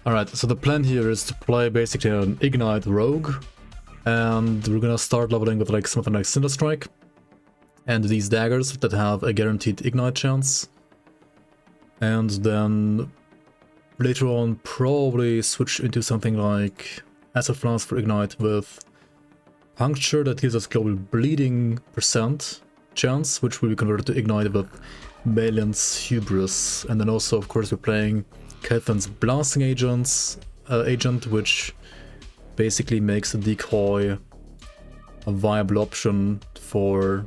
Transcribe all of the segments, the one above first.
Alright, so the plan here is to play basically an Ignite Rogue. And we're gonna start leveling with like something like Cinder Strike. And these daggers that have a guaranteed Ignite chance. And then later on probably switch into something like Acid Flask for Ignite with Puncture that gives us global bleeding % chance, which will be converted to Ignite with Malian's Hubris. And then also, of course, we're playing Kelthan's Blasting agent, which basically makes the decoy a viable option for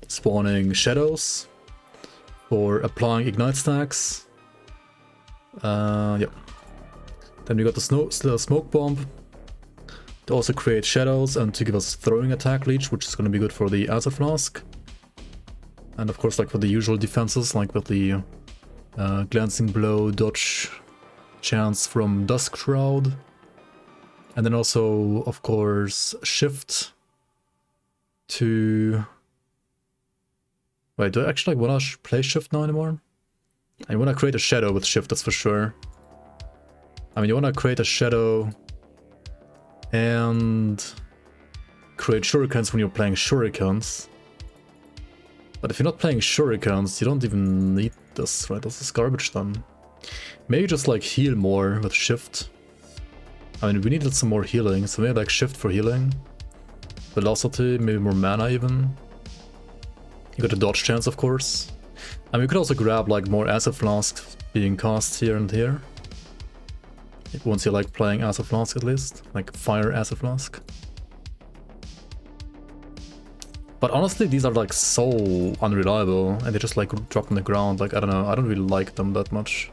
spawning shadows, for applying Ignite stacks. Yeah. Then we got the Smoke Bomb to also create shadows and to give us throwing attack leech, which is going to be good for the Acid Flask. And of course, like for the usual defenses, like with the Glancing Blow, dodge chance from Dusk Shroud. And then also, of course, shift to... Wait, do I actually like, want to play shift now anymore? I want to create a shadow with shift, that's for sure. I mean, you want to create a shadow and create shurikens when you're playing shurikens. But if you're not playing shurikens, you don't even need this, right? This is garbage then. Maybe just like heal more with shift. I mean, we needed some more healing, so maybe like shift for healing. Velocity, maybe more mana even. You got a dodge chance, of course. I mean, you could also grab like more Acid Flasks being cast here and here. Once you like playing Acid Flask at least, like Fire Acid Flask. But honestly, these are like so unreliable and they just like drop on the ground. Like, I don't know, I don't really like them that much.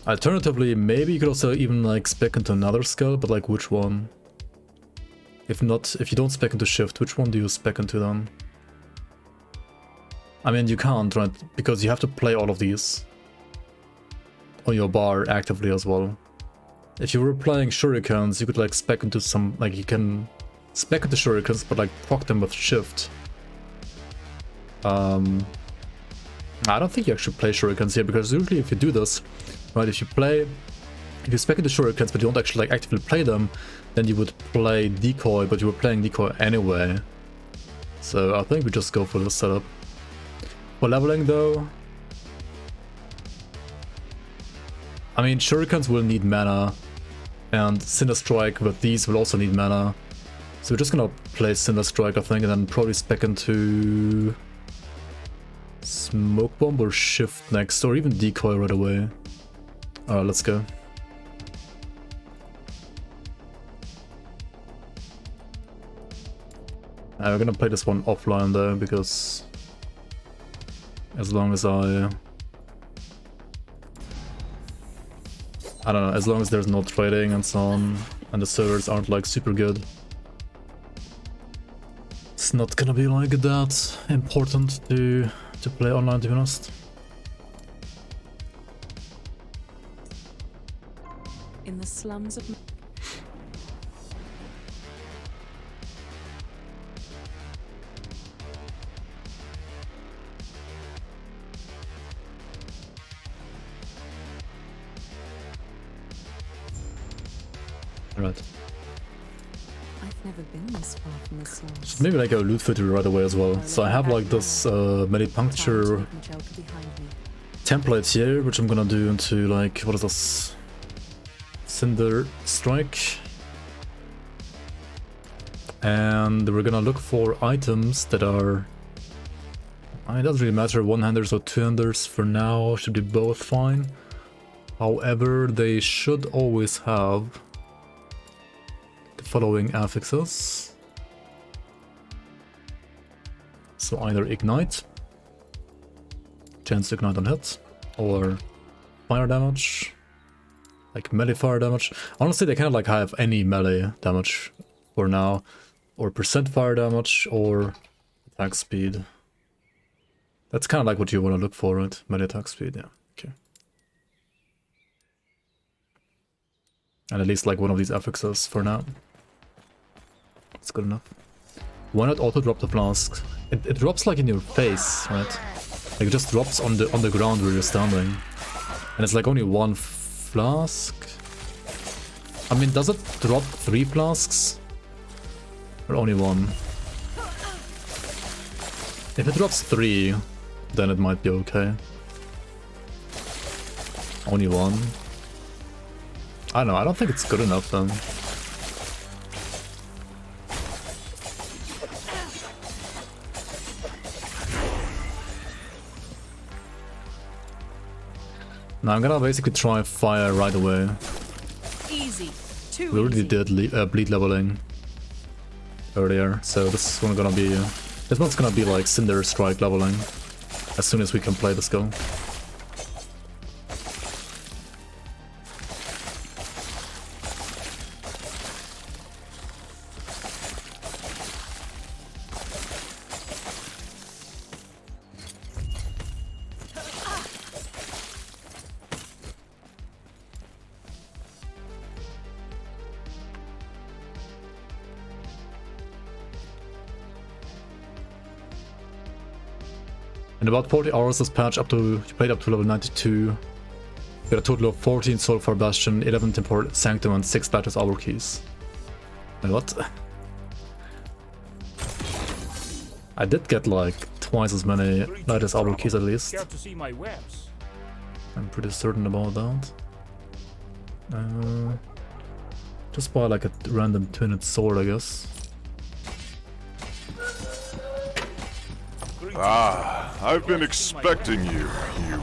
Alternatively, maybe you could also even like spec into another skill, but like which one? If not, if you don't spec into shift, which one do you spec into then? I mean, you can't, right? Because you have to play all of these on your bar actively as well. If you were playing shurikens, you could like spec into some, like you can spec into shurikens, but like proc them with shift. I don't think you actually play shurikens here, because usually if you do this, right, if you spec into shurikens but you don't actually like actively play them, then you would play decoy, but you were playing decoy anyway. So I think we just go for this setup. For leveling though, I mean, shurikens will need mana, and Cinder Strike with these will also need mana. So we're just gonna play Cinder Strike, I think, and then probably spec into Smoke Bomb or Shift next, or even Decoy right away. Alright, let's go. We're gonna play this one offline though, because as long as I don't know, as long as there's no trading and so on, and the servers aren't like super good, it's not gonna be like that important to play online, to be honest. In the slums of... Right. I've never been this far from the slums. Maybe like a loot filter right away as well. So I have like this Puncture template here, which I'm gonna do into like, what is this? Cinder Strike. And we're gonna look for items that are... I mean, it doesn't really matter, one-handers or two-handers for now, should be both fine. However, they should always have the following affixes. So either Ignite, chance to ignite on hit, or fire damage, like melee fire damage. Honestly, they kind of like have any melee damage for now, or percent fire damage, or attack speed. That's kind of like what you want to look for, right? Melee attack speed, yeah, okay. And at least like one of these affixes for now. That's good enough. Why not auto drop the flask? It drops like in your face, right? Like it just drops on the ground where you're standing. And it's like only one flask? I mean, does it drop 3 flasks? Or only 1? If it drops 3, then it might be okay. Only 1? I don't know, I don't think it's good enough then. Now I'm gonna basically try fire right away. Easy. Too We already easy. did bleed leveling earlier, so this one's gonna be like Cinder strike leveling as soon as we can play this go. In about 40 hours, this patch you played up to level 92. You got a total of 14 Soulfire Bastion, 11 Temporal Sanctum, and 6 Batteries Hour Keys. Wait, what? I did get like twice as many Batteries Hour Keys at least. Care to see my wares? I'm pretty certain about that. Just buy like a random twin-edged sword, I guess. Ah, I've been expecting you, human.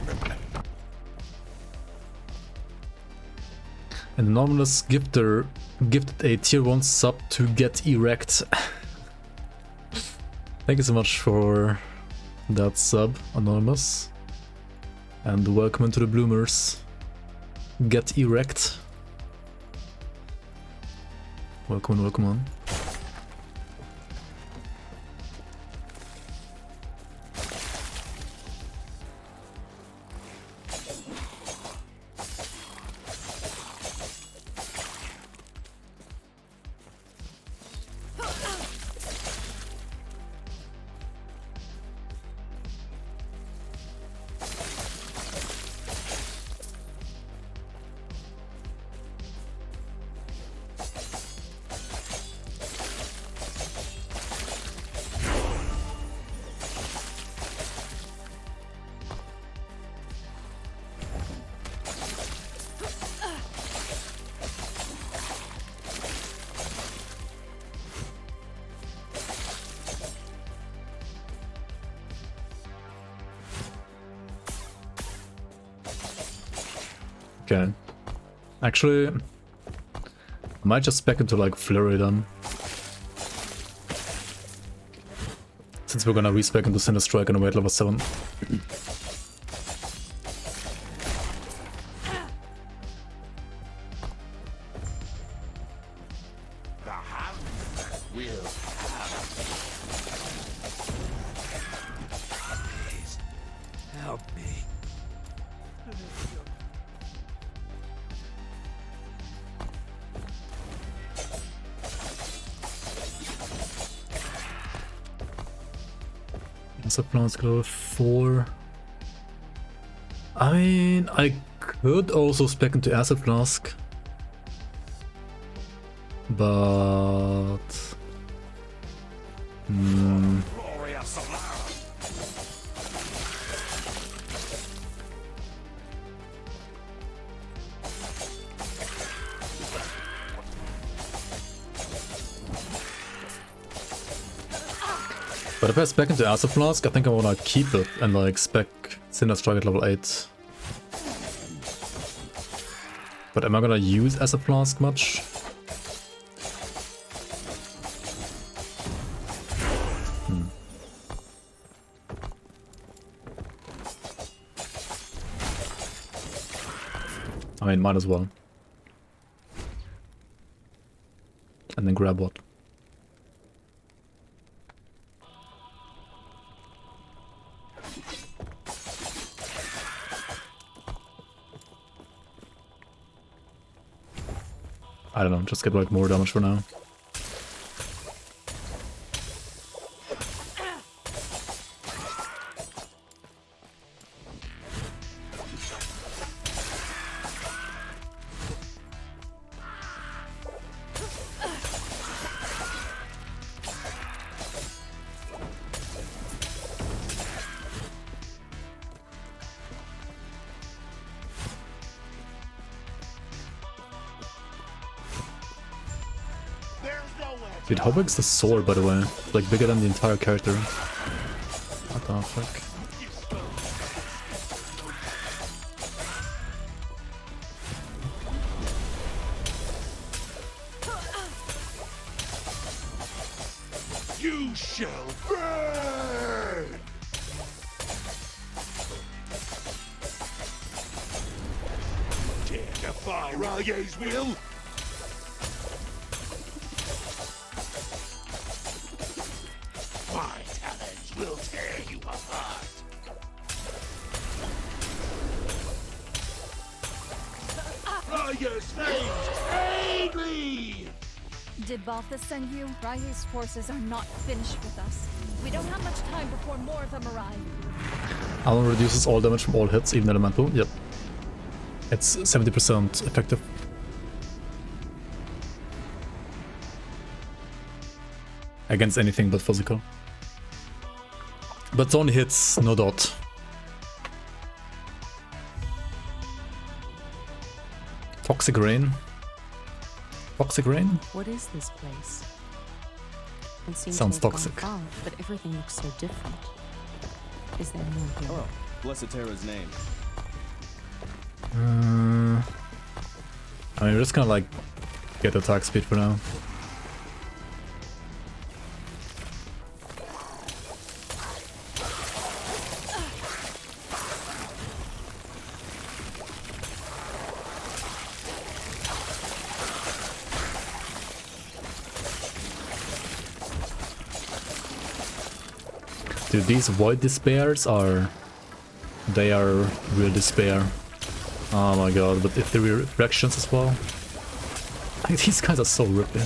And Anonymous gifted a tier 1 sub to Get Erect. Thank you so much for that sub, Anonymous. And welcome into the Bloomers. Get Erect. Welcome, welcome on. Okay. Actually, I might just spec into like Flurry then. Since we're gonna respec into Cinder Strike and wait level 7. Help me. Acid Flask level 4. I mean, I could also spec into Acid Flask. But... But if I spec into Acid Flask, I think I wanna keep it and like spec Cinder Strike at level 8. But am I gonna use Acid Flask much? I mean, might as well. And then grab what? I don't know, just get like more damage for now. Dude, how big is the sword, by the way? Like, bigger than the entire character. What the fuck? You shall burn! Dare defy Raye's will? My talons will tear you apart. Raye's flames, aid me! Did Balthus send you? Raye's forces are not finished with us. We don't have much time before more of them arrive. Armor reduces all damage from all hits, even elemental. Yep. It's 70% effective. Against anything but physical. But it's only hits, no dot. Toxic rain. Toxic rain? What is this place? It seems Sounds they've toxic. gone far, but everything looks so different. Is there more here? Oh, blessed Terra's name. I mean, we're just gonna like get attack speed for now. Dude, these void despairs are... They are real despair. Oh my god, but if they're reactions as well... Like, these guys are so rippy.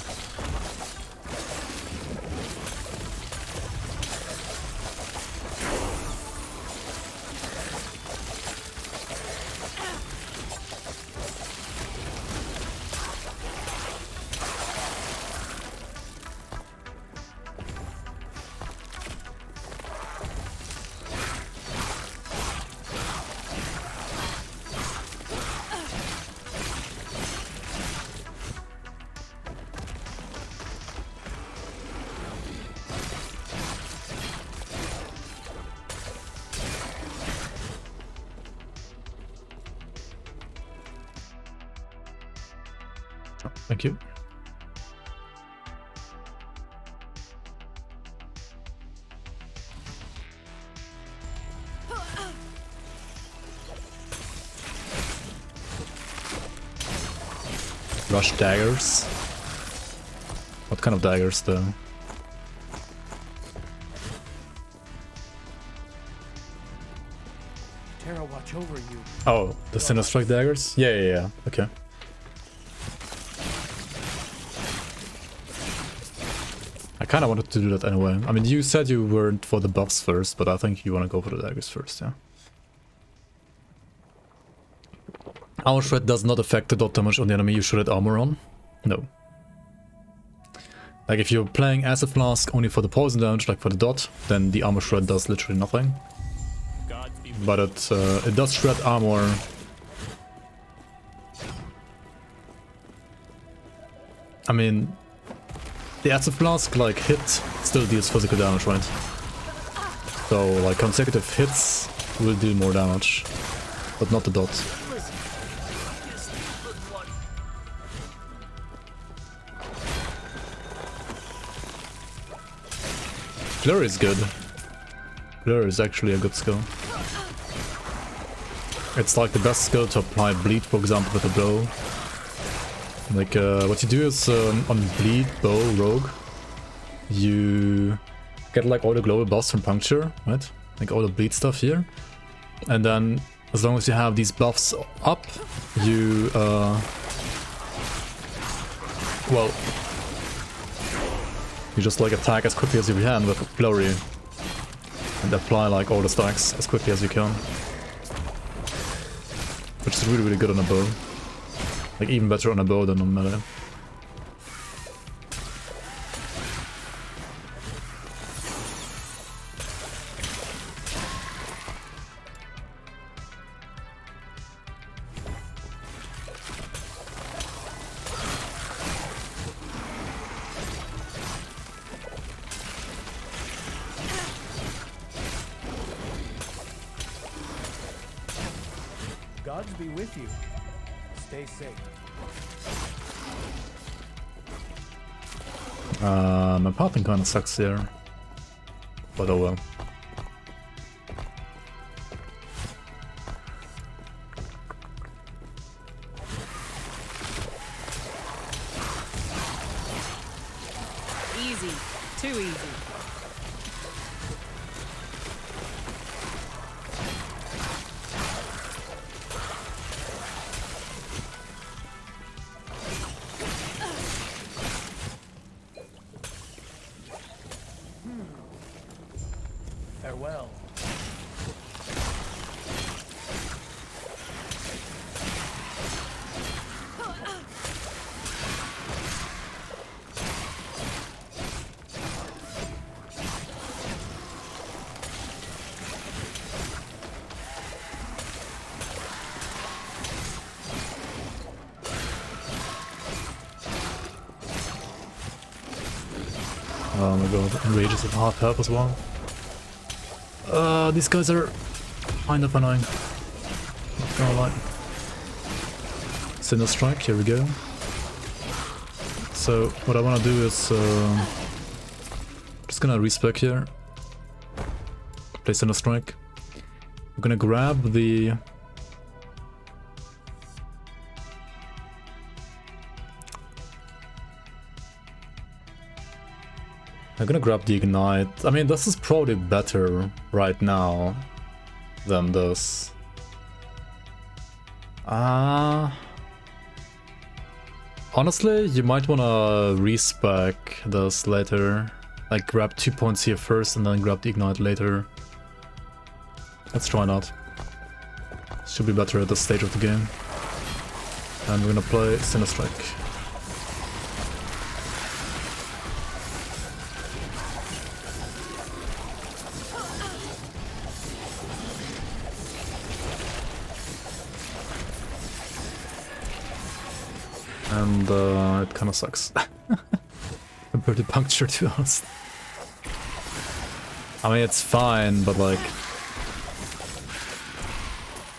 Thank you. Rush daggers. What kind of daggers though? Terra, watch over you. Oh, the Cinder Strike daggers? Yeah. Okay. I kinda wanted to do that anyway. I mean, you said you weren't for the buffs first, but I think you wanna go for the daggers first, yeah. Armor Shred does not affect the dot damage on the enemy you shred armor on. No. Like, if you're playing Acid Flask only for the poison damage, like for the dot, then the Armor Shred does literally nothing. But it does shred armor. I mean, the Acid Flask, like, hit still deals physical damage, right? So, like, consecutive hits will deal more damage, but not the dot. Flurry is good. Flurry is actually a good skill. It's like the best skill to apply bleed, for example, with a bow. Like, what you do is, on bleed, bow, rogue, you get like all the global buffs from puncture, right? Like all the bleed stuff here. And then, as long as you have these buffs up, you, well, you just like attack as quickly as you can with Flurry. And apply like all the stacks as quickly as you can. Which is really, really good on a bow. Like, even better on a bow than on melee. gods be with you. Stay safe. My pathing kind of sucks here. But oh well. Easy. Too easy. Farewell. Oh my god, enrages with half health as well. These guys are kind of annoying. Not gonna lie. Cinder strike, here we go. So what I wanna do is just gonna respec here. Play Cinder strike. I'm gonna grab the I'm gonna grab the ignite. I mean, this is probably better right now than this. Honestly, you might wanna respec this later. Like, grab 2 points here first and then grab the ignite later. Let's try that. Should be better at this stage of the game. And we're gonna play Cinder strike. And it kind of sucks. Compared to puncture, to be honest. I mean, it's fine, but like...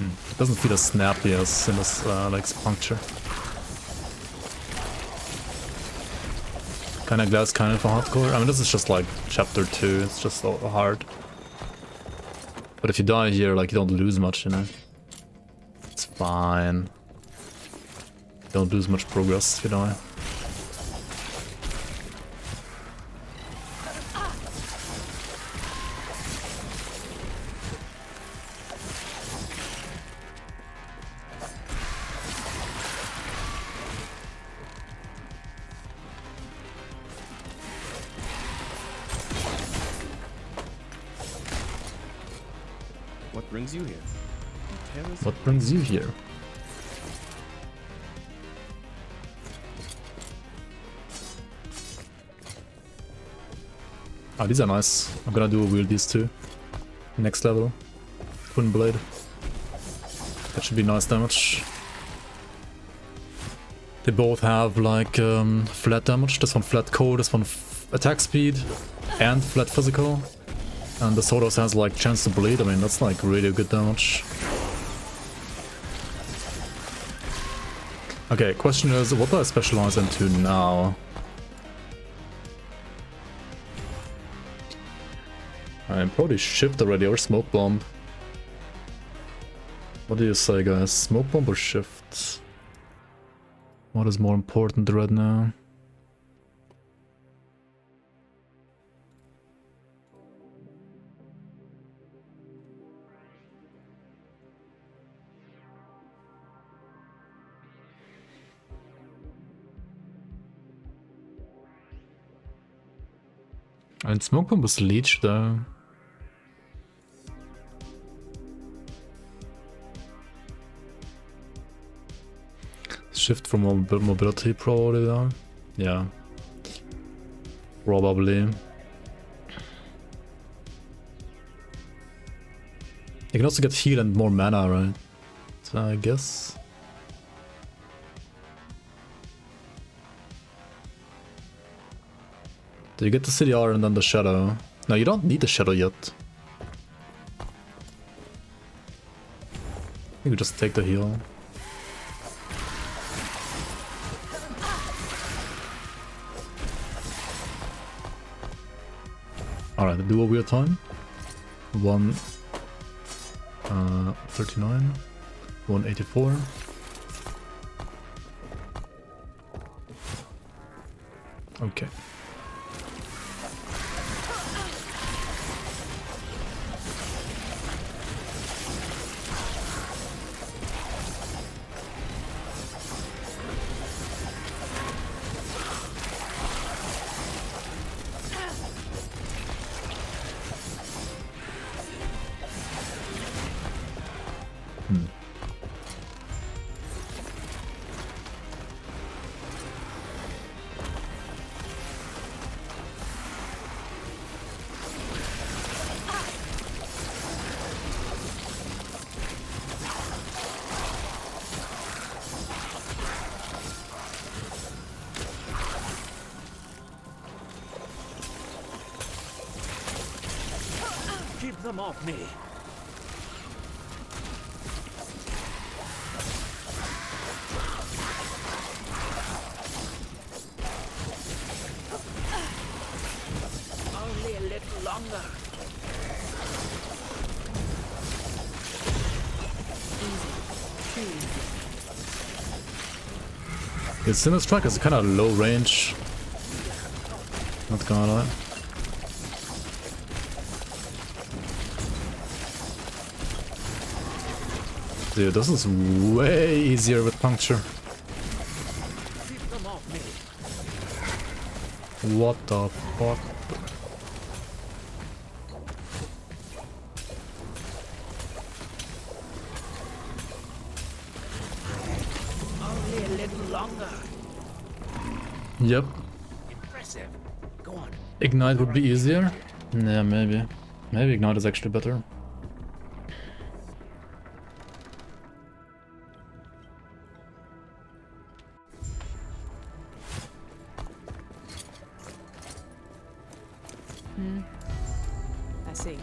it doesn't feel as snappy as in this, like, puncture. Kinda glad it's kind of a hardcore. I mean, this is just like chapter 2, it's just so hard. But if you die here, like, you don't lose much, you know? It's fine. Don't lose much progress if you die. What brings you here? What brings you here? Ah, these are nice. I'm gonna do wield these two. Next level. Twin blade. That should be nice damage. They both have like flat damage. This one flat core, this one attack speed and flat physical. And the sword also has like chance to bleed. I mean, that's like really good damage. Okay, question is, what do I specialize into now? I'm probably shift already or smoke bomb. What do you say, guys? Smoke bomb or shift? What is more important right now? And smoke bomb was leech though. Shift from mobility probably though. Yeah. Probably. You can also get heal and more mana, right? So I guess. Do you get the CDR and then the shadow? No, you don't need the shadow yet. You could just take the heal. Alright, do a weird time. 139, 184. Okay. Keep them off me. Only a little longer. The Cinder Strike is kind of low range. Not gonna lie. Dude, this is way easier with puncture. Keep them off me. What the fuck? Only a little longer. Yep. Impressive. Go on. Ignite would be easier? Yeah, maybe. Maybe Ignite is actually better. I see.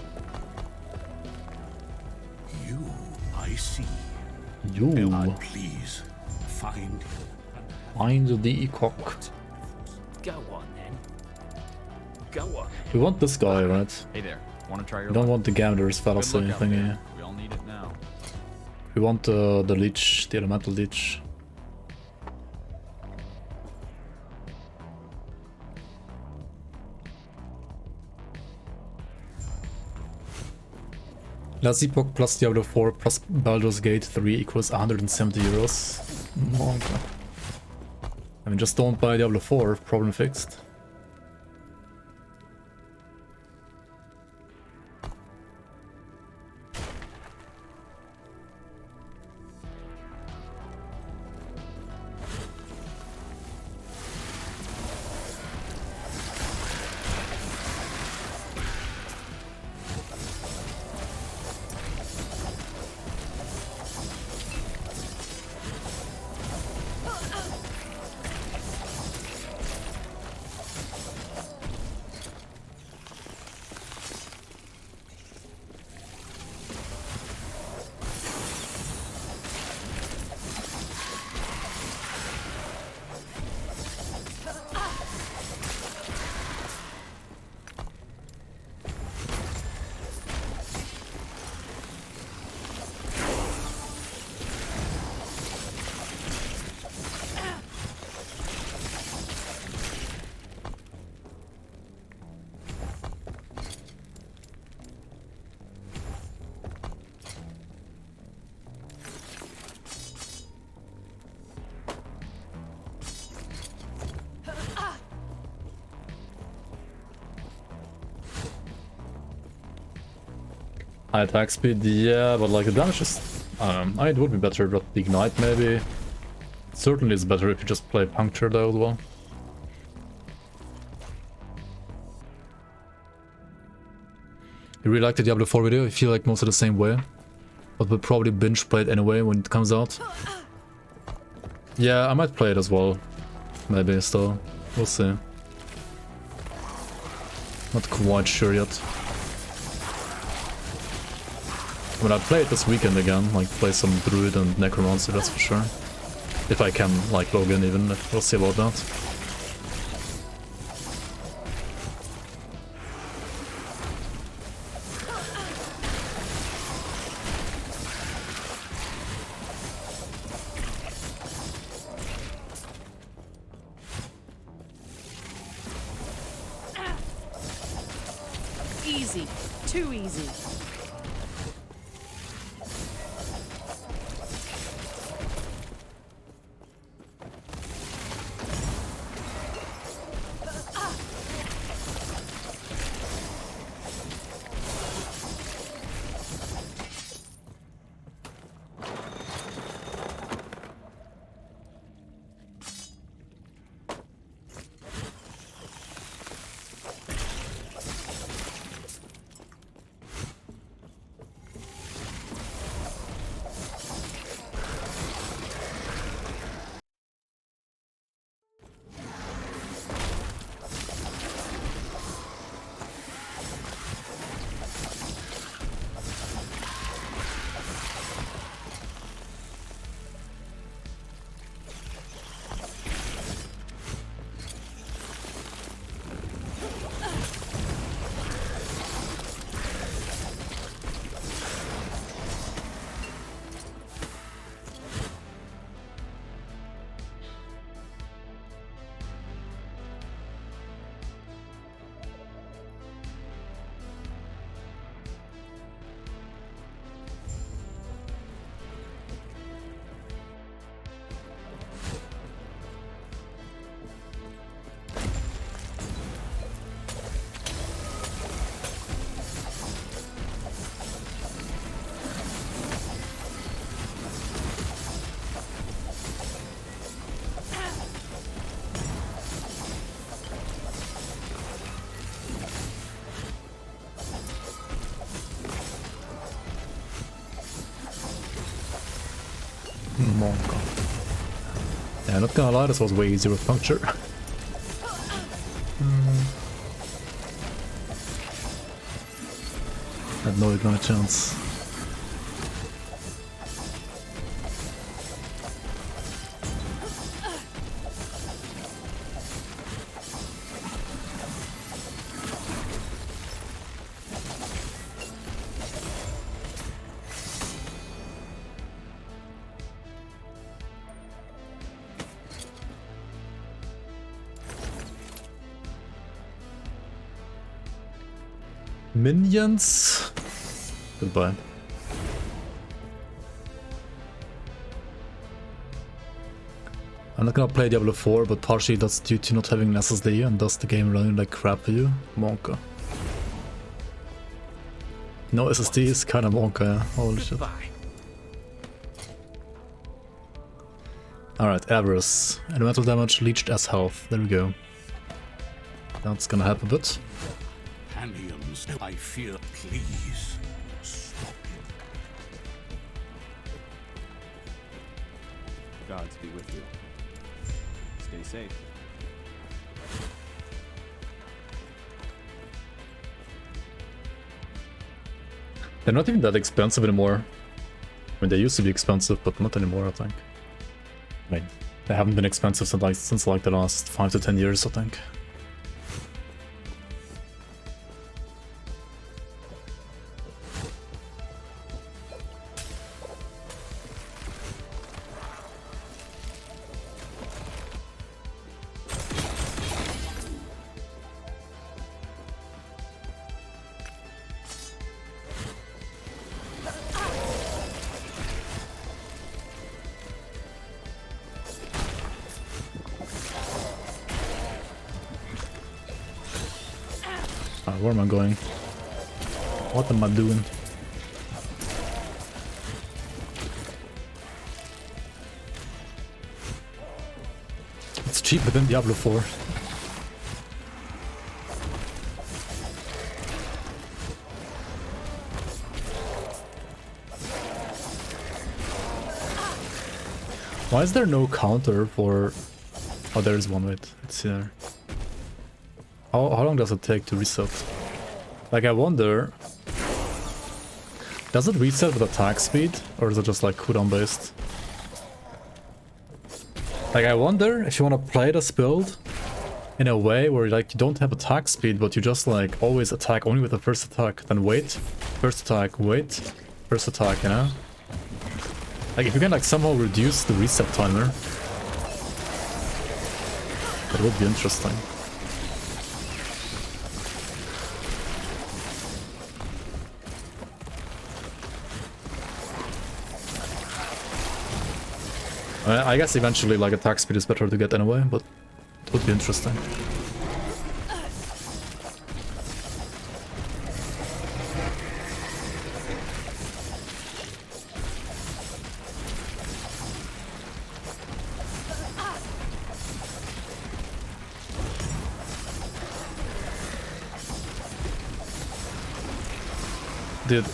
You, I see. You Please, find find the Epoch. Go on then. Go on. We want this guy, right? Hey there. Want to try your We don't luck? want the Gamder's Good fallacy luck out thingy. there. We all need it now. We want the leech, the elemental leech. Last Epoch plus Diablo 4 plus Baldur's Gate 3 equals 170 euros. Oh, God. I mean, just don't buy Diablo 4, problem fixed. High attack speed, yeah, but like the damage is... it would be better with the Ignite maybe. Certainly it's better if you just play Puncture though as well. You really like the Diablo 4 video? I feel like most of the same way. But we'll probably binge play it anyway when it comes out. Yeah, I might play it as well. Maybe, still. We'll see. Not quite sure yet. When I play it this weekend again, like play some Druid and Necromancer, that's for sure. If I can, like, log in even, we'll see about that. Easy. Too easy. Monka. Yeah, not gonna lie, this was way easier with Puncture. Had no ignite chance. Minions? Goodbye. I'm not gonna play Diablo 4, but partially that's due to not having an SSD and thus the game running like crap for you. Monka. No SSD is kinda Monka, yeah. Holy shit. Alright, Avarice. Elemental damage, leeched as health. There we go. That's gonna help a bit. Panions, I fear, please stop it. Gods be with you. Stay safe. They're not even that expensive anymore. I mean, they used to be expensive, but not anymore, I think. I mean, they haven't been expensive since like the last 5 to 10 years, I think. Where am I going? What am I doing? It's cheaper than Diablo 4. Why is there no counter for... Oh, there is one, wait. It's here. How long does it take to reset? Like, I wonder... Does it reset with attack speed, or is it just like cooldown based? Like, I wonder if you want to play this build in a way where like you don't have attack speed, but you just like always attack only with the first attack, then wait, first attack, wait, first attack, you know? Like, if you can like somehow reduce the reset timer, that would be interesting. I guess eventually like attack speed is better to get anyway, but it would be interesting. Dude,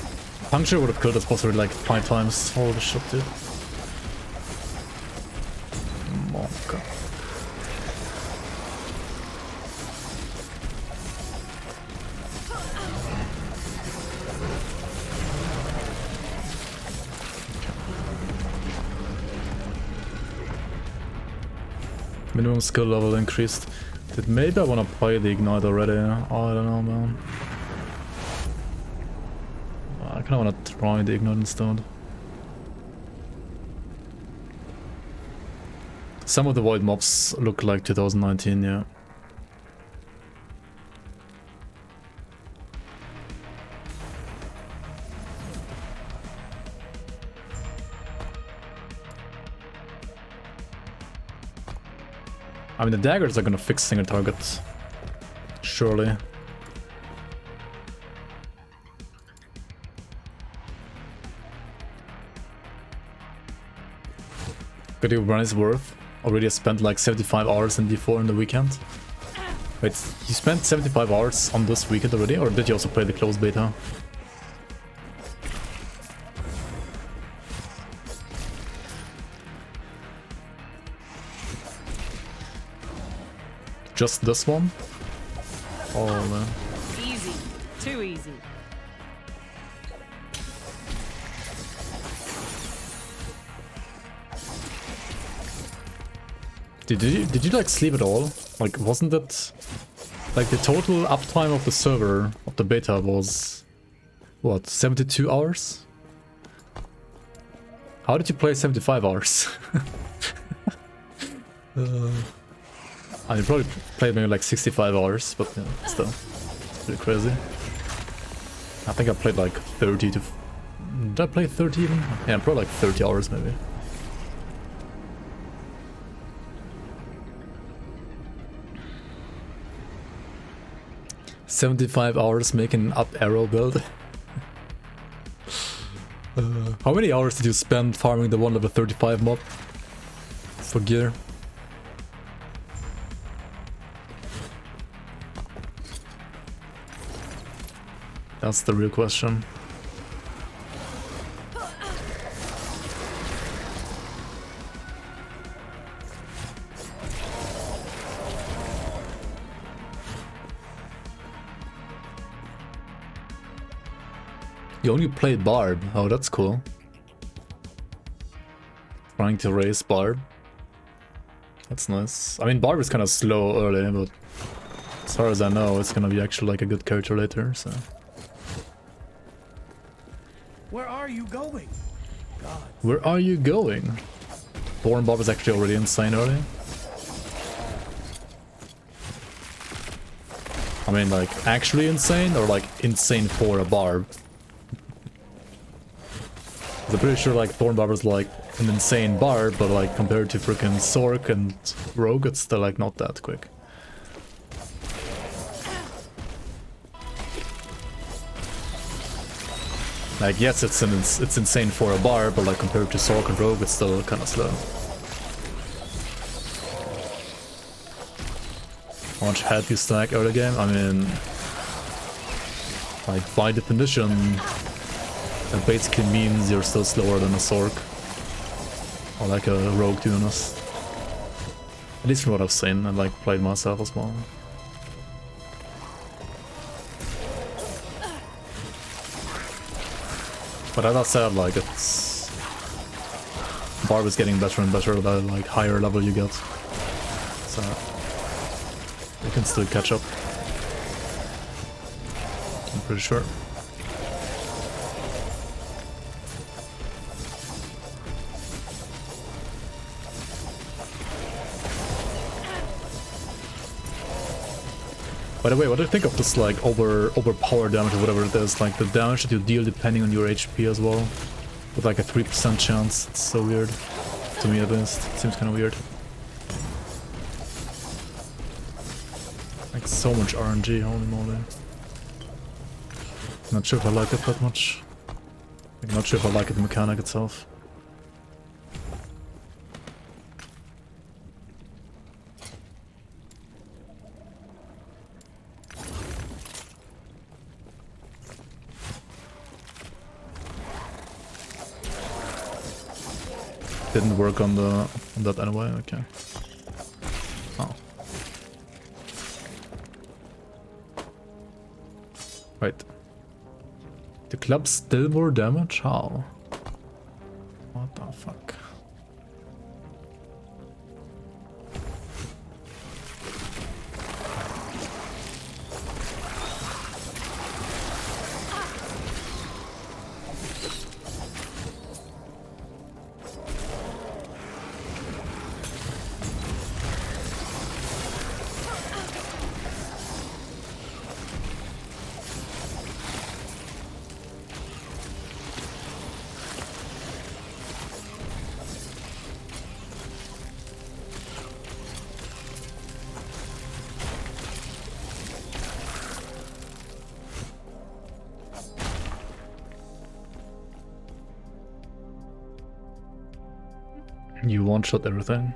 puncture would have killed us possibly like 5 times. Holy shit, dude. Oh god. Minimum skill level increased. Dude, maybe I wanna play the ignite already. Oh, I don't know, man. I kinda wanna try the ignite instead. Some of the void mobs look like 2019, yeah. I mean, the daggers are gonna fix single targets, surely. But your run is worth. Already spent like 75 hours in D4 in the weekend. Wait, you spent 75 hours on this weekend already, or did you also play the closed beta? Just this one? Oh man. Easy. Too easy. Did you like sleep at all? Like, wasn't it like the total uptime of the server of the beta was what, 72 hours? How did you play 75 hours? I mean, probably played maybe like 65 hours, but yeah, still, it's pretty crazy. I think I played like 30 to... Did I play 30 even? Yeah, probably like 30 hours maybe. "75 hours making up arrow build." How many hours did you spend farming the 1 level 35 mob for gear? That's the real question. You only played Barb. Oh, that's cool. Trying to raise Barb. That's nice. I mean, Barb is kind of slow early, but as far as I know, it's gonna be actually like a good character later, so... Where are you going? God. Where are you going? Thorn Barb is actually already insane early. I mean, like, actually insane, or like insane for a Barb? I'm pretty sure like Thorn Barb is like an insane barb, but like compared to freaking Sork and Rogue, it's still like not that quick. Like, yes, it's insane for a barb, but like compared to Sork and Rogue, it's still kind of slow. How much health you stack early game? I mean, like by definition, that basically means you're still slower than a Sork. Or like a Rogue, to be honest. At least from what I've seen and like played myself as well. But as I said, like, it's... Barb is getting better and better the like higher level you get. So you can still catch up. I'm pretty sure. By the way, what do you think of this like overpower damage or whatever it is? Like the damage that you deal depending on your HP as well? With like a 3% chance. It's so weird. To me at least. It seems kind of weird. Like so much RNG, holy moly. Not sure if I like it that much. Like, not sure if I like it, the mechanic itself. Didn't work on that anyway, okay. Oh. Wait. The club still more damage? How? What the fuck? You one-shot everything?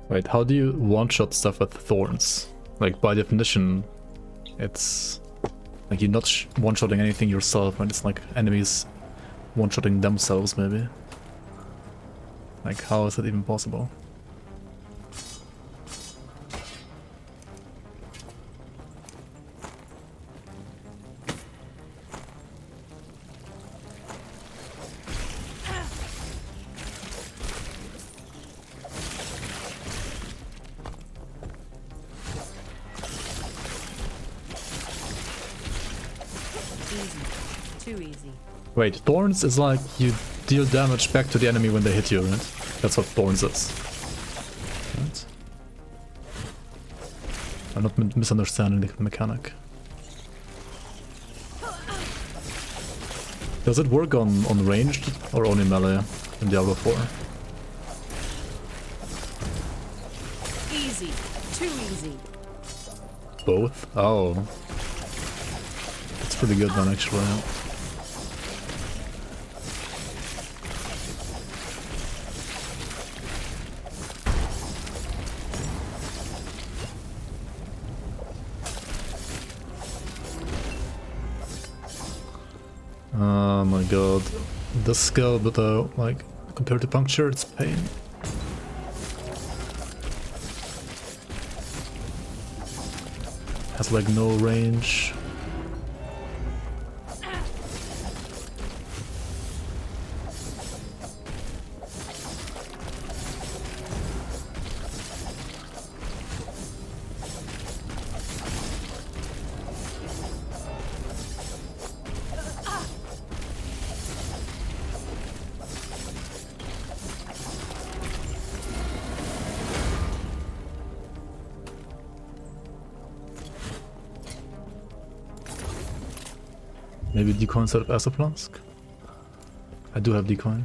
Wait, how do you one-shot stuff with thorns? Like, by definition, it's... like, you're not one-shotting anything yourself, right? It's like enemies one-shotting themselves, maybe. Like, how is that even possible? Too easy. Wait, thorns is like you deal damage back to the enemy when they hit you, right? That's what thorns is. Right? I'm not misunderstanding the mechanic. Does it work on ranged or only melee in Diablo 4? Easy. Too easy. Both? Oh. It's pretty good then, actually. Oh my god. This skill, but like, compared to puncture, it's pain. Has like no range. Maybe decoy instead of acid flask? I do have decoy.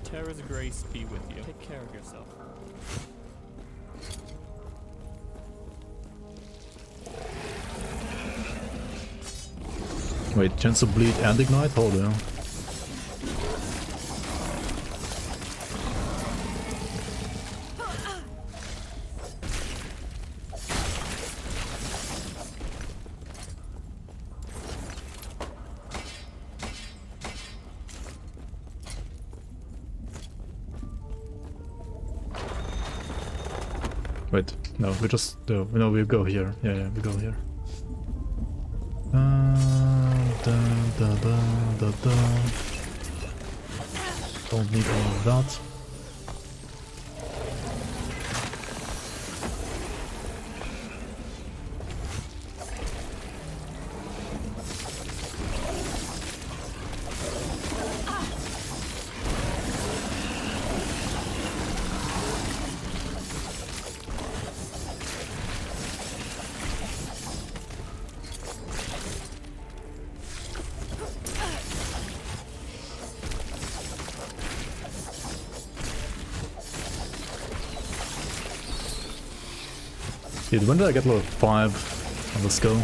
Terra's grace be with you. Take care of yourself. Wait, chance to bleed and ignite? Hold on. Wait, no, we just no, we go here. Yeah, we go here. Dun, Da da da da. Don't need all of that. Dude, when did I get level 5 on the skill?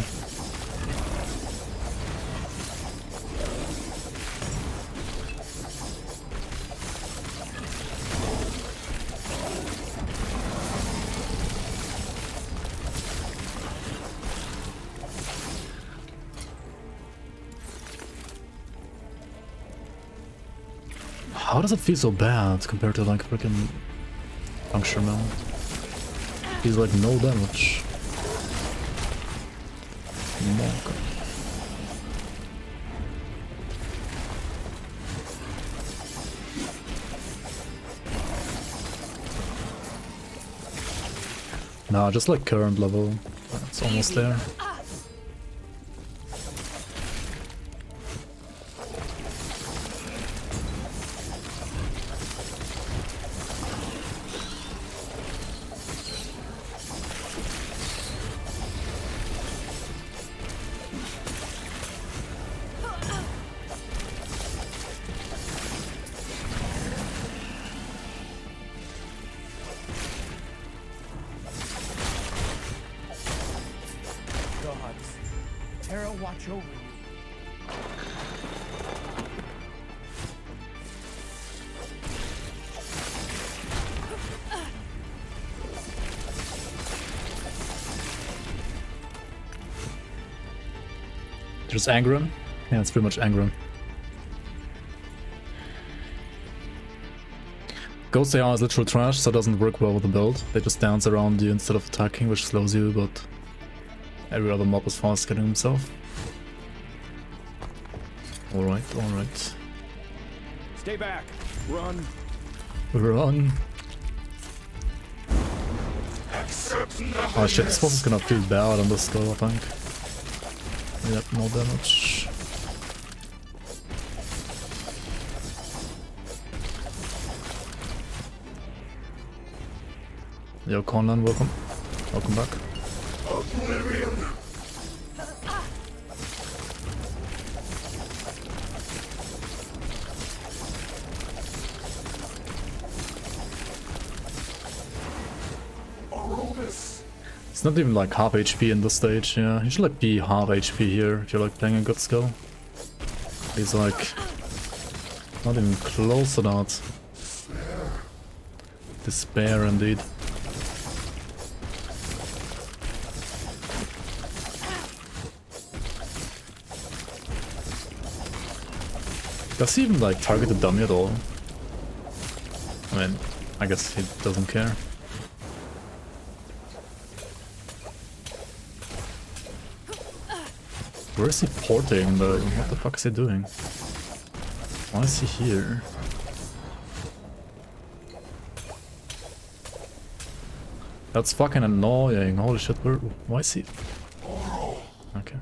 How does it feel so bad compared to like freaking Puncture Man? He's like no damage. Monk. Nah, just like current level. It's almost there. Gods, Terra watch over you. There's Angron? Yeah, it's pretty much Angron. Ghost AI is literal trash, so it doesn't work well with the build. They just dance around you instead of attacking, which slows you, but every other mob is fast getting himself. Alright, alright. Stay back. Run. Run. Oh shit, this boss is gonna feel bad on the skull, I think. Yep, no damage. Yo, Conlan, welcome. Welcome back. It's not even like half HP in this stage, yeah. You should like be half HP here if you're like playing a good skill. He's like not even close to that. Despair indeed. Does he even like target the dummy at all? I mean, I guess he doesn't care. Where is he porting though? What the fuck is he doing? Why is he here? That's fucking annoying. Holy shit, why is he? Okay.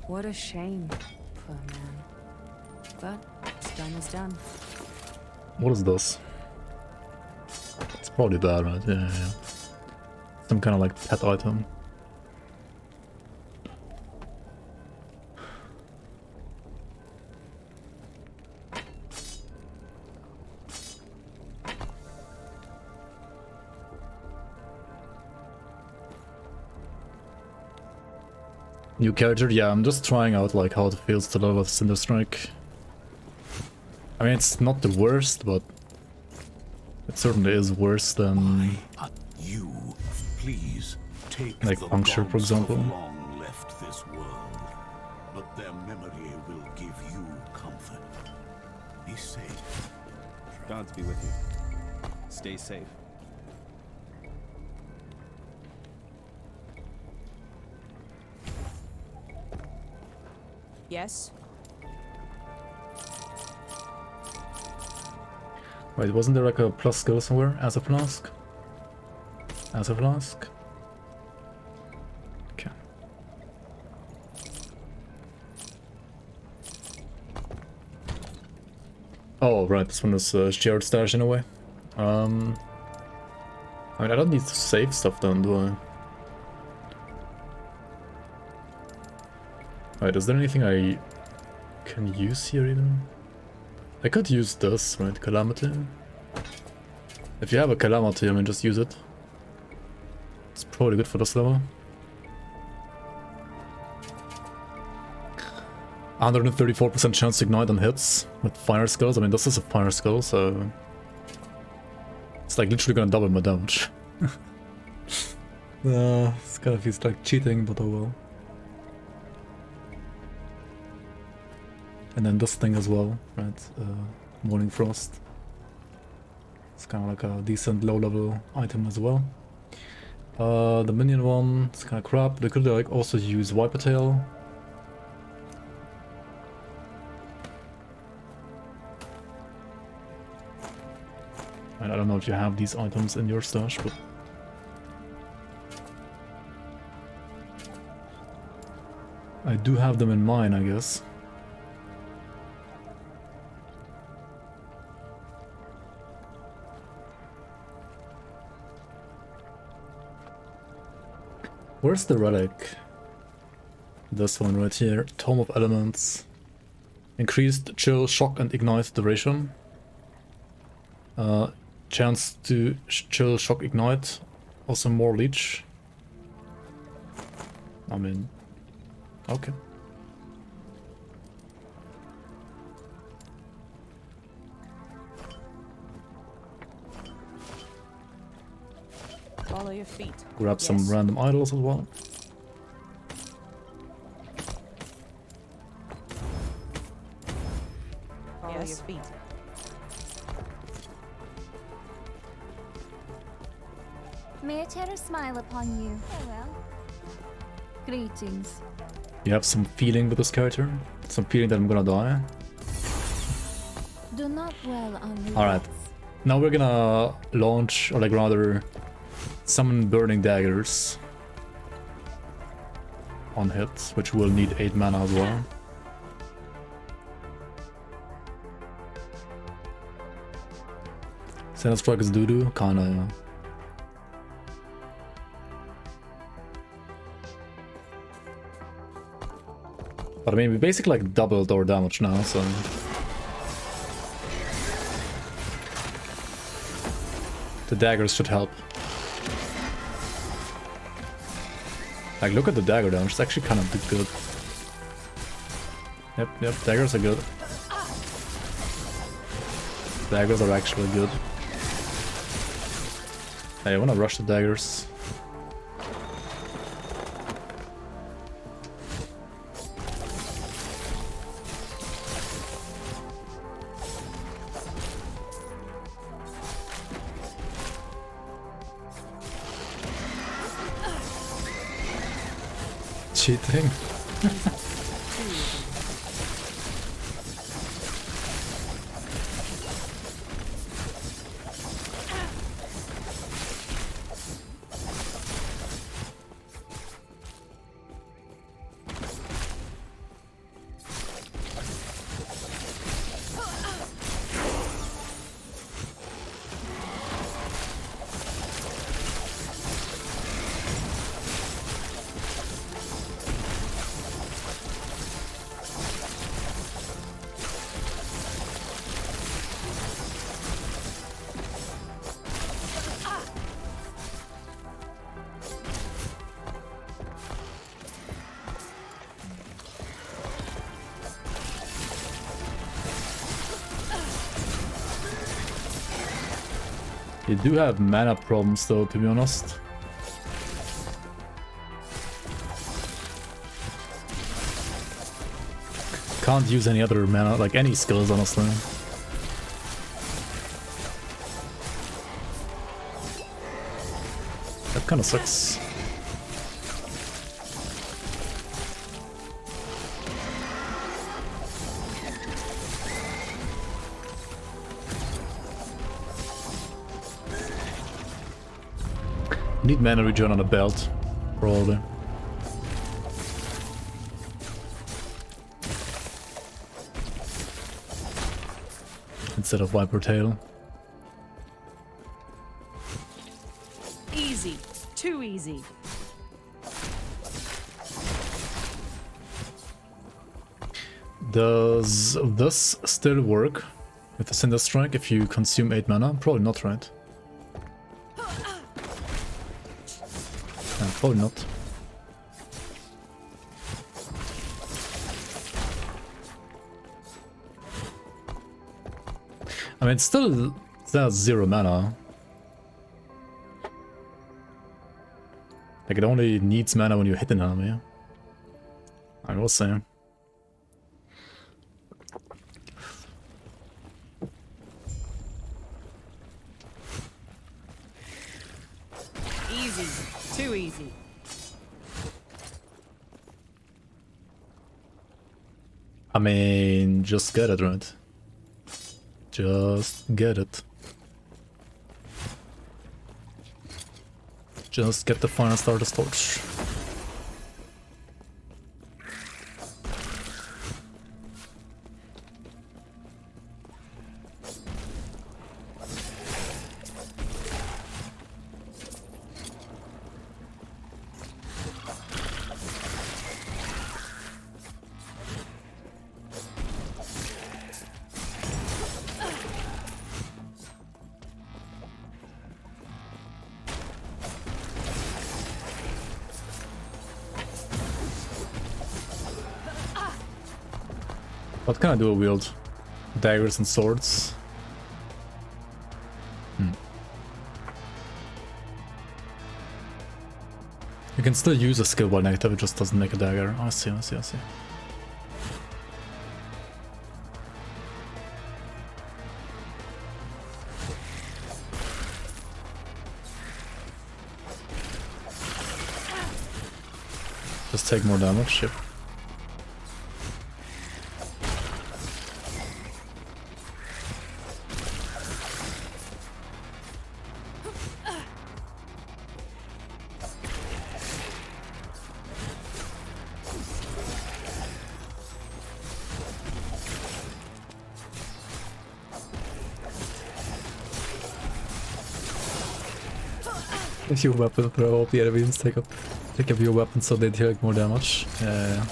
What a shame, poor man. But what's done is done. What is this? It's probably bad, right? Yeah, yeah, yeah. Some kind of like pet item. New character? Yeah, I'm just trying out like how it feels to level with Cinder Strike. I mean, it's not the worst, but it certainly is worse than you, please take like Puncture, for example. long left this world, but their memory will give you comfort. Be safe. Gods be with you. Stay safe. Yes? Wait, wasn't there like a plus skill somewhere? As a flask? As a flask? Okay. Oh, right, this one is shared stash in a way. I mean, I don't need to save stuff then, do I? Wait, is there anything I can use here even? I could use this, right? Calamity. If you have a Calamity, I mean, just use it. It's probably good for this level. 134% chance to ignite on hits with fire skills. I mean, this is a fire skill, so it's like literally gonna double my damage. It's kind of feels like cheating, but oh well. And then this thing as well, right? Morning Frost. It's kind of like a decent low-level item as well. The minion one, it's kind of crap. They could like also use Viper Tail. And I don't know if you have these items in your stash, but I do have them in mine, I guess. Where's the relic? This one right here. Tome of Elements. Increased chill, shock, and ignite duration. Chance to chill, shock, ignite. Also more leech. I mean, okay. Follow your feet. Grab some random idols as well. Follow your feet. May Terra smile upon you. Farewell. Greetings. You have some feeling with this character? Some feeling that I'm gonna die? Do not dwell on regrets. Alright. Now we're gonna launch, or like rather, summon Burning Daggers on hit, which will need 8 mana as well. Cinder Strike is doo-doo, kinda, yeah. But I mean, we basically like doubled our damage now, so... the daggers should help. Like, look at the dagger damage, it's actually kind of good. Yep, daggers are good. Daggers are actually good. Hey, I wanna rush the daggers. Cheating. You do have mana problems though, to be honest. Can't use any other mana, like any skills, honestly. Kinda sucks. Need mana regen on a belt, probably. Instead of Viper Tail. Easy. Too easy. Does this still work with the Cinder Strike if you consume 8 mana? Probably not, right? Probably not. I mean, it's still has 0 mana. Like, it only needs mana when you hit an enemy. I will say. Easy. Too easy. I mean, just get it, right? Just get it. Just get the final Stardust Torch. What can I do wield? Daggers and swords? You can still use a skill while negative, it just doesn't make a dagger. I see, I see, I see. Just take more damage, yep. If your weapon throw up the enemies, take up your weapon so they take more damage. Yeah,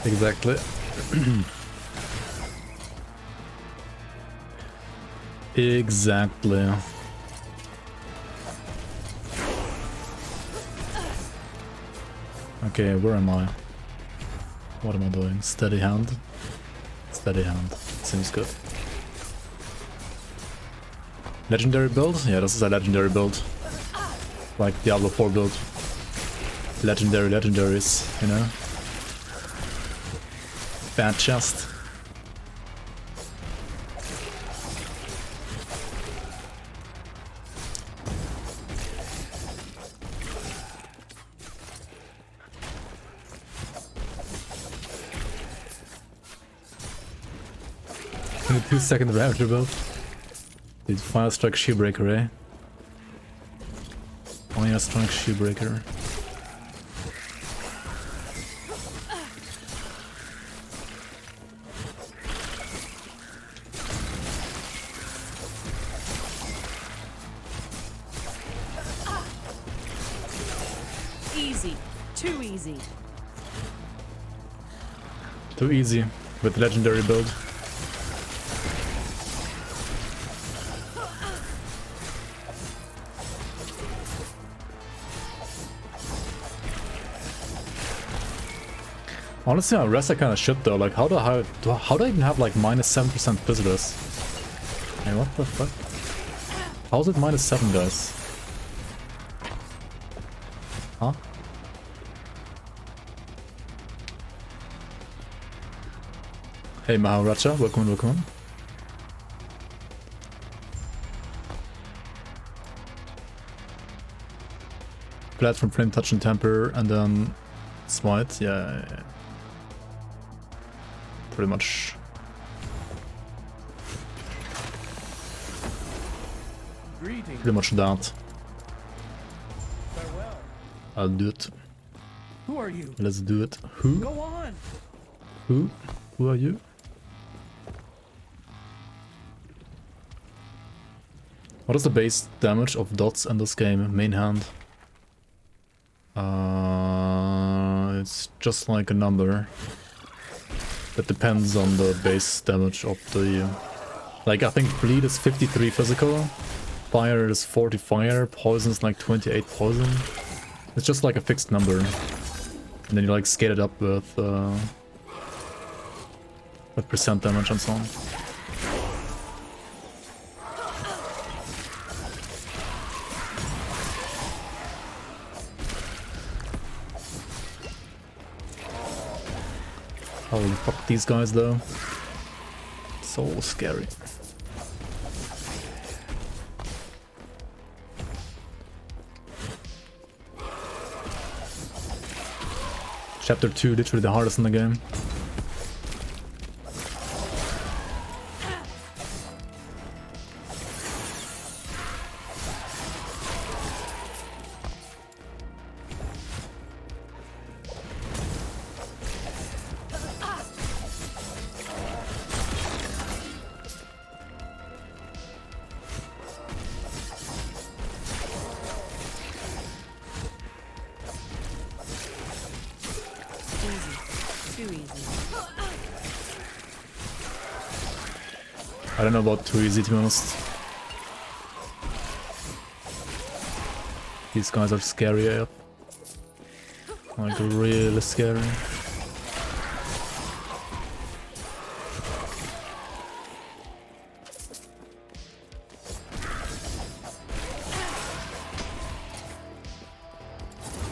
exactly. Exactly. Okay, where am I? What am I doing? Steady hand? Steady hand. Seems good. Legendary build? Yeah, this is a legendary build. Like Diablo 4 build. Legendary legendaries, you know? Bad chest. In a 2-second Raptor build. Dude, Final Strike Shieldbreaker, eh? Final Strike Shieldbreaker. Easy. Too easy. Too easy with legendary build. Honestly, my rest I kinda shit though. Like, how do I even have like -7% visitors? Hey, what the fuck? How's it -7, guys? Huh? Hey Maharaja, welcome, welcome. platform, flame, touch, and temper, and then smite. Yeah. Pretty much. Greetings. Pretty much that. Farewell. I'll do it. Who are you? Let's do it. Who? Go on. Who? Who are you? What is the base damage of dots in this game? Main hand. It's just like a number. That depends on the base damage of the... Like, I think bleed is 53 physical. Fire is 40 fire. Poison is like 28 poison. It's just like a fixed number. And then you like scale it up with percent damage and so on. Holy fuck, these guys though. So scary. Chapter 2, literally the hardest in the game. I don't know about too easy, to be honest. These guys are scary AF. Like, really scary.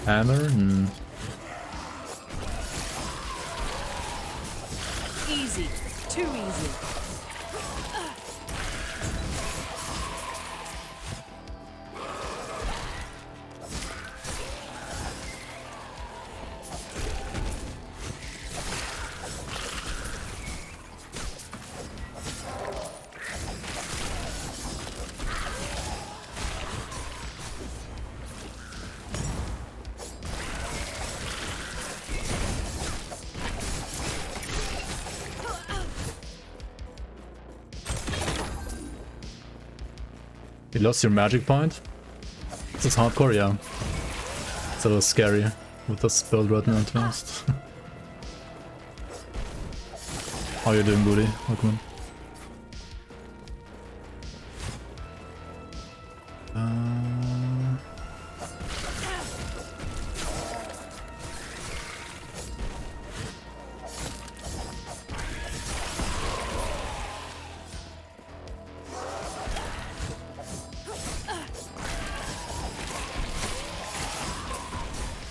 Hammer? Easy. Too easy. You lost your magic point? This is hardcore, yeah. It's a little scary with this build right now, to be honest. How you doing, booty? Welcome.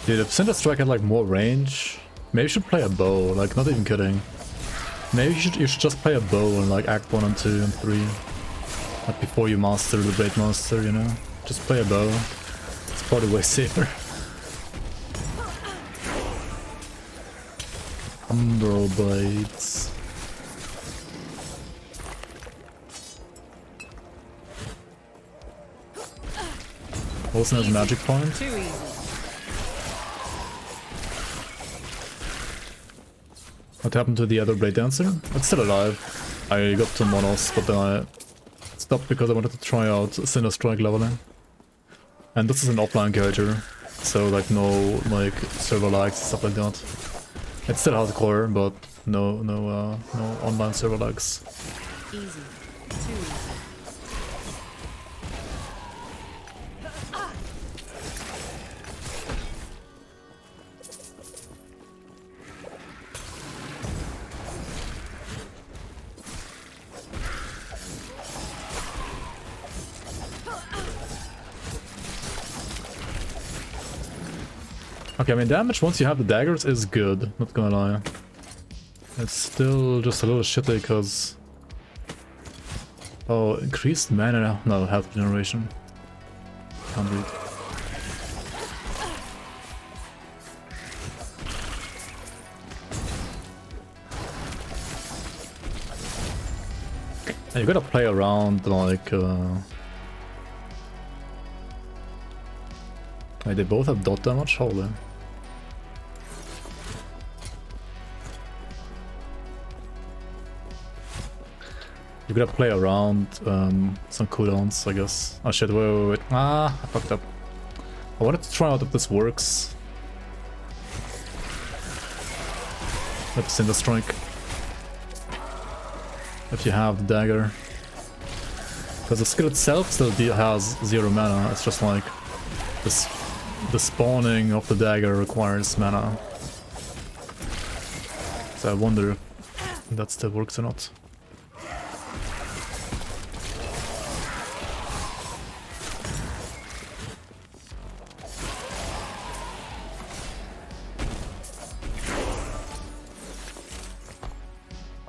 Dude, if Cinder Strike had like more range, maybe you should play a bow, like not even kidding. Maybe you should just play a bow in like Act 1 and 2 and 3. Like before you master the Blade Master, you know? Just play a bow. It's probably way safer. Umbral Blades. Also has magic point. Too easy. What happened to the other Bladedancer? It's still alive. I got 2 monos, but then I stopped because I wanted to try out Cinder Strike leveling. And this is an offline character, so like no like server likes stuff like that. It's still hardcore, but no online server likes. Easy. Too easy. Okay, I mean damage once you have the daggers is good, not gonna lie. It's still just a little shitty because... Oh, increased mana? No, health generation. Can't read. You gotta play around, like they both have dot damage? Holy. You gotta play around some cooldowns, I guess. Oh shit, wait. Ah, I fucked up. I wanted to try out if this works. With Cinder Strike. If you have the dagger. Because the skill itself still has 0 mana, it's just like the spawning of the dagger requires mana. So I wonder if that still works or not.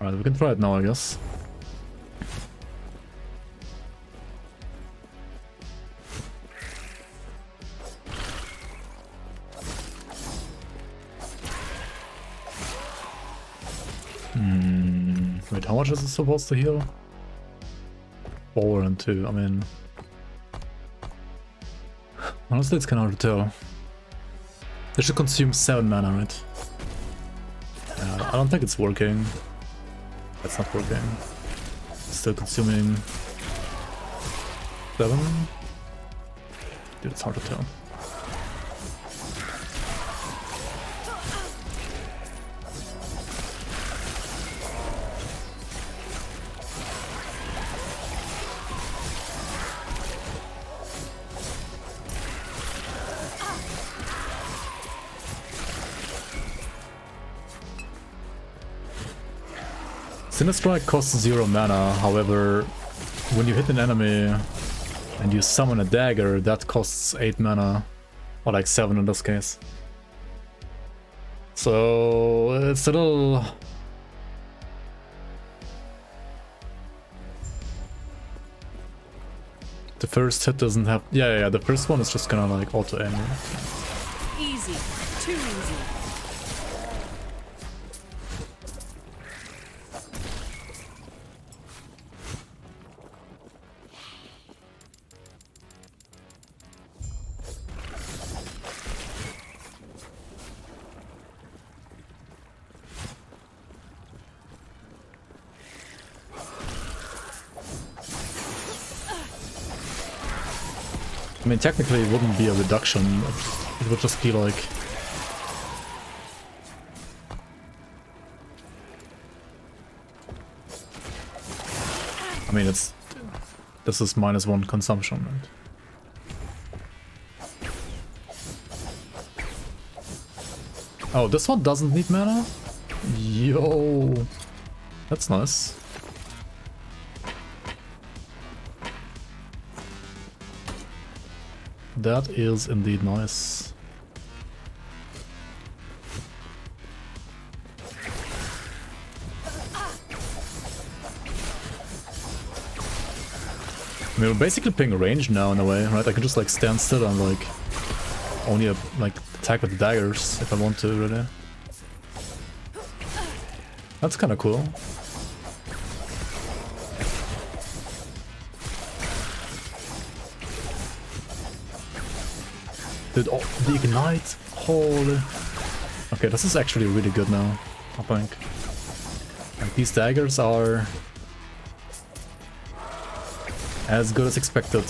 Alright, we can try it now, I guess. Wait, how much is it supposed to heal? 4 and 2, I mean... Honestly, it's kinda hard to tell. They should consume 7 mana, right? I don't think it's working. That's not working. Still consuming 7? Dude, it's hard to tell. Cinder Strike costs 0 mana, however, when you hit an enemy and you summon a dagger, that costs 8 mana, or like 7 in this case. So it's a little... The first hit doesn't have... Yeah, the first one is just kinda like auto-aim. Easy. Too easy. I mean, technically it wouldn't be a reduction, it would just be like... I mean, it's... This is -1 consumption, right? Oh, this one doesn't need mana? Yo! That's nice. That is indeed nice. I mean, we're basically playing range now in a way, right? I can just like stand still and like only like attack with the daggers if I want to, really. That's kind of cool. Dude, oh, the ignite! Holy... Okay, this is actually really good now, I think. Like, these daggers are... as good as expected.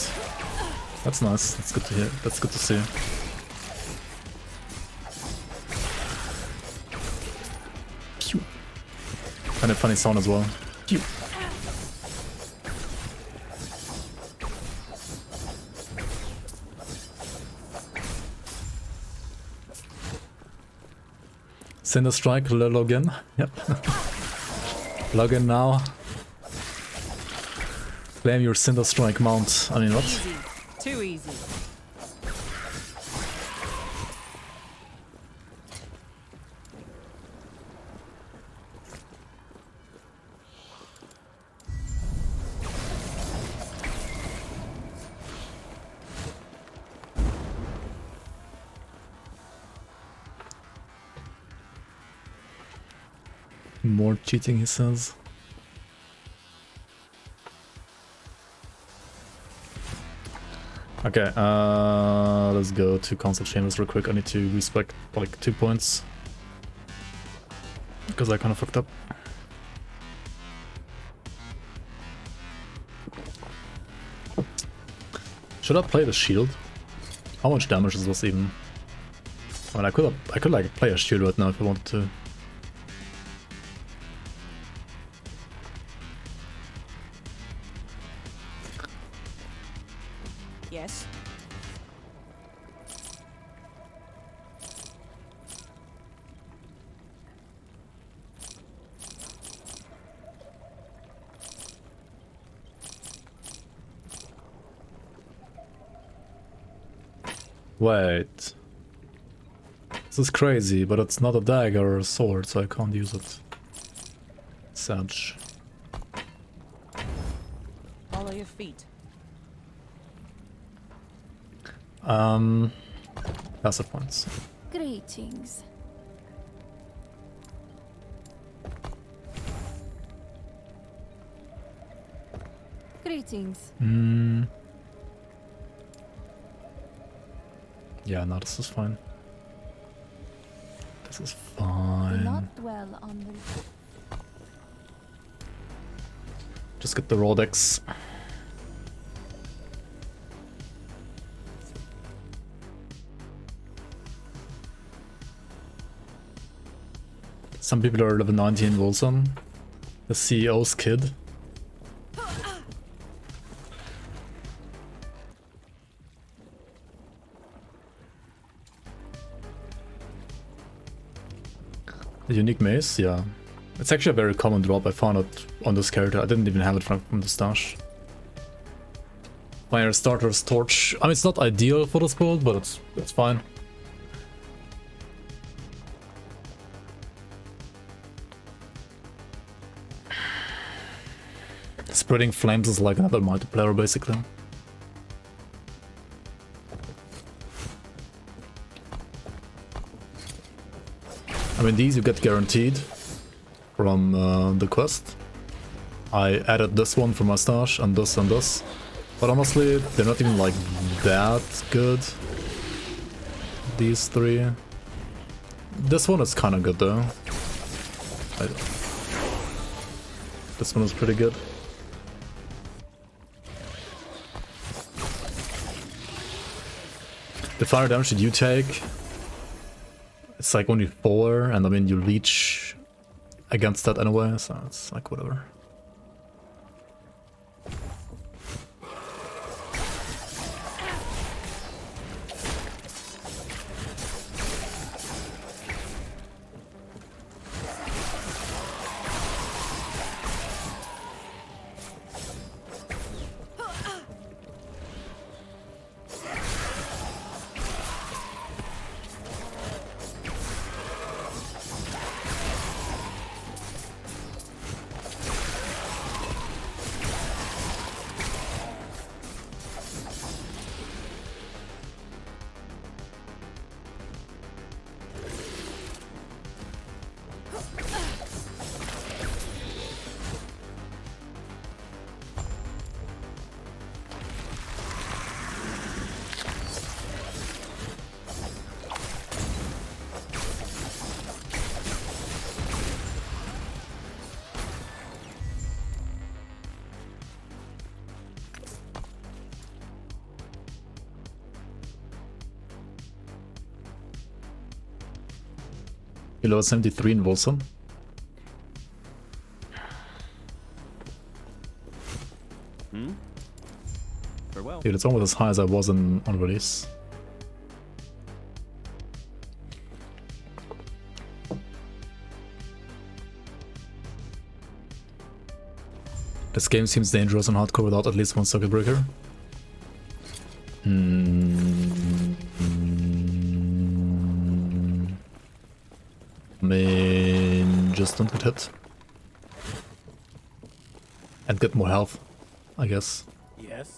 That's nice, that's good to hear, that's good to see. Pew. And a funny sound as well. Pew. Cinder Strike, login. Yep. Login now. Claim your Cinder Strike mount. I mean, what? Easy. Too easy. More cheating, he says. Okay, let's go to Council Chambers real quick. I need to respec like 2 points. Because I kind of fucked up. Should I play the shield? How much damage is this even? I mean, I could like play a shield right now if I wanted to. Yes. Wait. This is crazy, but it's not a dagger or a sword, so I can't use it. Sage. Follow your feet. Passive points. Greetings. Greetings. Yeah, no, this is fine. This is Do fine. not dwell on the... Just get the raw decks. Some people are level 19 Wilson. The CEO's kid. The unique mace, yeah. It's actually a very common drop. I found it on this character. I didn't even have it from the stash. Fire starter's torch. I mean, it's not ideal for this build, but it's fine. Spreading flames is like another multiplayer, basically. I mean, these you get guaranteed from the quest. I added this one for my stash and this and this. But honestly, they're not even like that good. These three. This one is kind of good though. This one is pretty good. The fire damage that you take, it's like only 4, and I mean you reach against that anyway, so it's like whatever. Below 73 in Wilson. Farewell. Dude, it's almost as high as I was on release. This game seems dangerous on hardcore without at least one circuit breaker. I mean, just don't get hit. And get more health, I guess. Yes.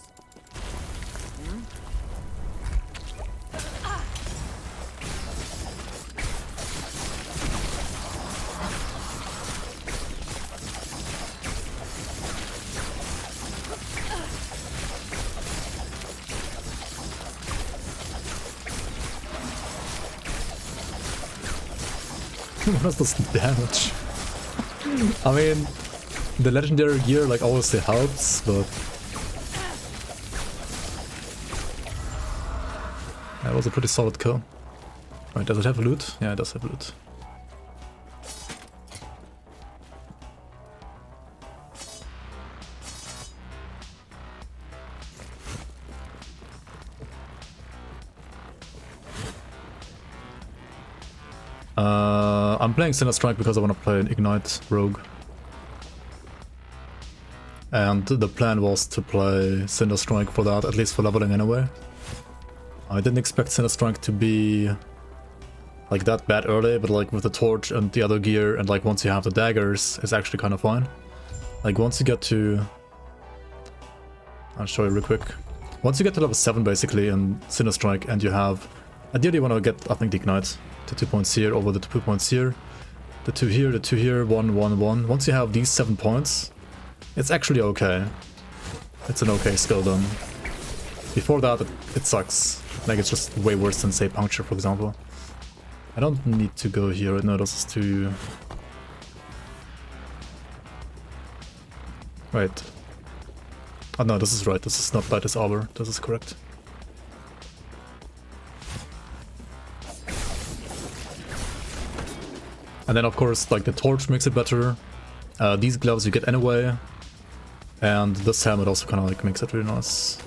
What does this damage? I mean, the legendary gear like obviously helps, but that was a pretty solid kill. Right, does it have loot? Yeah, it does have loot. I'm playing Cinder Strike because I want to play an Ignite Rogue. And the plan was to play Cinder Strike for that, at least for leveling anyway. I didn't expect Cinder Strike to be like that bad early, but like with the torch and the other gear and like once you have the daggers, it's actually kind of fine. Like once you get to... I'll show you real quick. Once you get to level 7 basically in Cinder Strike and you have... Ideally you want to get, I think, the Ignite. The 2 points here over the 2 points here. The 2 here, the 2 here, 1, 1, 1. Once you have these 7 points, it's actually okay. It's an okay skill done. Before that, it sucks. Like, it's just way worse than, say, Puncture, for example. I don't need to go here. No, this is too... Right. Oh no, this is right. This is not by this arbor. This is correct. And then of course, like the torch makes it better. These gloves you get anyway. And this helmet also kind of like makes it really nice.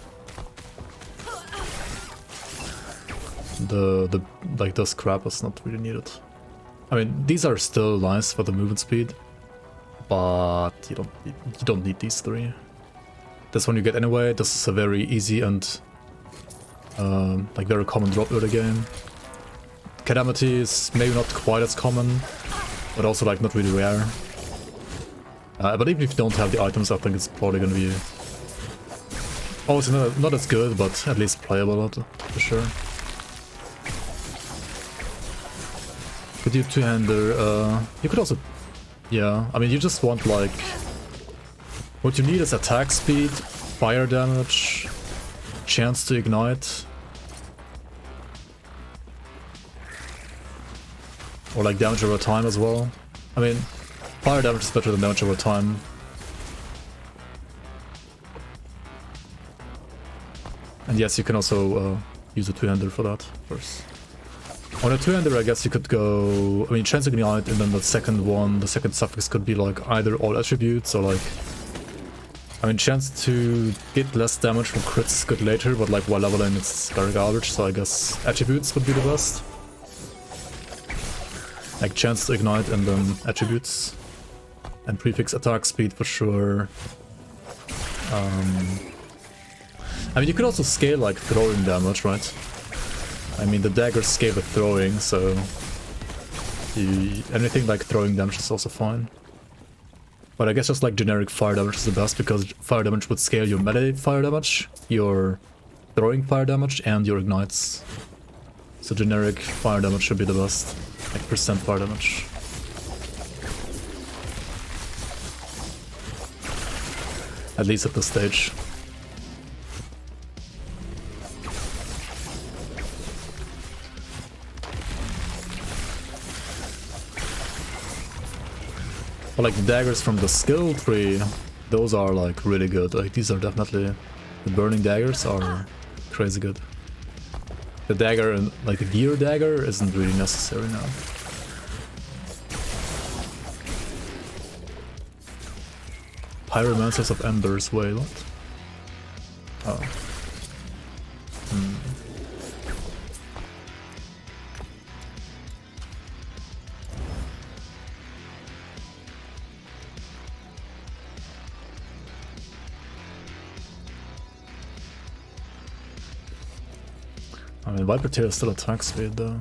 Like this crap is not really needed. I mean, these are still nice for the movement speed, but you don't need these 3. This one you get anyway. This is a very easy and like very common drop early game. Calamity is maybe not quite as common, but also like not really rare. But even if you don't have the items, I think it's probably gonna be... Oh, it's not as good, but at least playable for sure. Could do 2-hander, you could also... Yeah, I mean you just want like... What you need is attack speed, fire damage, chance to ignite. Or like damage over time as well. I mean, fire damage is better than damage over time. And yes, you can also use a 2-hander for that first. On a 2-hander, I guess you could go... I mean, chance to ignite, and then the second one, the second suffix could be like either all attributes or like... I mean, chance to get less damage from crits is good later, but like while leveling it's very garbage, so I guess attributes would be the best. Like chance to ignite and then attributes. And prefix attack speed for sure. I mean, you could also scale like throwing damage, right? I mean, the daggers scale with throwing, so... anything like throwing damage is also fine. But I guess just like generic fire damage is the best, because fire damage would scale your melee fire damage, your throwing fire damage, and your ignites. So generic fire damage should be the best. Like percent fire damage. At least at this stage. But like the daggers from the skill tree, those are like really good. Like these are definitely... The burning daggers are crazy good. The dagger and like the gear dagger isn't really necessary now. Pyromancers of Embers, wait, what? Oh. I mean, Viper Tail still attack speed though.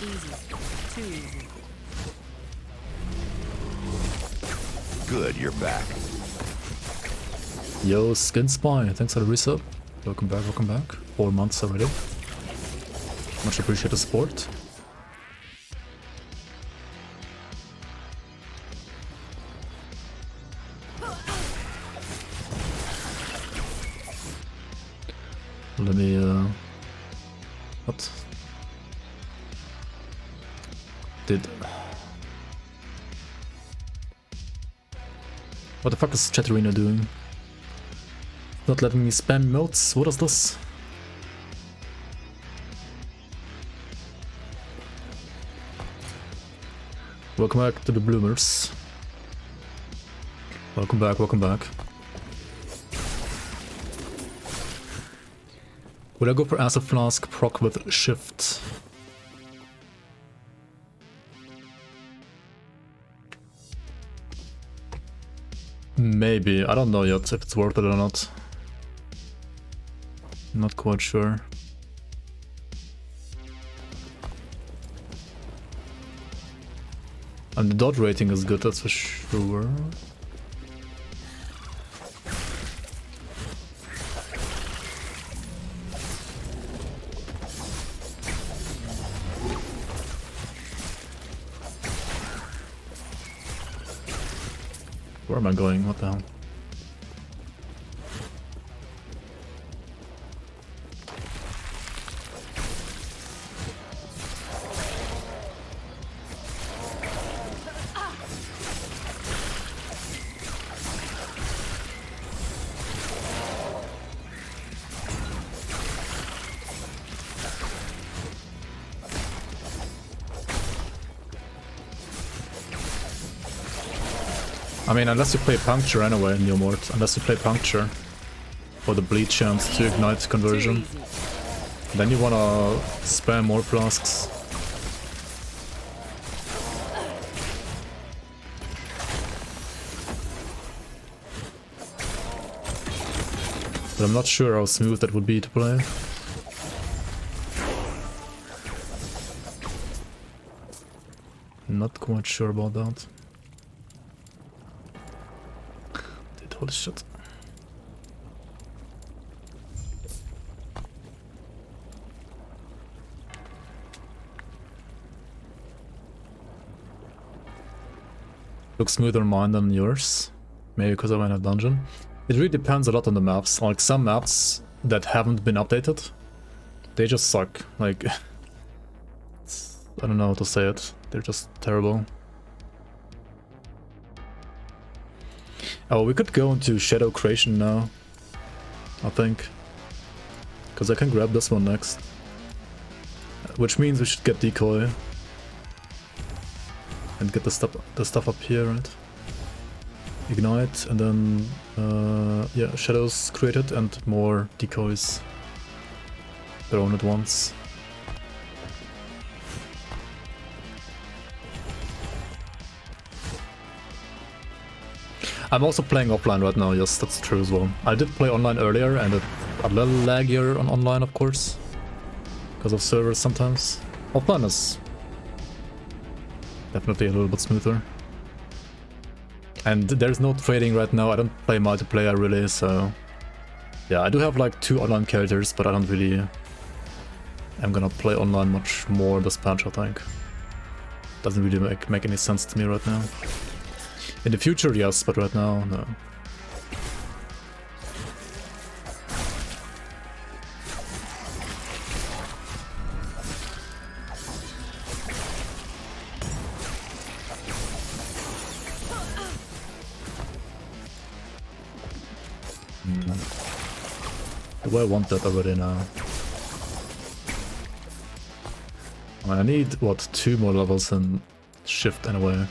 Easy. Too easy. Good, you're back. Yo, Skin Spy, thanks for the resub. Welcome back, welcome back. 4 months already. Much appreciated support. Let me, what? What the fuck is Chatterina doing? Not letting me spam emotes? What is this? Welcome back to the Bloomers. Welcome back, welcome back. Will I go for Acid Flask proc with Shift? Maybe, I don't know yet if it's worth it or not. Not quite sure. And the dodge rating is good, that's for sure. Where am I going? What the hell? I mean, unless you play Puncture anyway in your mort, unless you play Puncture for the bleed chance to ignite conversion, then you wanna spam more flasks. But I'm not sure how smooth that would be to play. Not quite sure about that. Holy shit. Looks smoother on mine than yours. Maybe because I went in a dungeon. It really depends a lot on the maps. Like some maps that haven't been updated, they just suck. Like, I don't know how to say it. They're just terrible. Oh, we could go into Shadow Creation now, I think. Because I can grab this one next. Which means we should get Decoy. And get the stuff up here, right? Ignite, and then, yeah, Shadows created and more Decoys thrown at once. I'm also playing offline right now, yes, that's true as well. I did play online earlier and it's a little laggier on online, of course. Because of servers sometimes. Offline is definitely a little bit smoother. And there's no trading right now, I don't play multiplayer really, so... Yeah, I do have like 2 online characters, but I don't really... I'm gonna play online much more this patch, I think. Doesn't really make any sense to me right now. In the future, yes, but right now, no. Do I want that already now? I need, what, 2 more levels in Shift anyway.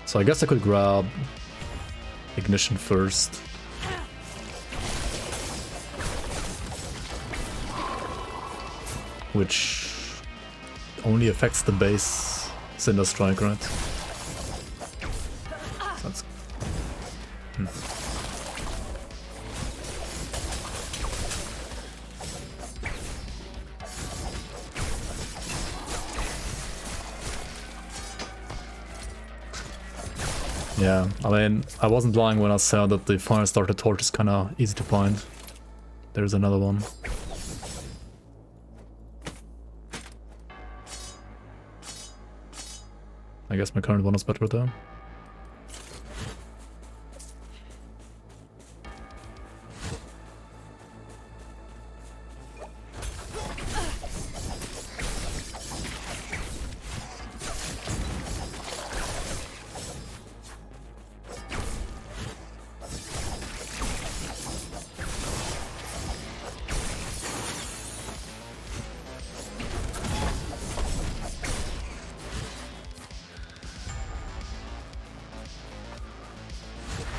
So I guess I could grab Ignition first. Which only affects the base Cinder Strike, right? So that's... Yeah, I mean, I wasn't lying when I said that the fire starter torch is kind of easy to find. There's another one. I guess my current one is better though.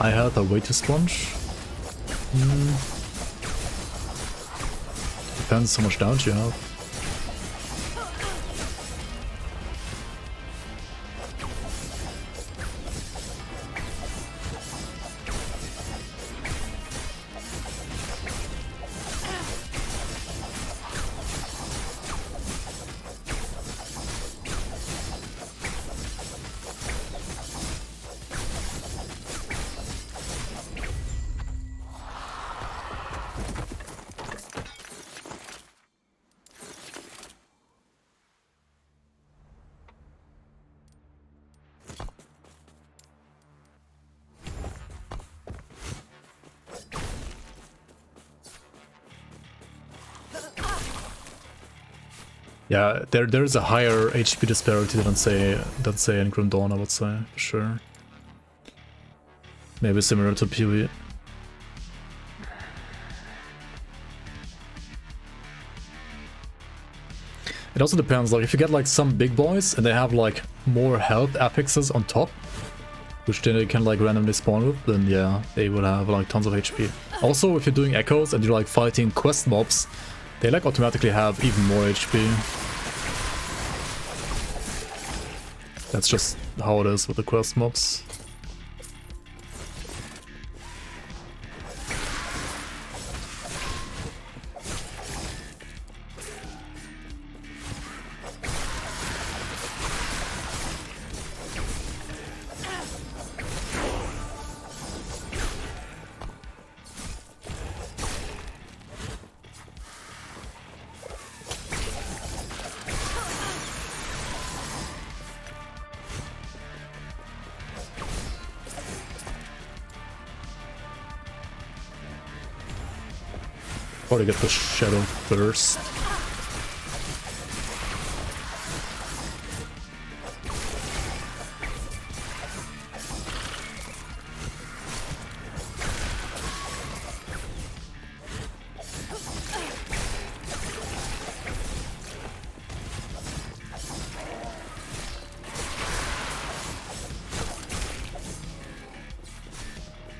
I had a way to sponge. Depends how much damage you have. Yeah, there's a higher HP disparity than say in Grim Dawn, I would say, for sure. Maybe similar to PvE. It also depends, like if you get like some big boys and they have like more health affixes on top, which then they can like randomly spawn with, then yeah, they will have like tons of HP. Also, if you're doing echoes and you're like fighting quest mobs, they like automatically have even more HP. That's just how it is with the quest mobs. Probably get the shadow first.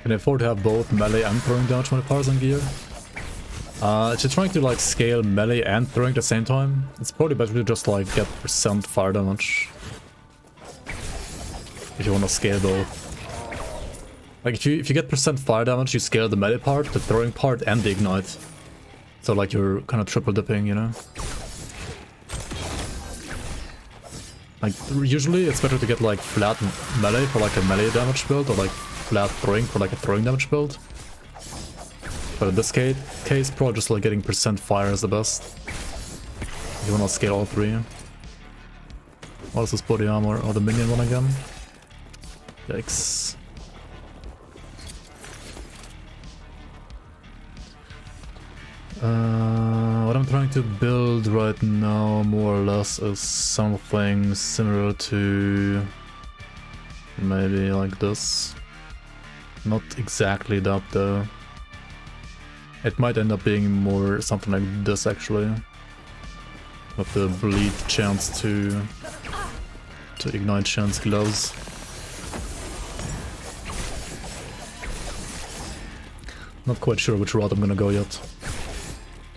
Can I afford to have both melee and throwing damage modifiers on gear? If you're trying to like scale melee and throwing at the same time, it's probably better to just like get percent fire damage. If you want to scale both. Like if you get percent fire damage, you scale the melee part, the throwing part, and the ignite. So like you're kind of triple dipping, you know? Like usually it's better to get like flat melee for like a melee damage build, or like flat throwing for like a throwing damage build. But in this case, probably just like getting percent fire is the best. If you wanna scale all three. What is this body armor? Oh, the minion one again? Yikes. What I'm trying to build right now, more or less, is something similar to maybe like this. Not exactly that though. It might end up being more something like this actually. With the bleed chance to ignite chance gloves. Not quite sure which route I'm gonna go yet.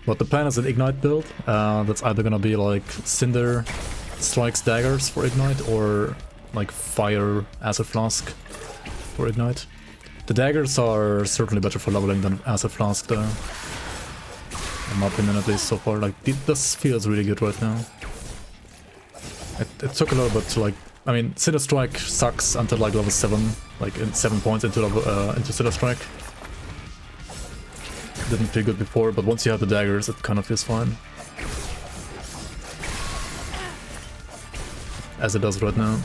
But the plan is an ignite build. That's either gonna be like Cinder strikes daggers for ignite, or like fire acid flask for ignite. The daggers are certainly better for leveling than acid flask though. In my opinion at least so far. Like this feels really good right now. It took a little bit to like, I mean, Cinder Strike sucks until like level 7, like in 7 points into Cinder Strike. Didn't feel good before, but once you have the daggers, it kind of feels fine. As it does right now.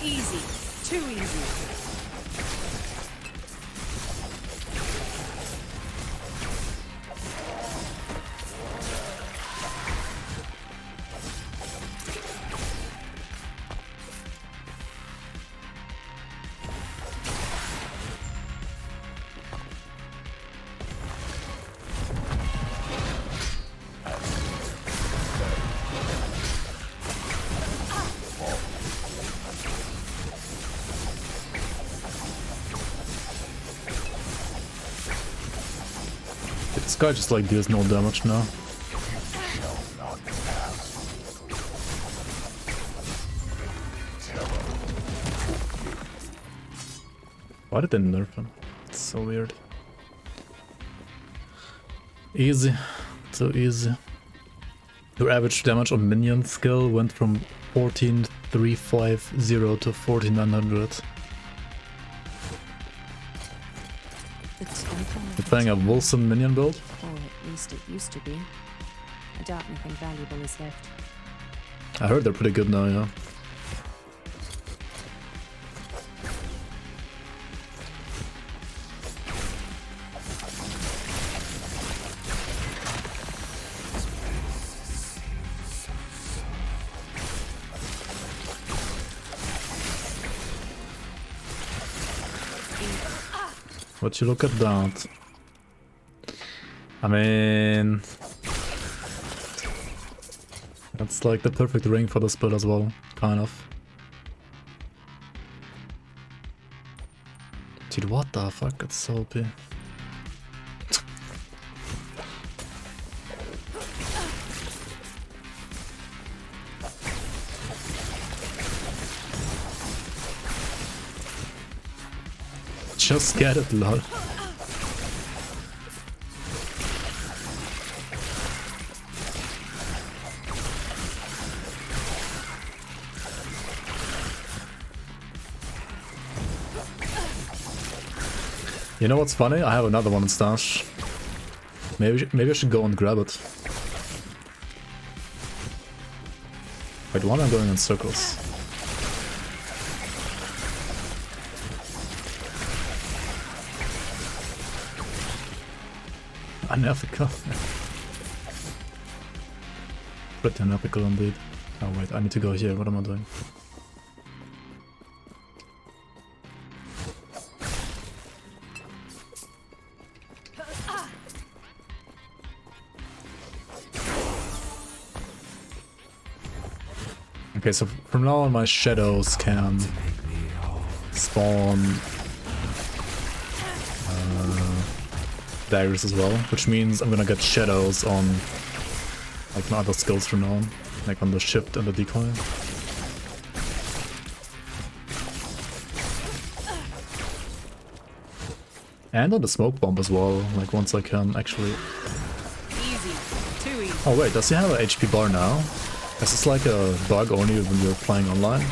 Easy. Too easy. This guy just like deals no damage now. Why did they nerf him? It's so weird. Easy. So easy. Your average damage on minion skill went from 14,350 to 14,900. You're playing a Wilson minion build? Or at least it used to be. I doubt anything valuable is left. I heard they're pretty good now, yeah. But you look at that. I mean, that's like the perfect ring for the split as well, kind of. Dude, what the fuck? It's so OP. Just get it, lol. You know what's funny? I have another one in stash. Maybe I should go and grab it. Wait, why am I going in circles? Unethical. Pretty unethical indeed. Oh wait, I need to go here. What am I doing? Okay, so from now on my shadows can spawn daggers as well, which means I'm gonna get shadows on like my other skills from now on, like on the shift and the decoy. And on the smoke bomb as well, like once I can actually... Easy. Too easy. Oh wait, does he have an HP bar now? Is this like a bug only when you're playing online?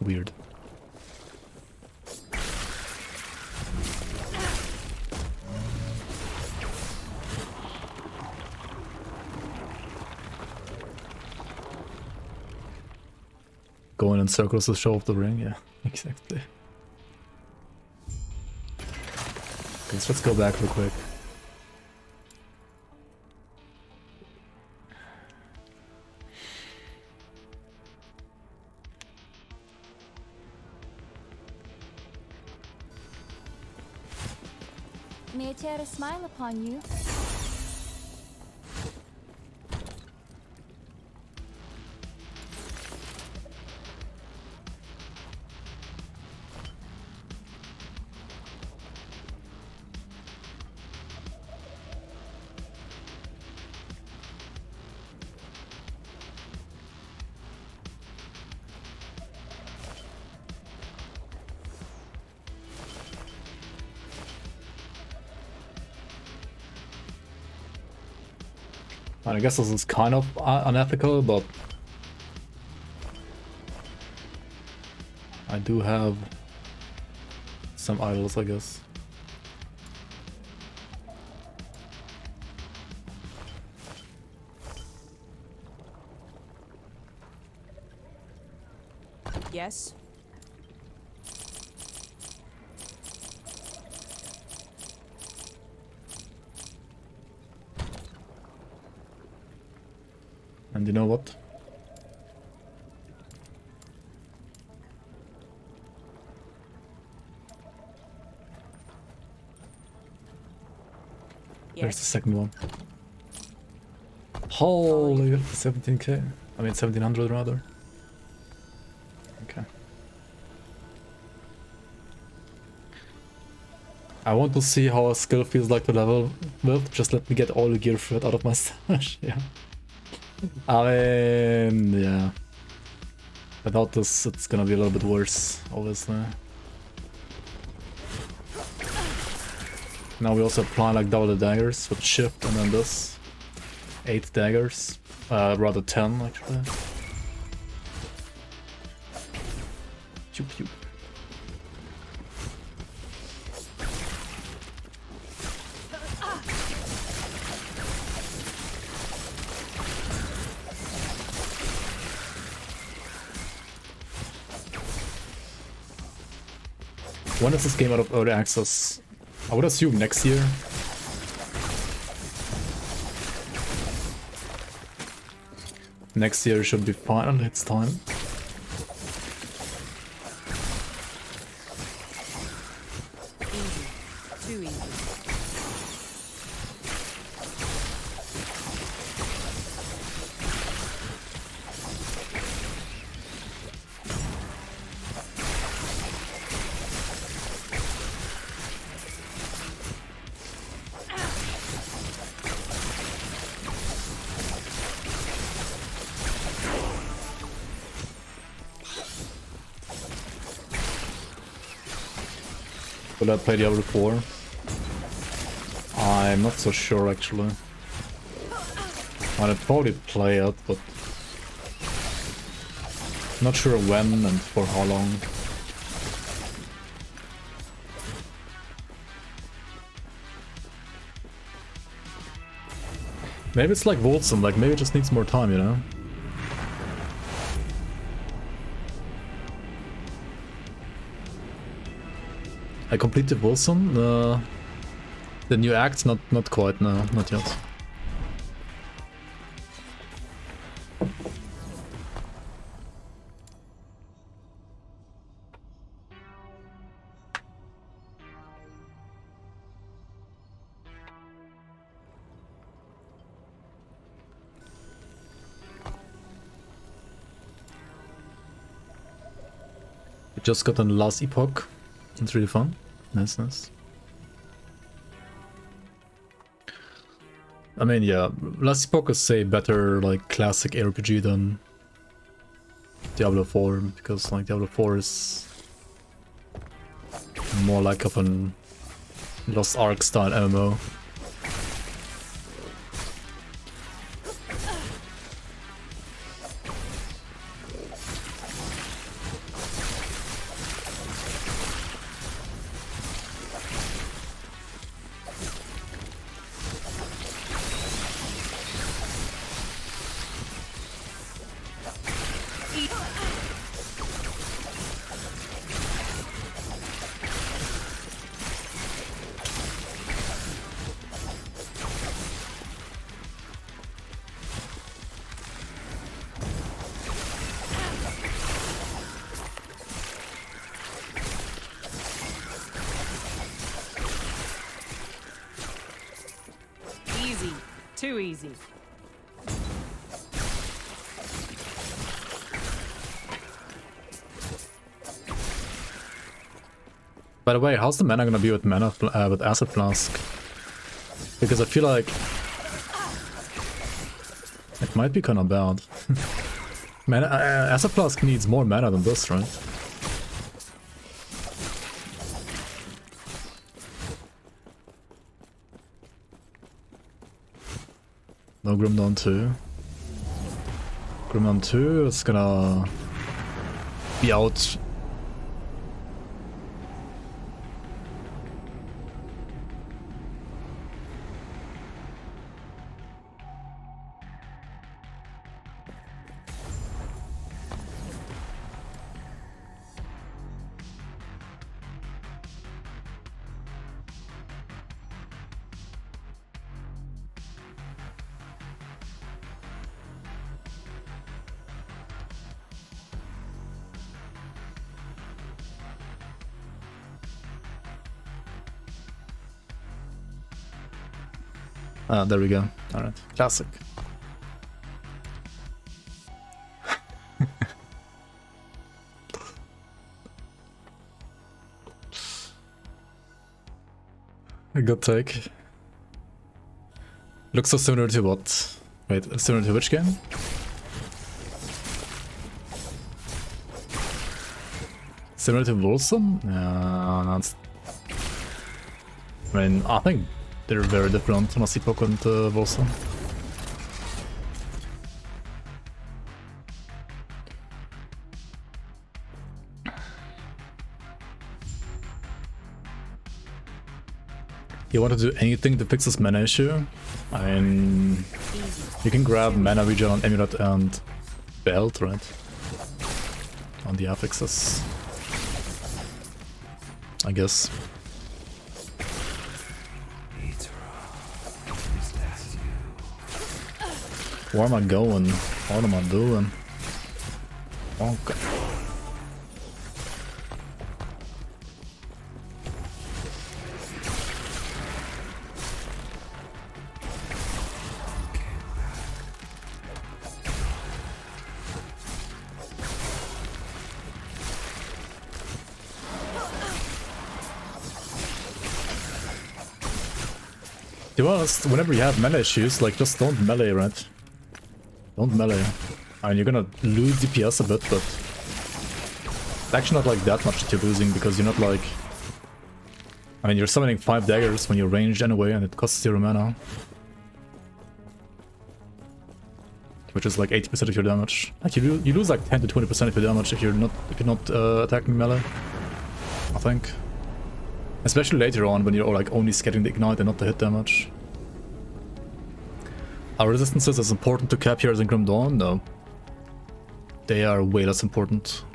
weird. Going in circles to show off the ring, yeah, exactly. Okay, so let's go back real quick. May I tear a smile upon you? And I guess this is kind of unethical, but I do have some idols, I guess. Yes? And you know what? There's the second one. Holy 17k. I mean 1700 rather. Okay. I want to see how a skill feels like to level with. Just let me get all the gear thread out of my stash. Yeah. I mean, yeah. Without this, it's gonna be a little bit worse, obviously. Now we also apply like double the daggers with shift and then this. 8 daggers. Rather 10 actually. Pew pew. When is this game out of early access? I would assume next year. Next year should be fine, it's time. Easy. Too easy. Will I play Diablo 4? I'm not so sure actually. I'd probably play it, but not sure when and for how long. Maybe it's like Voltson, like maybe it just needs more time, you know? I completed Voltson, the new act, not quite, no, not yet. We just got on the last Epoch. It's really fun. Nice, nice. I mean, yeah, last Epoch is say better like classic RPG than Diablo 4 because like Diablo 4 is more like of an Lost Ark style MMO. Too easy. By the way, how's the mana gonna be with with Acid Flask? Because I feel like it might be kind of bad. Mana, Acid Flask needs more mana than this, right? No Grimdawn 2. Grimdawn 2 is gonna be out. Ah, there we go. Alright. Classic. A good take. Looks so similar to what? Wait, similar to which game? Similar to Wolfson? Yeah, that's... I mean, I think they're very different on Epoch and Wolfson. You want to do anything to fix this mana issue? I mean, you can grab mana regen on Amulet and Belt, right? On the affixes, I guess. Where am I going? What am I doing? Okay. To be honest, whenever you have melee issues, like, just don't melee, right? Don't melee. I mean, you're gonna lose DPS a bit, but it's actually not like that much that you're losing, because you're not like... I mean, you're summoning 5 daggers when you're ranged anyway, and it costs 0 mana. Which is like 80% of your damage. Actually, you lose like 10 to 20% of your damage if you're not attacking melee, I think. Especially later on when you're like only scaling the ignite and not the hit damage. Are resistances as important to cap here as in Grim Dawn? No. They are way less important.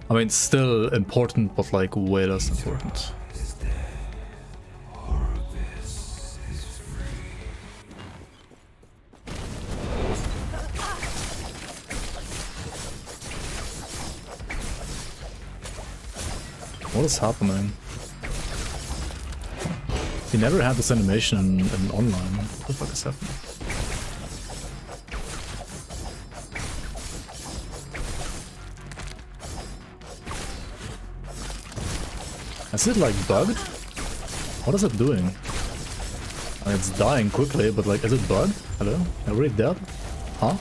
I mean, still important, but like way less important. What is happening? He never had this animation in online. What the fuck is happening? Is it like bugged? What is it doing? I mean, it's dying quickly, but like, is it bugged? Hello? Are we dead? Huh?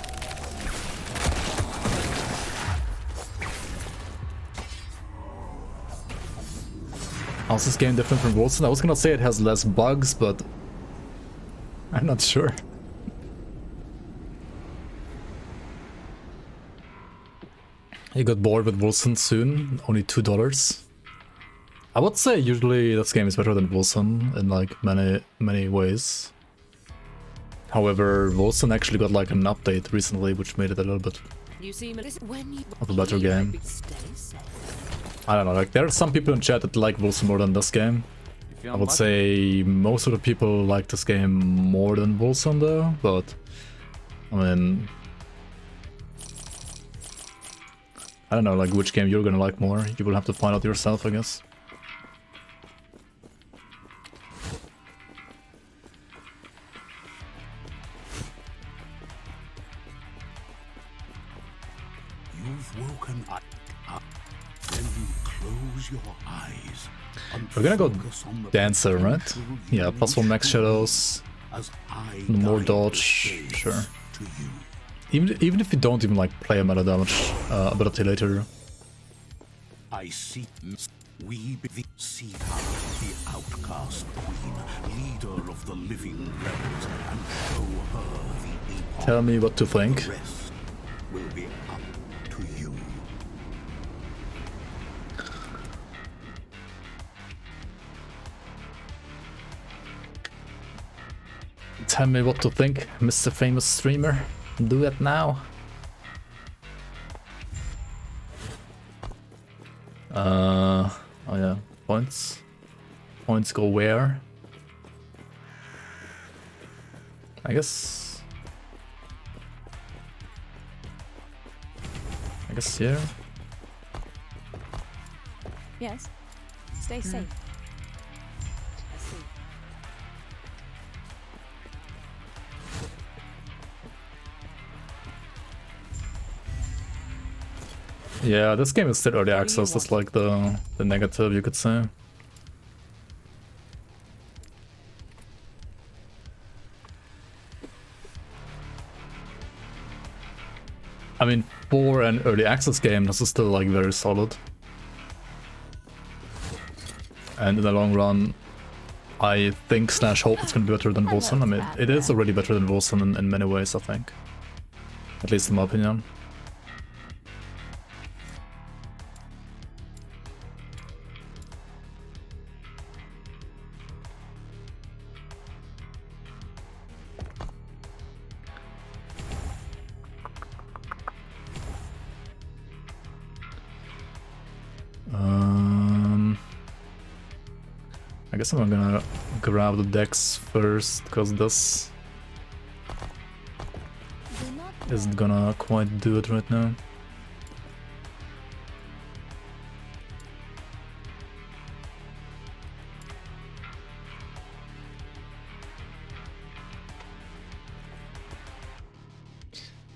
How's this game different from Wolfson? I was gonna say it has less bugs, but I'm not sure. You got bored with Wolfson soon? Only $2? I would say usually this game is better than Wolfson in like many ways. However, Wolfson actually got like an update recently, which made it a little bit of a better game. I don't know, like there are some people in chat that like Wolfson more than this game. I would say most of the people like this game more than Wolfson though, but I mean, I don't know like which game you're gonna like more. You will have to find out yourself, I guess. Close your eyes. We're gonna go Dancer, right? Yeah, +1 max shadows, more dodge, sure. Even if you don't even like play a meta damage ability later. I see. We see the outcast queen, leader of the living rebels, and show her the epoch. Tell me what to think. The rest will be up to you. Tell me what to think, Mr. Famous Streamer. Do it now. Oh yeah, points. Points go where? I guess here. Yes. Stay safe. Yeah, this game is still early access, that's like the negative, you could say. I mean, for an early access game, this is still like very solid. And in the long run, I think / hope it's gonna be better than Wilson. I mean, it is already better than Wilson in many ways, I think. At least in my opinion. I guess I'm gonna grab the decks first, because this isn't gonna quite do it right now.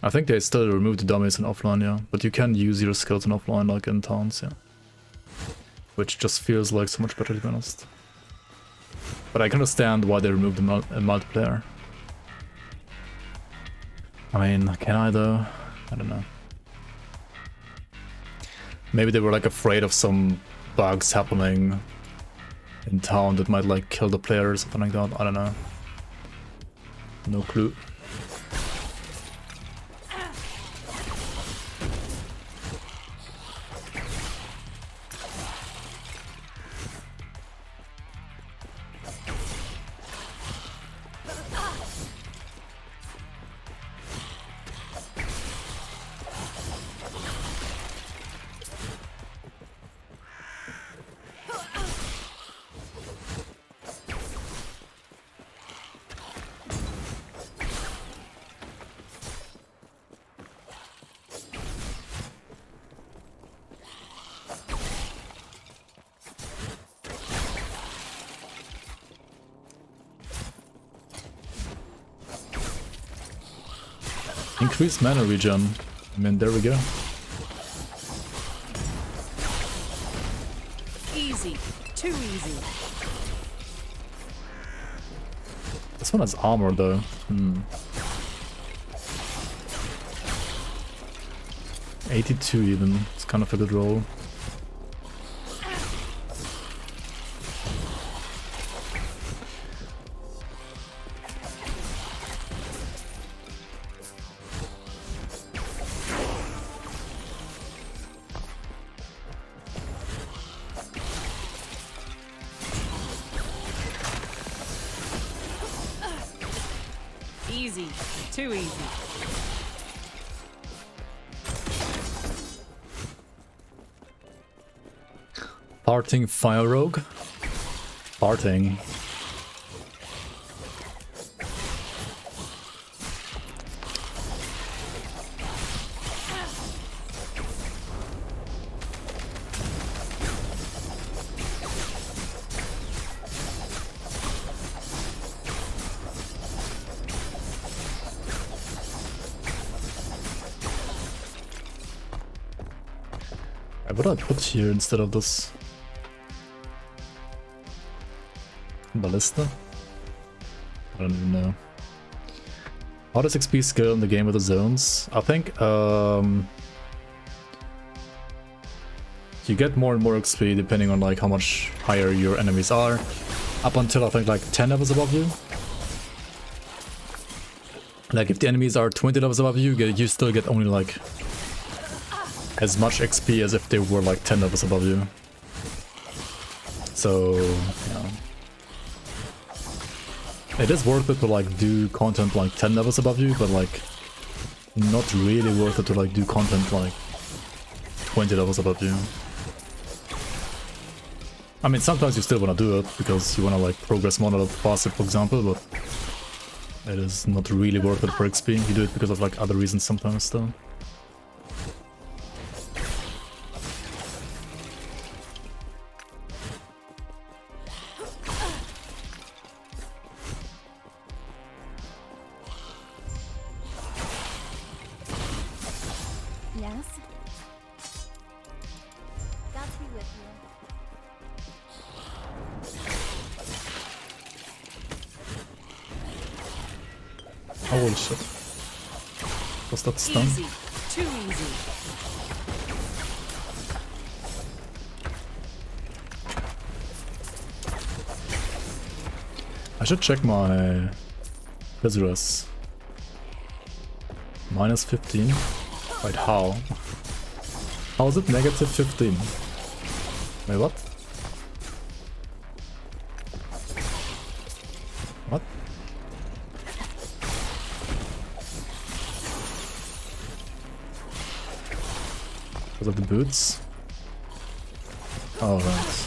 I think they still remove the dummies in offline, yeah, but you can use your skills in offline, like in towns, yeah. Which just feels like so much better, to be honest. But I can understand why they removed the multiplayer. I mean, can I though? I don't know. Maybe they were like afraid of some bugs happening in town that might like kill the player or something like that. I don't know. No clue. Increased mana regen. I mean, there we go. Easy. Too easy. This one has armor though. 82 even. It's kind of a good roll. Easy. Too easy. Parting Fire Rogue. Parting. What would I put here instead of this? Ballista? I don't even know. How does XP scale in the game with the zones? I think you get more and more XP depending on like how much higher your enemies are. Up until I think like 10 levels above you. Like if the enemies are 20 levels above you, you still get only like as much XP as if they were like 10 levels above you. So, yeah. It is worth it to like do content like 10 levels above you, but like not really worth it to like do content like 20 levels above you. I mean, sometimes you still want to do it because you want to like progress more a little faster, for example, but it is not really worth it for XP. You do it because of like other reasons sometimes still. Yes? God be with you. Holy shit. Was that stun? Easy. Too easy. I should check my visitors. Minus 15? Wait, how? How is it negative 15? Wait, what? What? Because of the boots? Oh, right.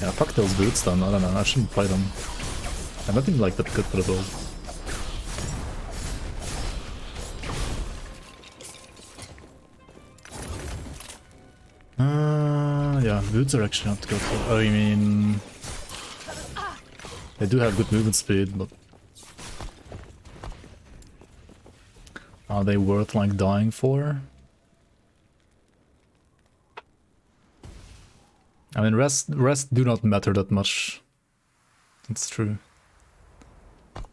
Yeah, fuck those boots then. I don't know, I shouldn't play them. I'm not even like that good for the build. Yeah, boots are actually not good. I mean, they do have good movement speed, but are they worth like dying for? I mean, rest do not matter that much. It's true.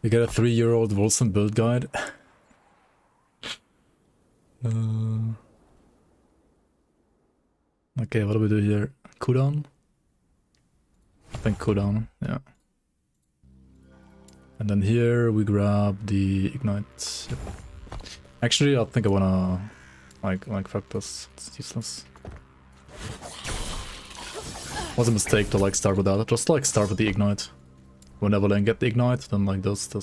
You get a 3-year-old Wilson build guide. Okay, what do we do here? Cooldown? I think cooldown, yeah. And then here we grab the ignite. Yep. Actually, I think I wanna like fuck this. It's useless. Was a mistake to like start with that. Just like start with the ignite. Whenever I get the ignite, then like this. The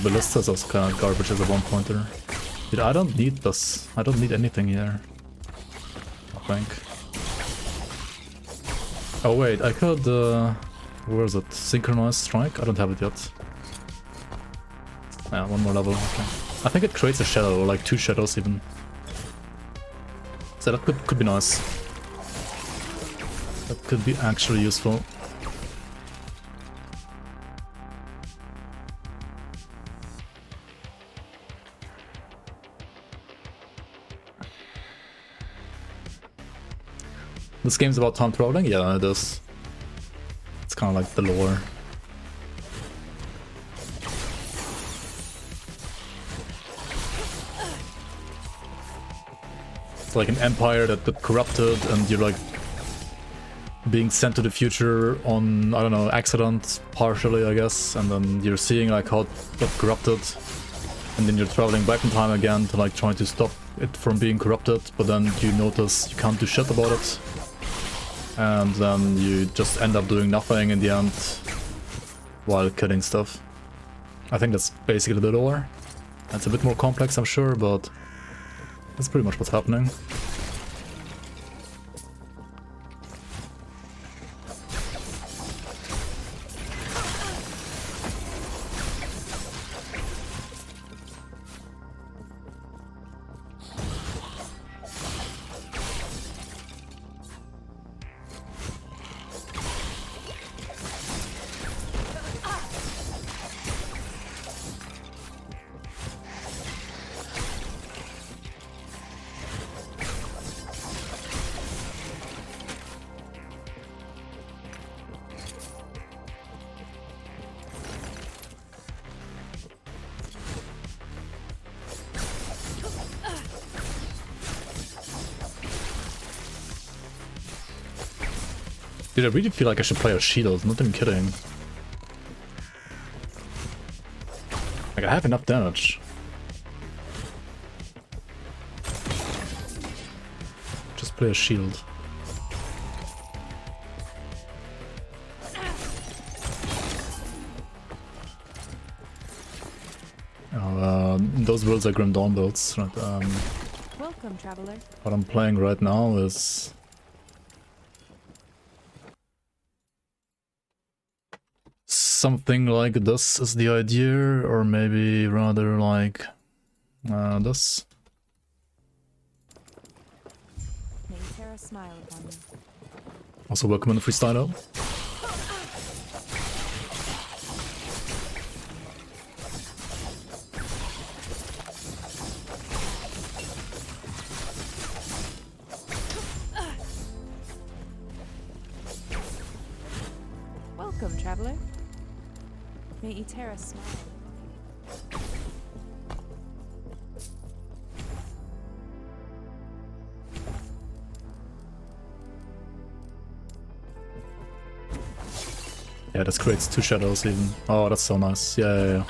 ballistas are kind of garbage as a one pointer. Dude, I don't need this. I don't need anything here. I think. Oh wait, I could where is it? Synchronized strike? I don't have it yet. Yeah, one more level, okay. I think it creates a shadow, or like 2 shadows even. So that could be nice. That could be actually useful. This game's about time traveling? Yeah, it is. It's kind of like the lore. It's like an empire that got corrupted and you're like being sent to the future on, I don't know, accident, partially I guess, and then you're seeing like how it got corrupted, and then you're traveling back in time again to like trying to stop it from being corrupted, but then you notice you can't do shit about it. And then you just end up doing nothing in the end while killing stuff. I think that's basically the lore. It's a bit more complex, I'm sure, but that's pretty much what's happening. Dude, I really feel like I should play a shield, not even kidding. Like, I have enough damage. Just play a shield. Those builds are Grim Dawn builds, right? Welcome, traveler. What I'm playing right now is something like this is the idea, or maybe rather like this. May Terra smile upon you. Also welcome in the freestyler. Welcome, traveler. May Terra smile. Yeah, this creates 2 shadows even. Oh, that's so nice. Yeah.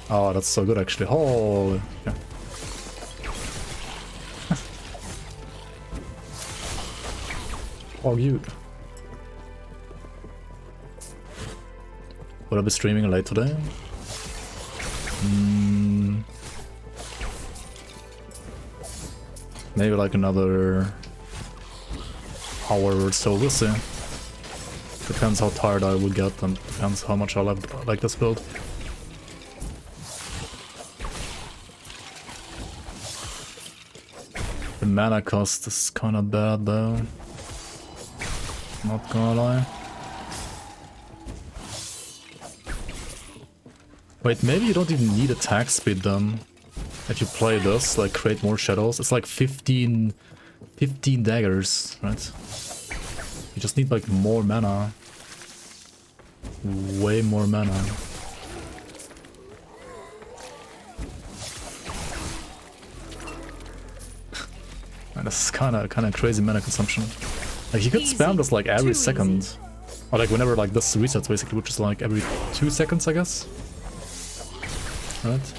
Oh, that's so good actually. Holy. Yeah. Oh, you. Will I be streaming late today? Maybe like another hour or so, we'll see. Depends how tired I will get and depends how much I like this build. The mana cost is kinda bad though. Not gonna lie. Wait, maybe you don't even need attack speed then. If you play this, like create more shadows. It's like 15 daggers, right? You just need like more mana. Way more mana. And this is kinda crazy mana consumption. Like you could spam this like every second. Or like whenever like this resets basically, which is like every 2 seconds I guess. Right?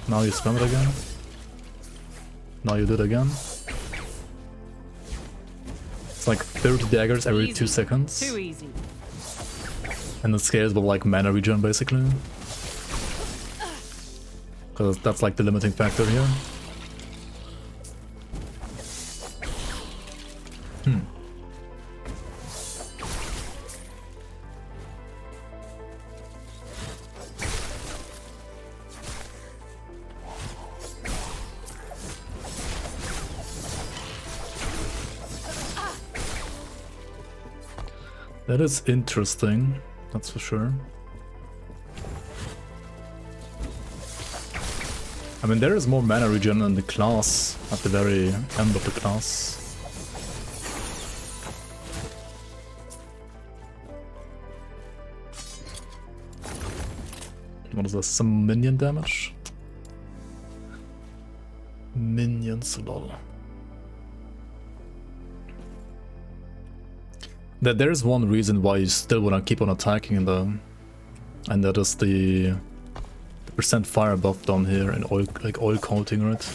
Now you spam it again. Now you do it again. It's like 30 daggers every 2 seconds. Too easy. And it scales with like mana regen basically. Because that's like the limiting factor here. That is interesting, that's for sure. I mean, there is more mana regen in the class at the very end of the class. What is this? Some minion damage? Minions, lol. There is one reason why you still want to keep on attacking them, and that is the percent fire buff down here in oil, like oil coating, right?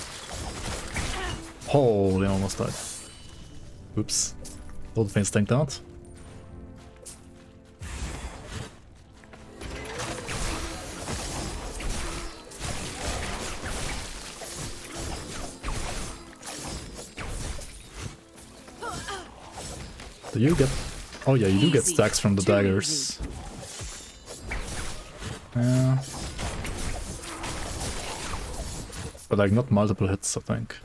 Holy, almost died. Oops. Both things tanked out. Do you get... Oh yeah, you do get stacks from the daggers. Yeah. But like not multiple hits, I think.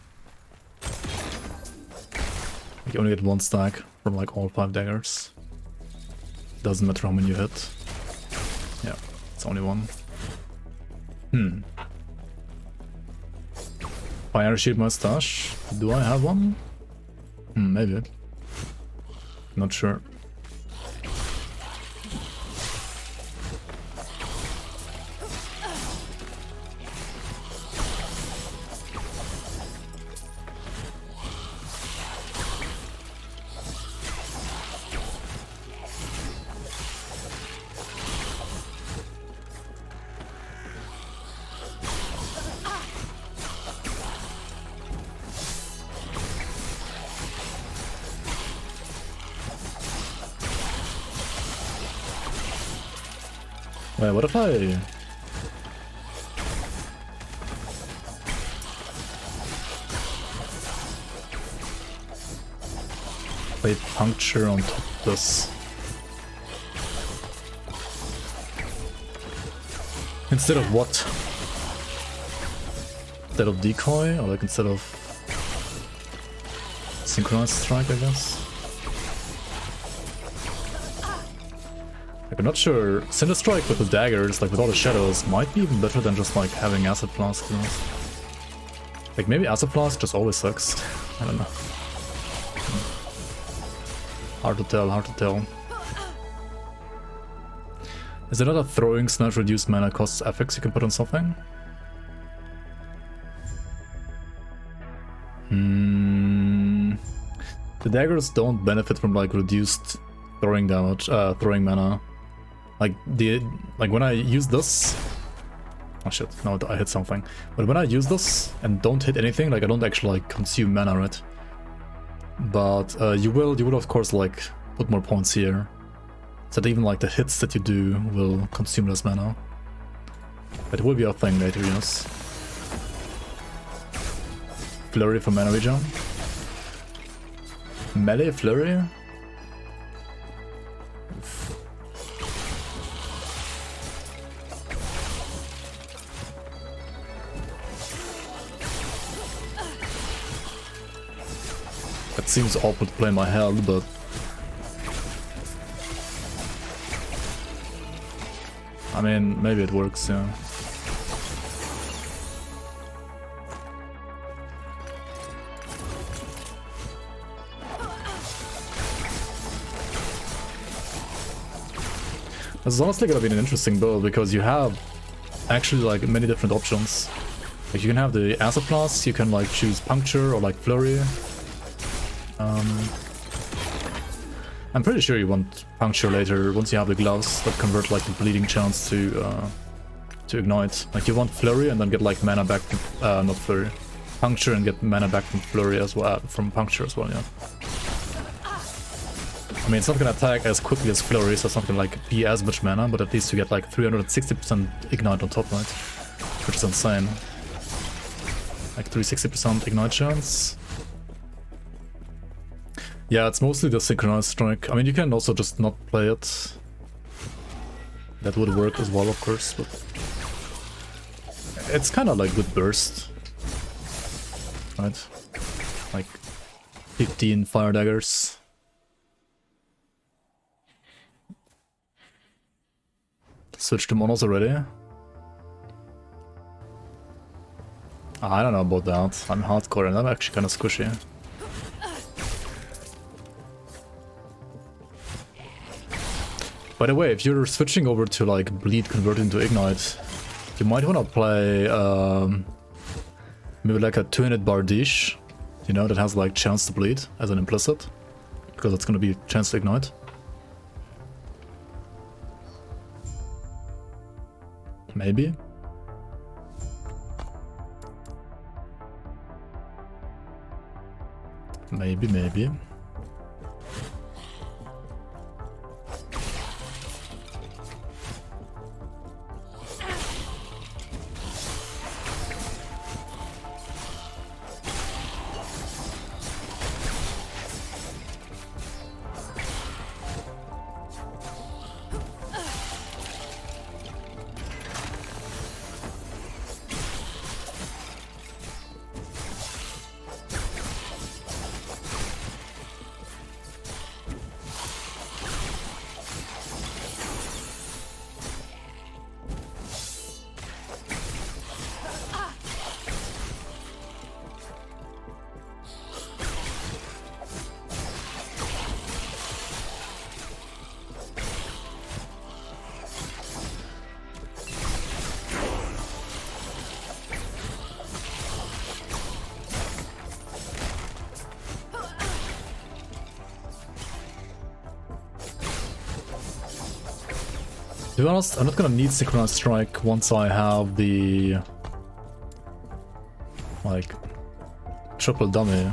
You only get one stack from like all 5 daggers. Doesn't matter how many you hit. Yeah, it's only one. Fire shield mustache. Do I have one? Maybe. Not sure. Wait, what if I... play puncture on top of this? Instead of what? Instead of decoy? Or like instead of... synchronized strike, I guess? Like, I'm not sure. Cinder strike with the daggers, like with all the shadows, might be even better than just like having acid flask. You know? Like maybe acid flask just always sucks. I don't know. Hard to tell, hard to tell. Is there another throwing smash reduced mana costs affix you can put on something? The daggers don't benefit from like reduced throwing damage, throwing mana. Like when I use this, oh shit, no, I hit something. But when I use this and don't hit anything, like I don't actually like consume mana, right? But you will of course like put more points here, so that even like the hits that you do will consume less mana. But it will be a thing later, yes. Flurry for mana regen. Melee flurry. It seems awful to play my health, but... I mean, maybe it works, yeah. This is honestly gonna be an interesting build, because you have actually like many different options. Like you can have the acid flask, you can like choose puncture or like flurry. I'm pretty sure you want puncture later once you have the gloves that convert like the bleeding chance to ignite. Like you want flurry and then get like mana back from not flurry, puncture and get mana back from flurry as well, from puncture as well. Yeah. I mean, it's not gonna attack as quickly as flurry, so it's not gonna like be as much mana, but at least you get like 360% ignite on top, right? Which is insane. Like 360% ignite chance. Yeah, it's mostly the synchronized strike. I mean, you can also just not play it. That would work as well, of course, but... it's kind of like good burst. Right? Like 15 fire daggers. Switch to monos already? I don't know about that. I'm hardcore and I'm actually kind of squishy. By the way, if you're switching over to like bleed converted into ignite, you might want to play maybe like a 2-unit bardiche, you know, that has like chance to bleed as an implicit, because it's going to be chance to ignite. Maybe. Maybe. To be honest, I'm not gonna need Synchronized Strike once I have the... like... triple dummy,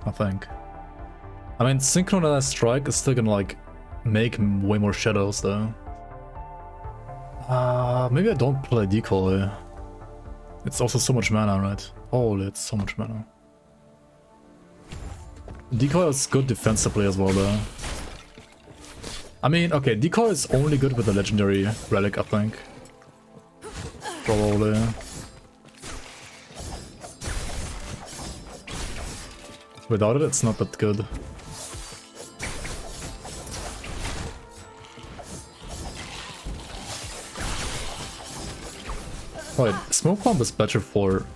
I think. I mean, Synchronized Strike is still gonna like make way more shadows though. Maybe I don't play Decoy. It's also so much mana, right? Holy, it's so much mana. Decoy is good defensively as well though. I mean, okay, Decoy is only good with the legendary relic, I think. Probably. Without it, it's not that good. Right, Smoke Bomb is better for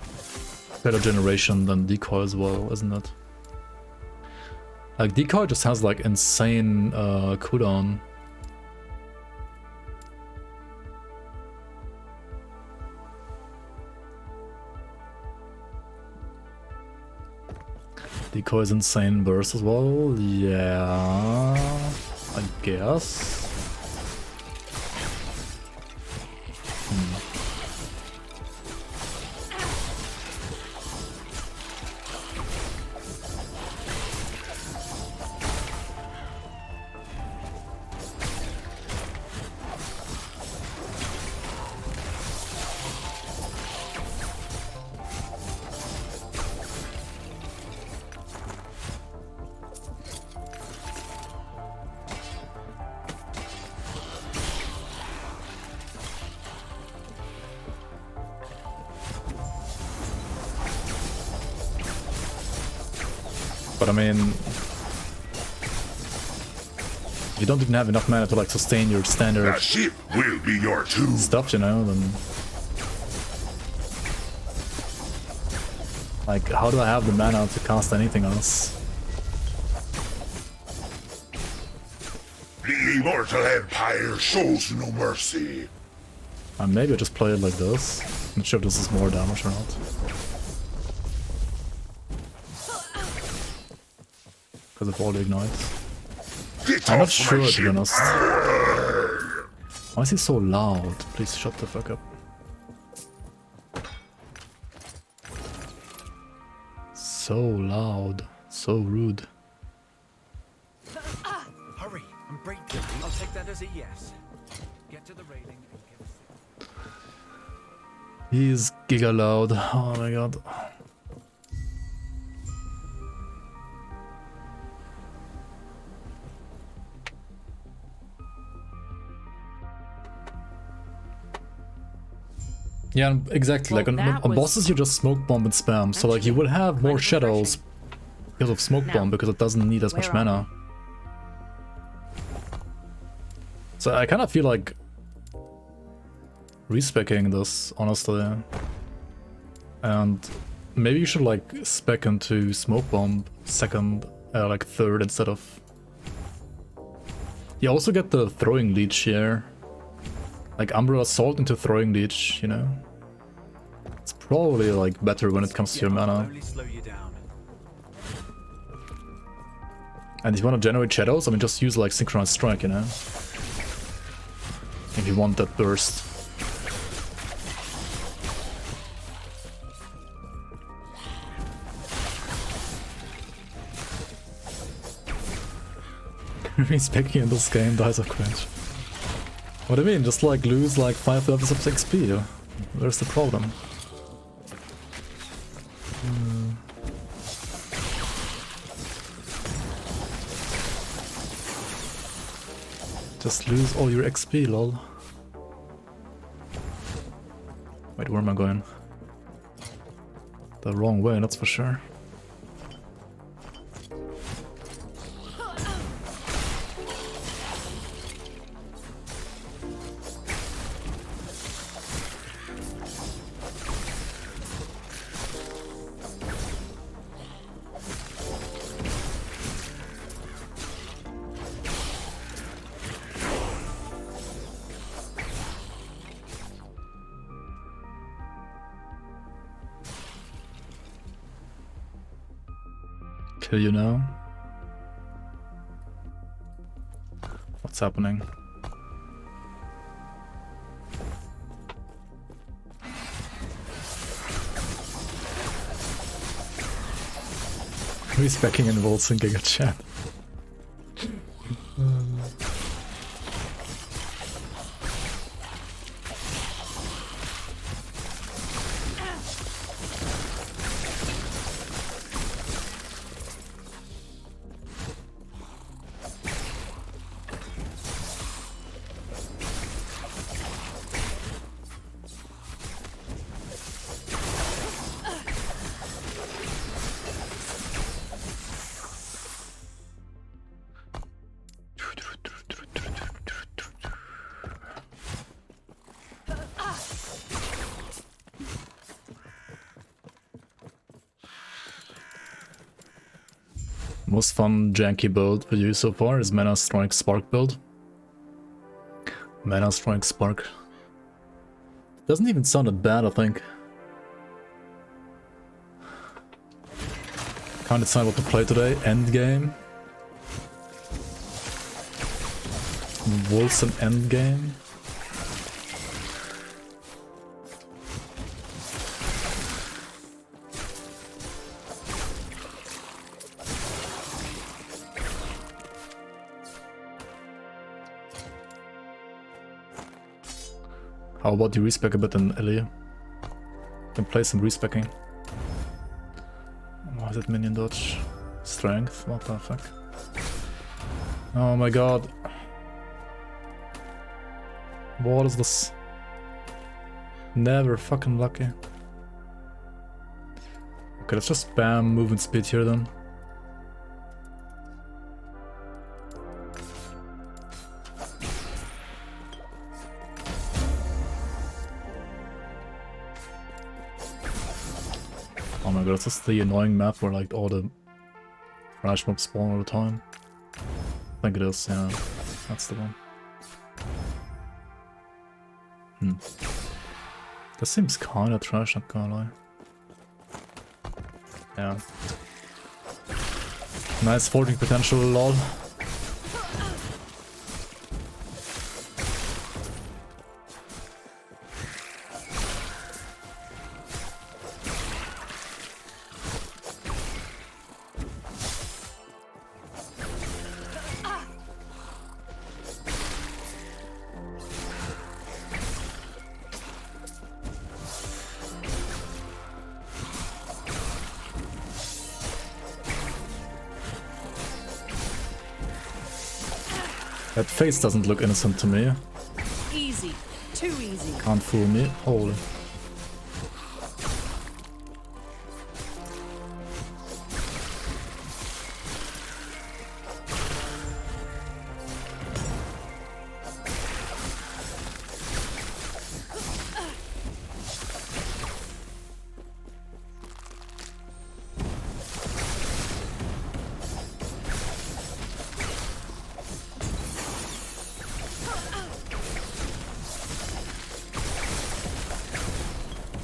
better generation than Decoy as well, isn't it? Like, Decoy just has like insane cooldown. Decoy is insane burst as well, yeah, I guess. But I mean, you don't even have enough mana to like sustain your standard That ship will be your tomb. stuff, you know, then like how do I have the mana to cast anything else? The immortal empire shows no mercy. And maybe I just play it like this. I'm not sure if this is more damage or not. Because of all the ignites. I'm not sure, to be honest. Why is he so loud? Please shut the fuck up. So loud. So rude. Hurry, I'm breaking. I'll take that as a yes. Get to the railing and give us... He's giga loud. Oh my god. Yeah, exactly. Well, like that on was bosses, you just smoke bomb and spam. So like you will have more shadows because of smoke bomb because it doesn't need as much where are mana. So I kind of feel like respecking this, honestly. And maybe you should like spec into smoke bomb second, like third instead of. You also get the throwing leech here. Like Umbral Assault into Throwing Leech, you know? It's probably like better when it comes to your mana. And if you want to generate shadows, I mean just use like Synchronized Strike, you know? If you want that burst. Respecting in this game dies of cringe. What do you mean? Just like lose like 5 levels of XP. Where's the problem? Just lose all your XP, lol. Wait, where am I going? The wrong way, that's for sure. Kill you now? What's happening? Respecking involves in Giga Chat. Most fun janky build for you so far is Mana Strike Spark build. Mana Strike Spark. Doesn't even sound that bad, I think. Can't decide what to play today. Endgame. Wolves and Endgame. How about you respec a bit in Elia? Can play some respecking. Why is it minion dodge? Strength? What the fuck? Oh my god. What is this? Never fucking lucky. Okay, let's just spam movement speed here then. Oh my god, it's just the annoying map where like all the trash mobs spawn all the time. I think it is, yeah. That's the one. That seems kinda trash, not gonna lie. Yeah. Nice forging potential, lol. That face doesn't look innocent to me. Easy. Too easy. Can't fool me. Holy.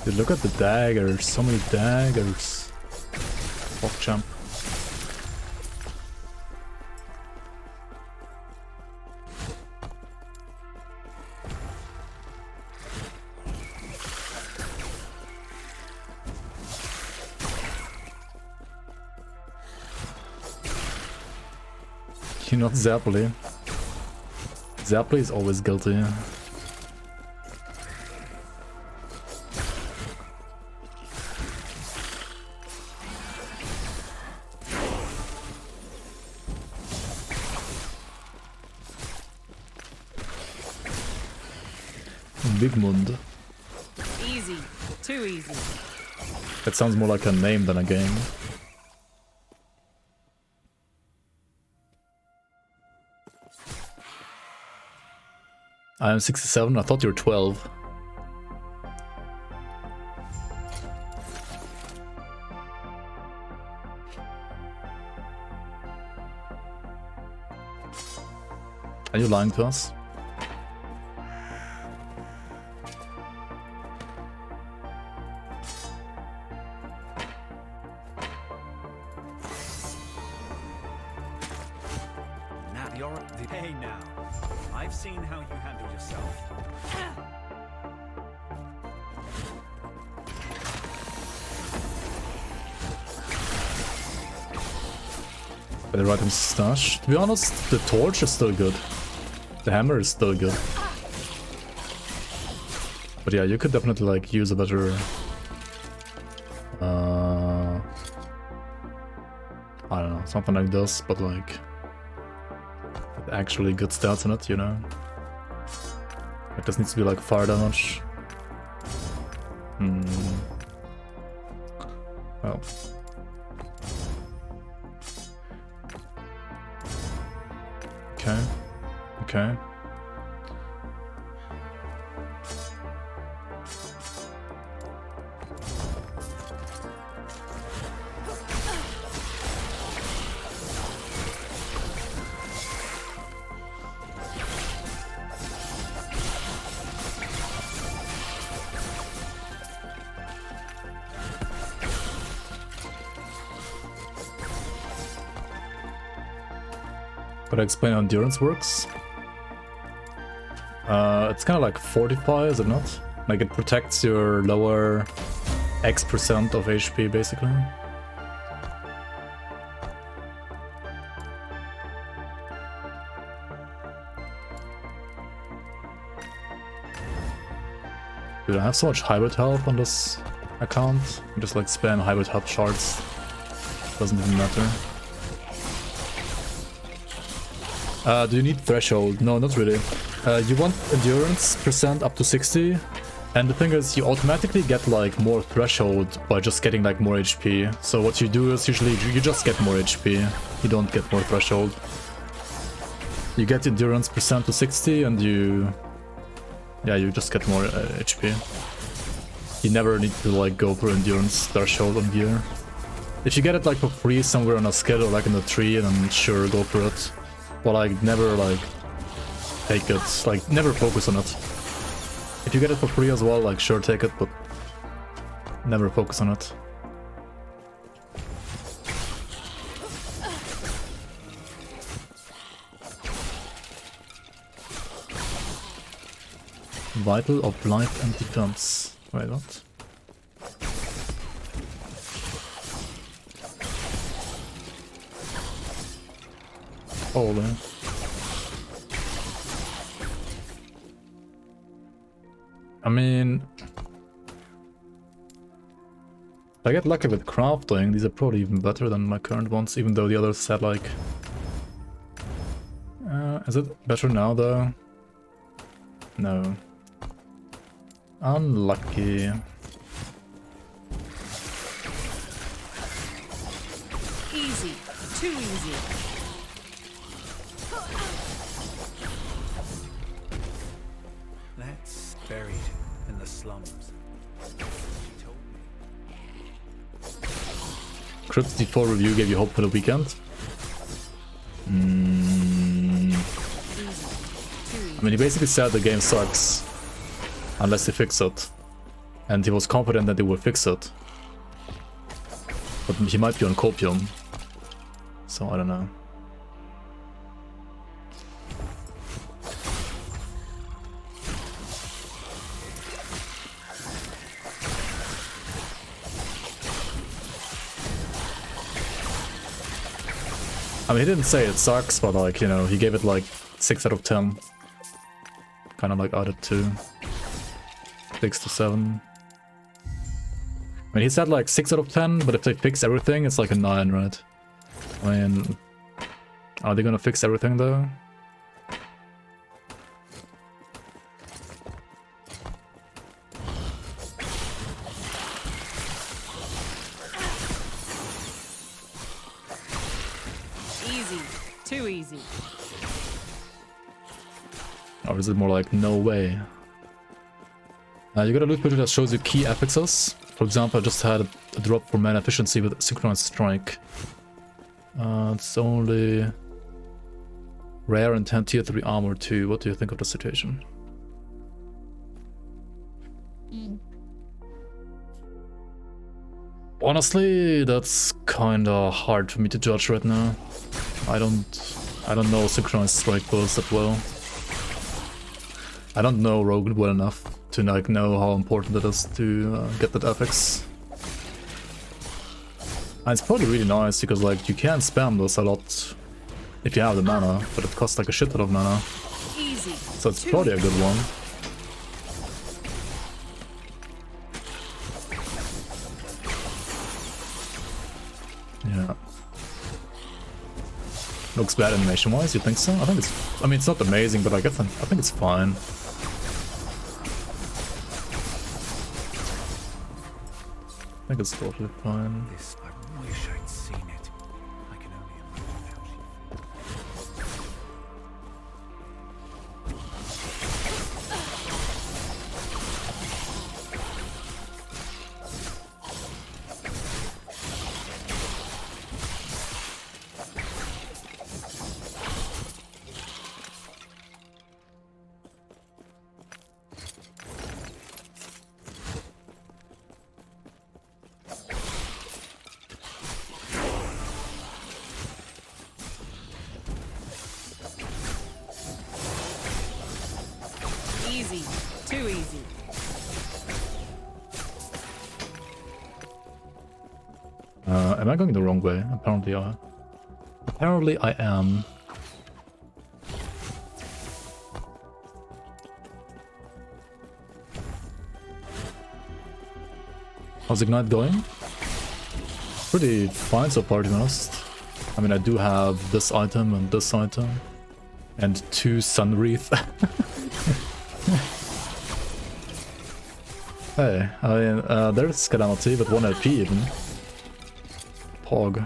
Dude, look at the daggers. So many daggers. Fuck jump. You're not Zapply. Zapply is always guilty. Big Mund. Easy. Too easy. That sounds more like a name than a game. I am 67, I thought you were 12. Are you lying to us? Hey now, I've seen how you handle yourself. The right stash. To be honest, the torch is still good. The hammer is still good. But yeah, you could definitely like use a better I don't know, something like this, but like with actually good stats in it, you know? Like this needs to be like fire damage. Well. Okay. Okay. Could I explain how endurance works? It's kind of like fortify, is it not? Like it protects your lower X% of HP, basically. Dude, I have so much hybrid health on this account. I just like spam hybrid health shards. Doesn't even matter. Do you need threshold? No, not really. You want endurance percent up to 60, and the thing is you automatically get like more threshold by just getting like more HP. So what you do is usually you just get more HP, you don't get more threshold. You get endurance percent to 60 and you just get more HP. You never need to like go for endurance threshold on gear. If you get it like for free somewhere on a skill or like in a tree, then sure, go for it. But like never like take it, like never focus on it. If you get it for free as well, like sure take it, but never focus on it. Vital of life and defense. Wait, what? Holy. I mean, if I get lucky with crafting, these are probably even better than my current ones, even though the others said like... is it better now though? No. Unlucky. Easy. Too easy. That's buried in the slums. Crypt D4 review gave you hope for the weekend. I mean, he basically said the game sucks unless they fix it. And he was confident that they will fix it. But he might be on copium. So I don't know. I mean, he didn't say it sucks, but like, you know, he gave it like 6 out of 10. Kind of like out of 2. 6 to 7. I mean, he said like 6 out of 10, but if they fix everything, it's like a 9, right? I mean, are they gonna fix everything though? Easy. Too easy. Or is it more like, no way? You got a loot picture that shows you key affixes. For example, I just had a drop for mana efficiency with synchronized strike. It's only rare and 10 tier 3 armor too. What do you think of the situation? Honestly, that's kinda hard for me to judge right now. I don't know synchronized strike builds that well. I don't know Rogue well enough to like know how important it is to get that affix. And it's probably really nice because like you can spam this a lot if you have the mana, but it costs like a shit ton of mana. Easy. So it's probably a good one. Yeah. Looks bad animation-wise, you think so? I think it's... I mean, it's not amazing, but I think it's fine. I think it's totally fine. This, I wish I'd seen it. I can only imagine how she... Easy. Too easy. Am I going the wrong way? Apparently I am. How's Ignite going? Pretty fine so far, to be honest. I mean, I do have this item and this item. And 2 Sun Wreath. Hey, I mean, there's Calamity, but 1 LP even. Pog.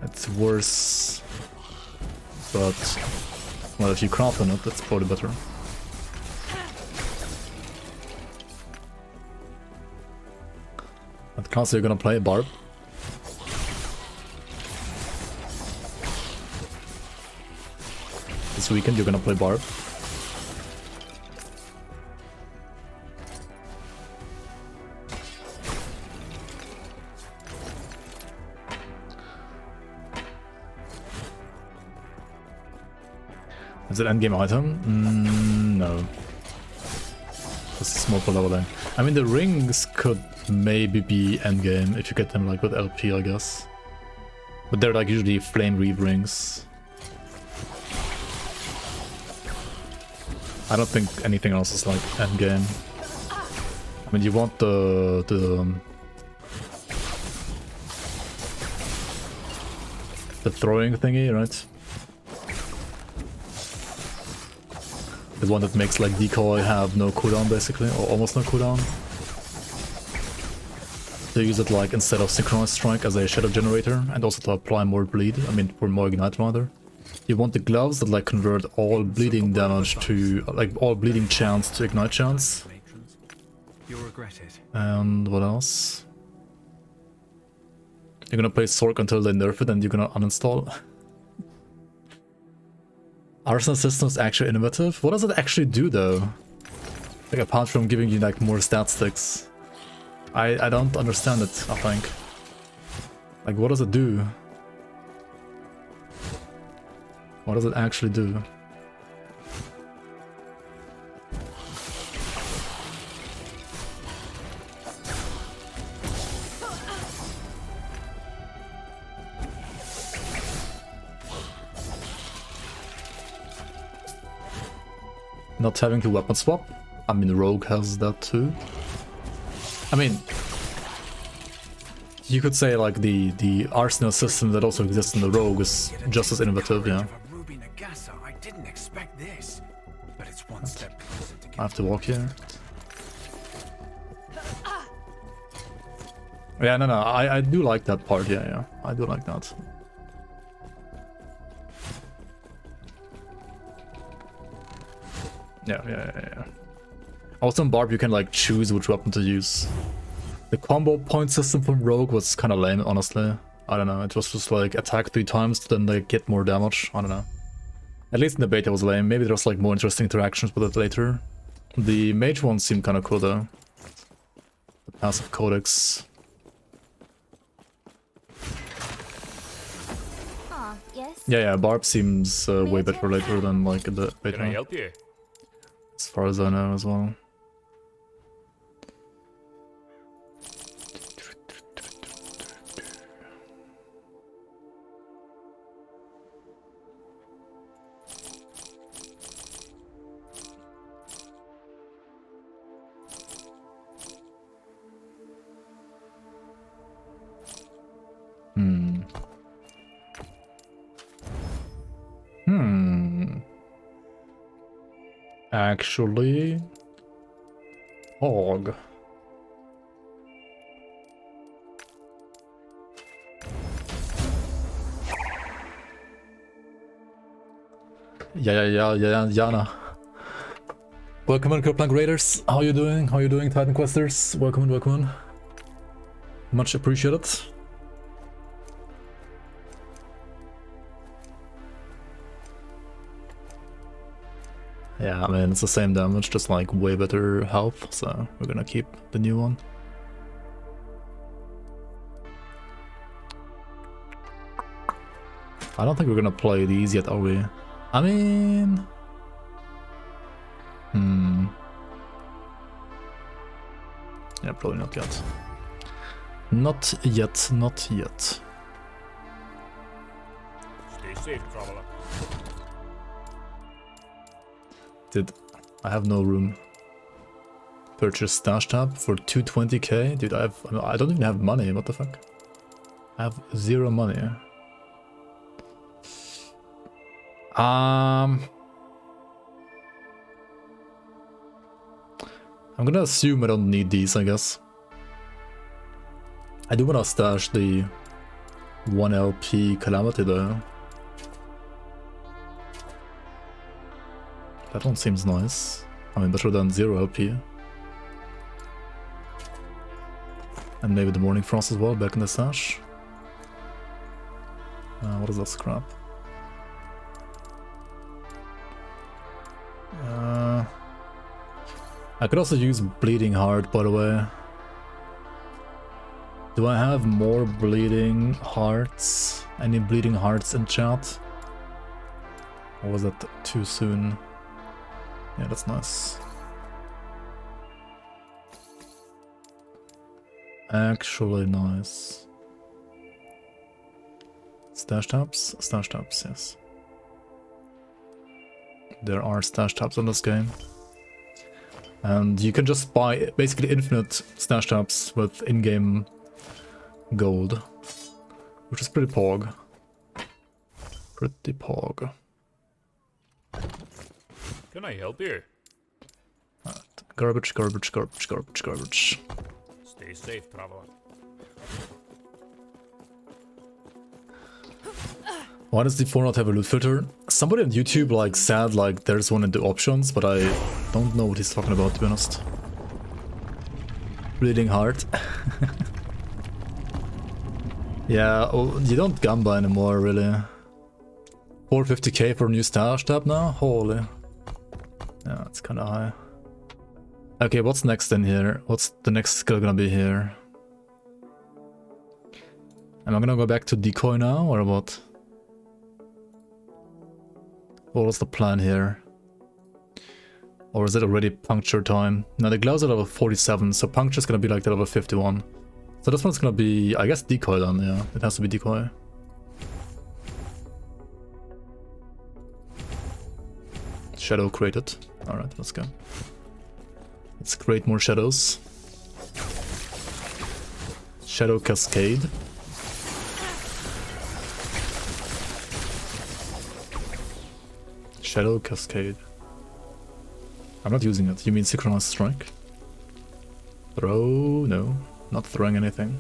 It's worse. But, well, if you craft on it, that's probably better. At Castle, you're gonna play Barb. This weekend, you're gonna play Barb. Is it endgame item? No. This is more for leveling. I mean, the rings could maybe be endgame if you get them like with LP, I guess. But they're like usually flame reave rings. I don't think anything else is like endgame. I mean, you want the throwing thingy, right? The one that makes like decoy have no cooldown basically, or almost no cooldown. To use it like instead of synchronized strike as a shadow generator, and also to apply more bleed, I mean for more ignite rather. You want the gloves that like convert all bleeding damage to, like all bleeding chance to ignite chance. You'll regret it. And what else? You're gonna play Sork until they nerf it and you're gonna uninstall. Arsenal system is actually innovative. What does it actually do though? Like apart from giving you like more stat sticks. I don't understand it, I think. Like what does it do? What does it actually do? Not having to weapon swap? I mean, Rogue has that too. I mean, you could say like the arsenal system that also exists in the Rogue is just as innovative, yeah. I didn't expect this, but it's one step closer to I have to walk here. Yeah, no, I do like that part, yeah, I do like that. Yeah. Also in Barb you can like choose which weapon to use. The combo point system from Rogue was kind of lame, honestly. I don't know, it was just like attack 3 times, then they get more damage, I don't know. At least in the beta it was lame, maybe there's like more interesting interactions with it later. The mage one seemed kind of cool though. The passive codex. Yes? Yeah, Barb seems way better later than like in the beta. Can I help you? As far as I know as well. Actually... Hog. Yeah, Yana. Welcome in, Kerplank Raiders. How you doing? How you doing, Titan Questers? Welcome in, welcome in. Much appreciated. Yeah, I mean, it's the same damage, just like way better health, so we're gonna keep the new one. I don't think we're gonna play these yet, are we? I mean... Yeah, probably not yet. Not yet, not yet. Stay safe, traveler. I have no room. Purchase stash tab for 220k? Dude, I don't even have money, what the fuck? I have 0 money. I'm gonna assume I don't need these, I guess. I do wanna stash the 1 LP Calamity though. That one seems nice. I mean, better than 0 LP. And maybe the Morning Frost as well, back in the stash. What is that scrap? I could also use Bleeding Heart, by the way. Do I have more Bleeding Hearts? Any Bleeding Hearts in chat? Or was that too soon? Yeah, that's nice. Actually nice. Stash tabs? Stash tabs, yes. There are stash tabs in this game. And you can just buy basically infinite stash tabs with in-game gold. Which is pretty pog. Pretty pog. Can I help you? Garbage, garbage, garbage, garbage, garbage. Stay safe, traveler. Why does D4 not have a loot filter? Somebody on YouTube like said like there's one in the options, but I don't know what he's talking about, to be honest. Bleeding Heart. Yeah, oh, you don't gamba anymore, really. 450k for a new stash tab now? Holy. Yeah, it's kinda high. Okay, what's next in here? What's the next skill gonna be here? Am I gonna go back to decoy now, or what? What was the plan here? Or is it already puncture time? Now the gloves are level 47, so puncture is gonna be like the level 51. So this one's gonna be, I guess, decoy then, yeah. It has to be decoy. Shadow created. Alright, let's go. Let's create more shadows. Shadow Cascade. Shadow Cascade. I'm not using it. You mean Synchronized Strike? Throw? No. Not throwing anything.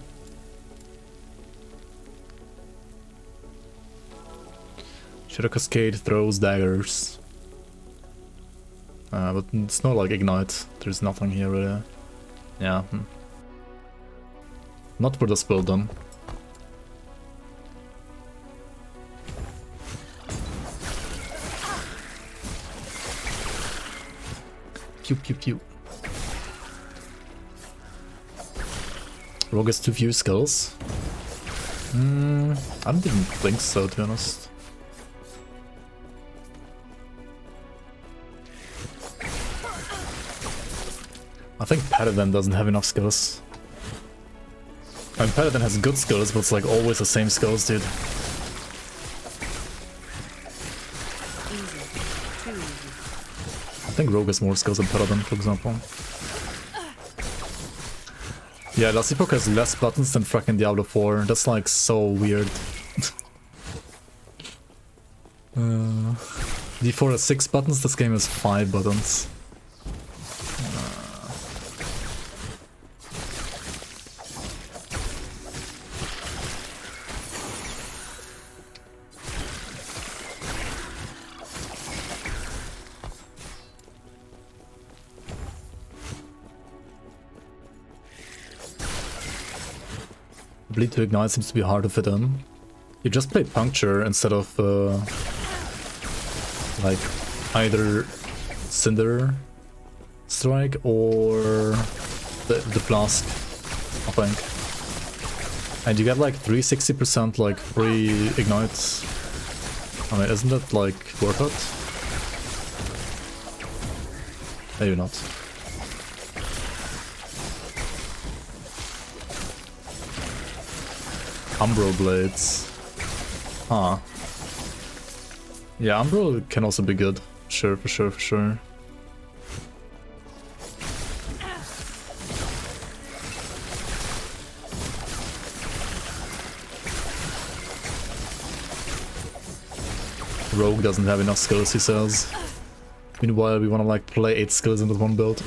Shadow Cascade throws daggers. But it's not like Ignite. There's nothing here really. Yeah. Not for the spell then. Pew pew pew. Rogue has too few skills. I don't even think so, to be honest. I think Paladin doesn't have enough skills. I mean, Paladin has good skills, but it's like always the same skills, dude. I think Rogue has more skills than Paladin, for example. Yeah, last Epoch has less buttons than fracking Diablo 4. That's like so weird. D4 has 6 buttons, this game has 5 buttons. Bleed to Ignite seems to be hard to fit in. You just play Puncture instead of like either Cinder Strike or the Flask, I think. And you get like 360% like free ignites. I mean, isn't that like worth it? Maybe not. Umbro Blades. Huh. Yeah, Umbro can also be good. Sure, for sure, for sure. Rogue doesn't have enough skills, he says. Meanwhile, we wanna like play 8 skills into one build.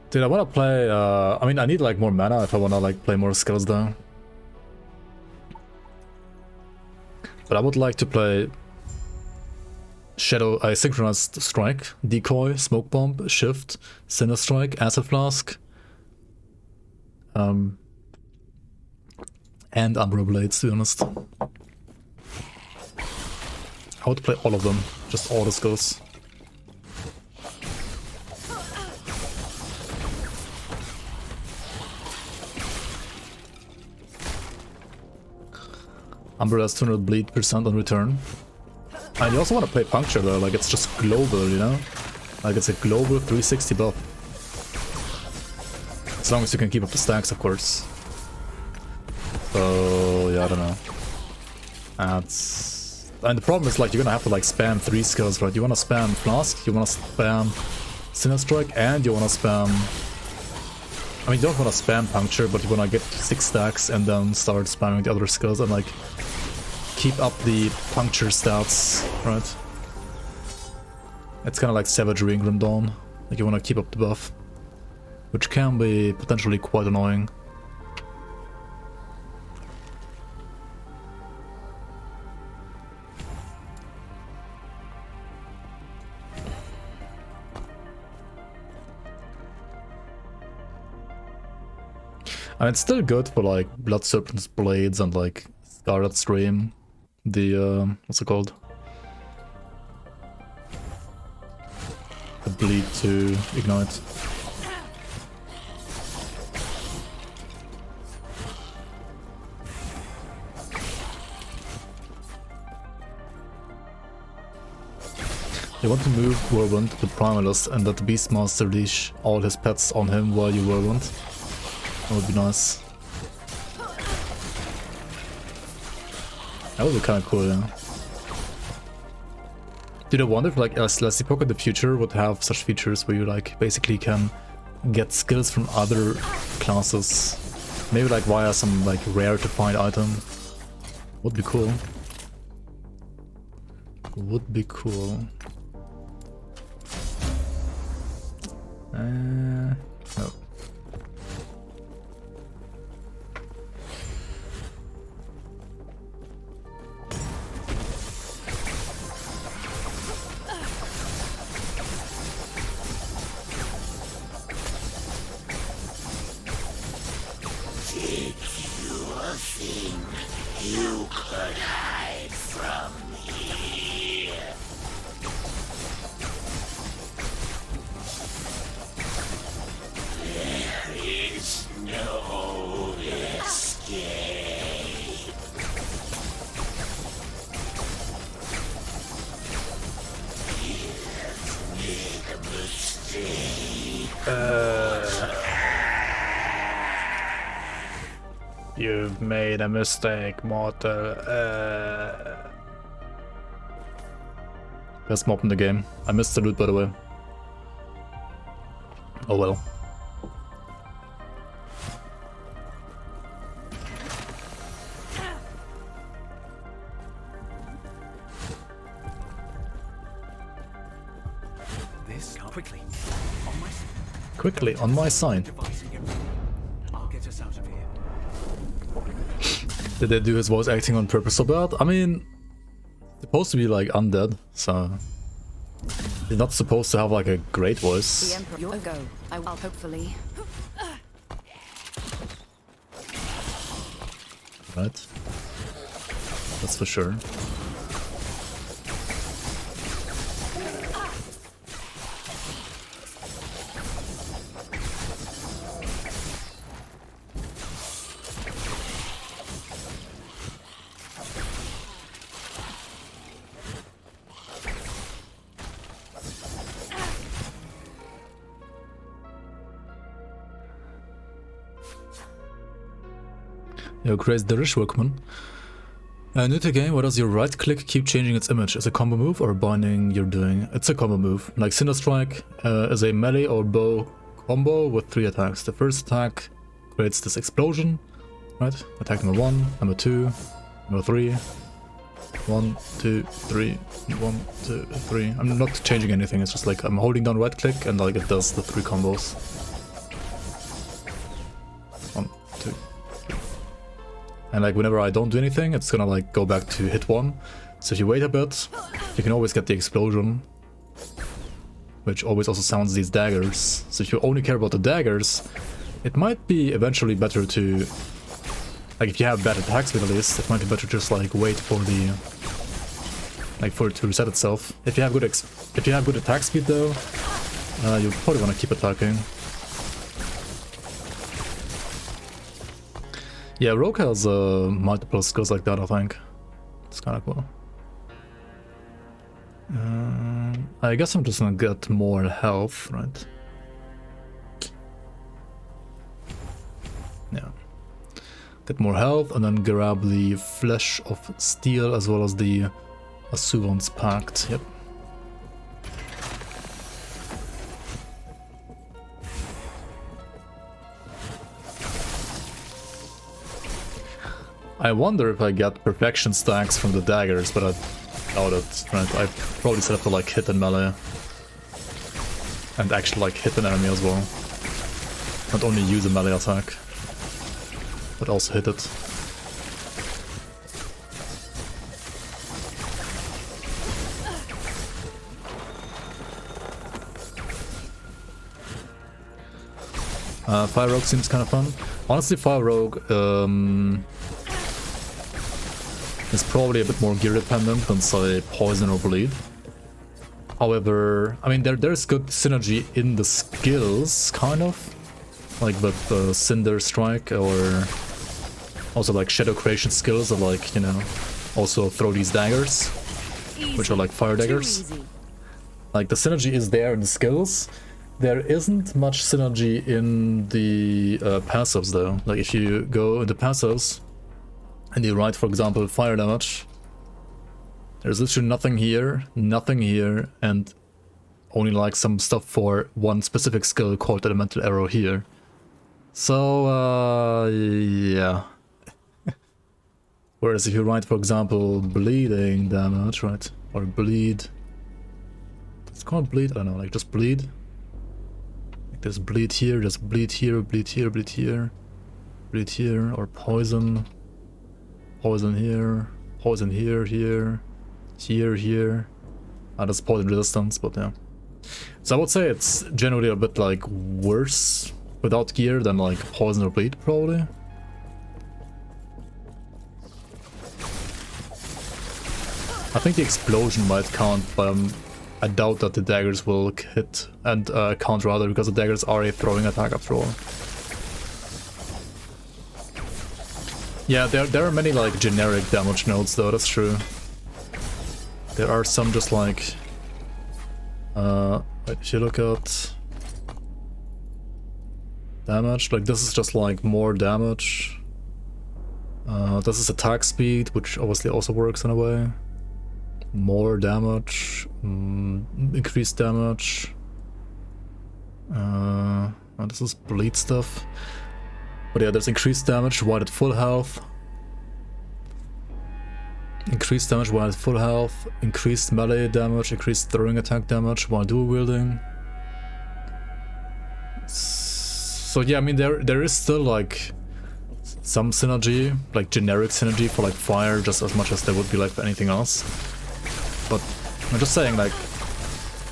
Dude, I wanna play, I mean, I need like more mana if I wanna like play more skills though. But I would like to play Shadow, Synchronized Strike, Decoy, Smoke Bomb, Shift, Cinder Strike, Acid Flask, and Umbro Blades, to be honest. I would play all of them, just all the skills. Umbro has 200 bleed% on return. And you also want to play Puncture though, like it's just global, you know? Like it's a global 360 buff. As long as you can keep up the stacks, of course. So, yeah, I don't know. And the problem is like you're gonna have to like spam 3 skills, right? You wanna spam Flask, you wanna spam Cinder Strike, and you wanna spam... I mean, you don't wanna spam Puncture, but you wanna get 6 stacks and then start spamming the other skills and like keep up the Puncture stats, right? It's kinda like Savagery in Grim Dawn. Like you wanna keep up the buff, which can be potentially quite annoying. And it's still good for like Blood Serpent's Blades and like Scarlet Stream. The, what's it called? The Bleed to Ignite. You want to move Whirlwind to Primalist and let the Beastmaster leash all his pets on him while you Whirlwind. That would be nice. That would be kind of cool, yeah. Dude, I wonder if like Epoch in the future would have such features where you like basically can get skills from other classes. Maybe like via some like rare to find item. Would be cool. Would be cool. No. You could hide from me. There is no escape. You've made a mistake. You've made a mistake, mortal. Best mob in the game. I missed the loot, by the way. Oh well. Quickly, on my side. I'll get us out of here. Did they do his voice acting on purpose so bad? I mean, supposed to be like undead, so he's not supposed to have like a great The voice. Emperor, you'll go. I will hopefully. Right? That's for sure. Yo, crazy the rich workman. New to game, what does your right click keep changing its image? Is it a combo move or a binding you're doing? It's a combo move. Like Cinder Strike is a melee or bow combo with 3 attacks. The first attack creates this explosion, right? Attack number 1, number 2, number 3. 1, 2, 3, 1, 2, 3. I'm not changing anything, it's just like I'm holding down right click and like it does the 3 combos. 1, 2. And like whenever I don't do anything, it's gonna like go back to hit 1. So if you wait a bit, you can always get the explosion, which always also sounds these daggers. So if you only care about the daggers, it might be eventually better to, like if you have bad attack speed at least, it might be better to just like wait for the, like for it to reset itself. If you have good attack speed though, you probably want to keep attacking. Yeah, Rogue has multiple skills like that, I think. It's kind of cool. I guess I'm just gonna get more health, right? Yeah. Get more health and then grab the Flesh of Steel as well as the Asuvan's Pact. Yep. I wonder if I get perfection stacks from the daggers, but I doubt it. Right? I probably still have to like hit and melee. And actually like hit an enemy as well. Not only use a melee attack, but also hit it. Fire Rogue seems kind of fun. Honestly, Fire Rogue is probably a bit more gear dependent than say Poison or Bleed. However, I mean there's good synergy in the skills, kind of. Like with the Cinder Strike or also like Shadow Creation skills of like, you know, also throw these daggers, which are like fire daggers. Like the synergy is there in the skills. There isn't much synergy in the passives though. Like if you go into passives and you write, for example, fire damage, there's literally nothing here, and only like some stuff for one specific skill called Elemental Arrow here. So, yeah. Whereas if you write, for example, bleeding damage, right, or bleed, it's called bleed, I don't know, like just bleed. Like there's bleed here, there's bleed here, bleed here, bleed here, bleed here, or poison. Poison here, poison here, here, here. That's poison resistance, but yeah. So I would say it's generally a bit like worse without gear than like poison or bleed, probably. I think the explosion might count, but I doubt that the daggers will hit and count rather, because the daggers are a throwing attack after all. Yeah, there are many like generic damage nodes though, that's true. There are some just like if you look at damage, like this is just like more damage. This is attack speed, which obviously also works in a way. More damage, increased damage. This is bleed stuff. But yeah, there's increased damage while at full health. Increased damage while at full health. Increased melee damage, increased throwing attack damage while dual wielding. So yeah, I mean there is still like some synergy, like generic synergy for like fire, just as much as there would be like for anything else. But I'm just saying, like,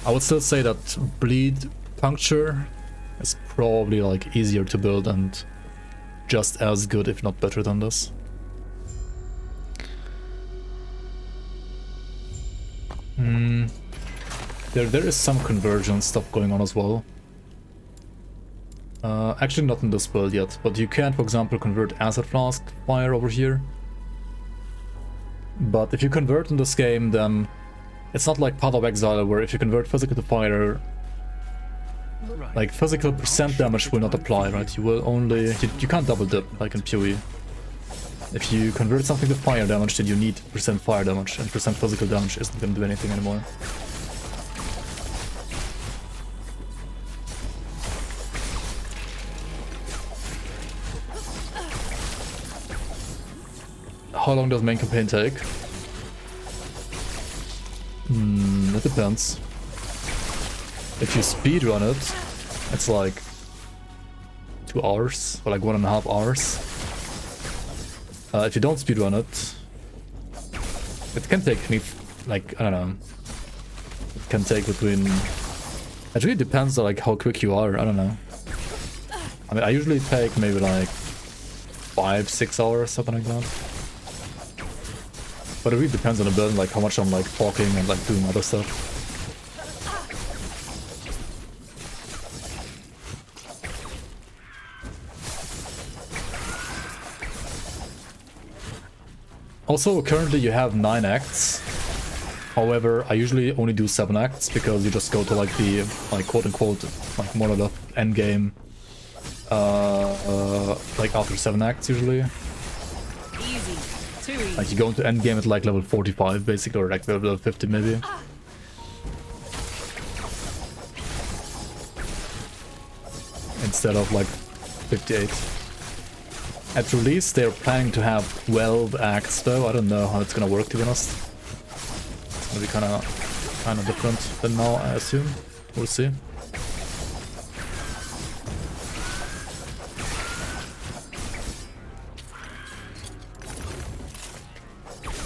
I would still say that bleed puncture is probably like easier to build and just as good, if not better than this. There is some conversion stuff going on as well. Actually not in this build yet, but you can, for example, convert acid flask fire over here. But if you convert in this game, then it's not like Path of Exile, where if you convert physical to fire, like physical percent damage will not apply, right? You will only... You can't double dip like in PoE. If you convert something to fire damage, then you need percent fire damage, and percent physical damage isn't going to do anything anymore. How long does main campaign take? It depends. If you speedrun it, it's like 2 hours, or like 1.5 hours. If you don't speedrun it, it can take like, I don't know. It can take between... It really depends on like how quick you are, I don't know. I mean, I usually take maybe like 5-6 hours, something like that. But it really depends on the build, like how much I'm like talking and like doing other stuff. Also, currently you have 9 acts. However, I usually only do 7 acts because you just go to like the like quote-unquote like more or less end game like after 7 acts usually. Like you go into end game at like level 45 basically, or like level 50 maybe. Instead of like 58. At release they're planning to have 12 acts though. I don't know how it's gonna work, to be honest. It's gonna be kinda different than now, I assume. We'll see.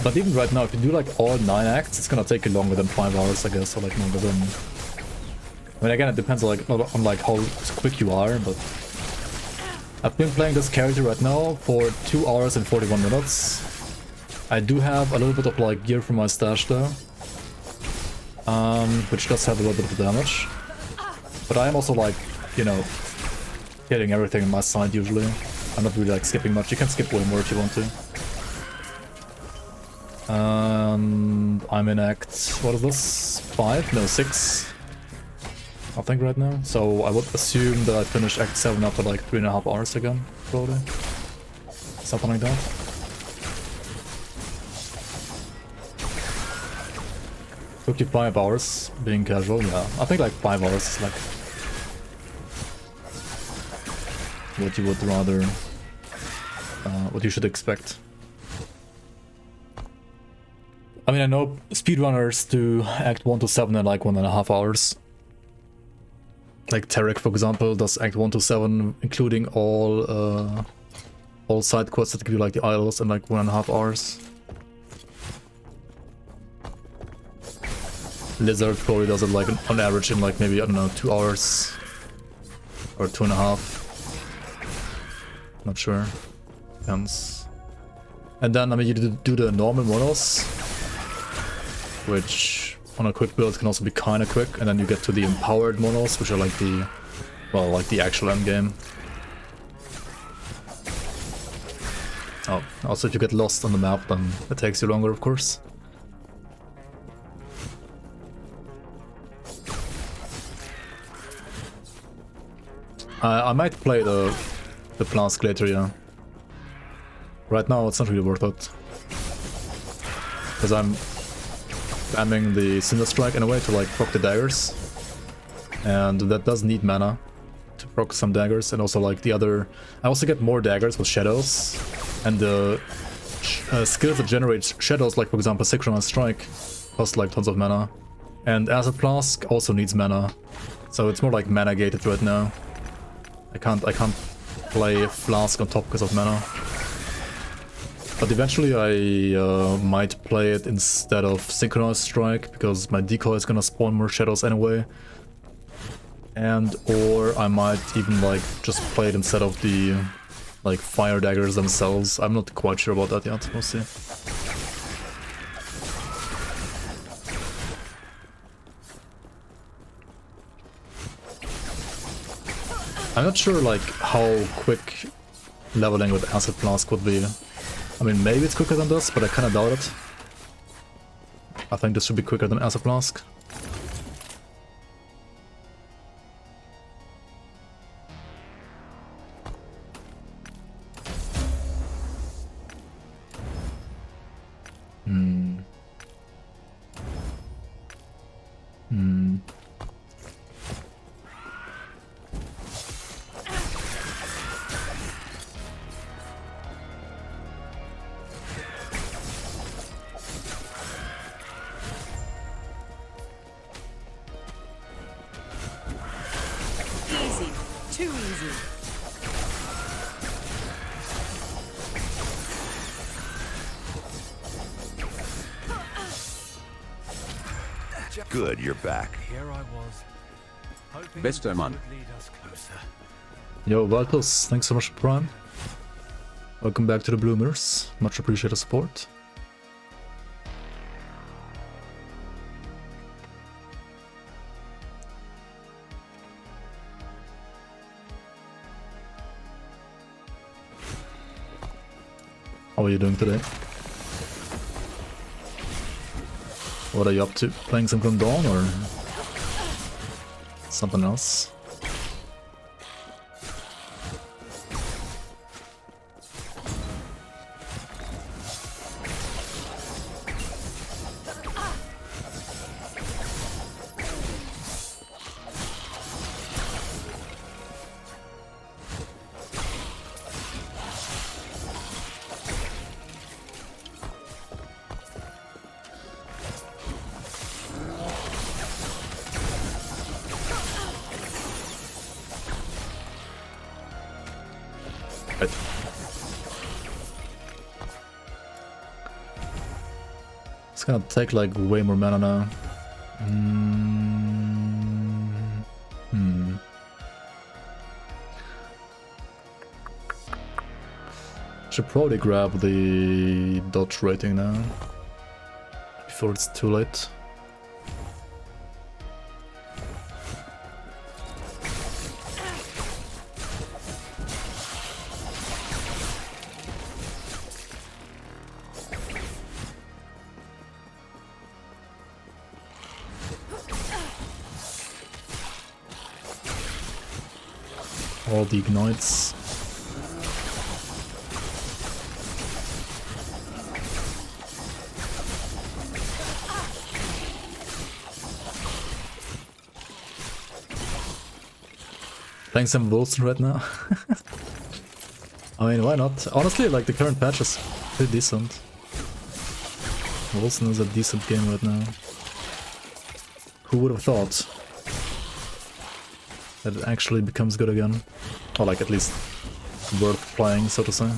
But even right now, if you do like all 9 acts, it's gonna take you longer than 5 hours, I guess, or like longer than... I mean, again, it depends on like how quick you are, but... I've been playing this character right now for 2 hours and 41 minutes. I do have a little bit of like gear from my stash though. Which does have a little bit of damage. But I am also like, you know, hitting everything on my side usually. I'm not really like skipping much. You can skip way more if you want to. I'm in act, what is this? 5? No, 6. I think right now. So I would assume that I finish act 7 after like 3.5 hours again, probably. Something like that. Took you 5 hours being casual, yeah. I think like 5 hours is like what you would rather, what you should expect. I mean, I know speedrunners do Act 1 to 7 in like 1.5 hours. Like Tarek, for example, does Act 1 to 7, including all side quests that give you like the idols in like 1.5 hours. Lizard probably does it like on average in like maybe, I don't know, 2 hours or 2.5. Not sure. Depends. And then, I mean, you do the normal monos, which on a quick build can also be kind of quick, and then you get to the empowered monos, which are like the, well, like the actual end game. Oh, also if you get lost on the map, then it takes you longer, of course. I might play the flask later, yeah. Right now it's not really worth it, because I'm spamming the Cinder Strike in a way to like proc the daggers, and that does need mana to proc some daggers, and also like the other... I also get more daggers with shadows, and the skills that generate shadows, like for example Synchronized Strike, cost like tons of mana, and Acid Flask also needs mana, so it's more like mana gated right now. I can't play Flask on top because of mana. But eventually I might play it instead of Synchronized Strike, because my decoy is gonna spawn more shadows anyway. And or I might even like just play it instead of the like fire daggers themselves. I'm not quite sure about that yet, we'll see. I'm not sure like how quick leveling with Acid Flask would be. I mean, maybe it's quicker than this, but I kinda doubt it. I think this should be quicker than Acid Flask. Easy. Too easy. Good, you're back. Here I was, hoping Best this man. would lead us closer. Yo, Valkos, thanks so much for Prime. Welcome back to the Bloomers. Much appreciated support. How are you doing today? What are you up to? Playing some Grim Dawn or something else? Right. It's gonna take like way more mana now. Should probably grab the dodge rating now before it's too late. All the ignites. Playing some Wilson right now. I mean, why not? Honestly, like the current patch is pretty decent. Wilson is a decent game right now. Who would have thought that it actually becomes good again? Or like at least worth playing, so to say.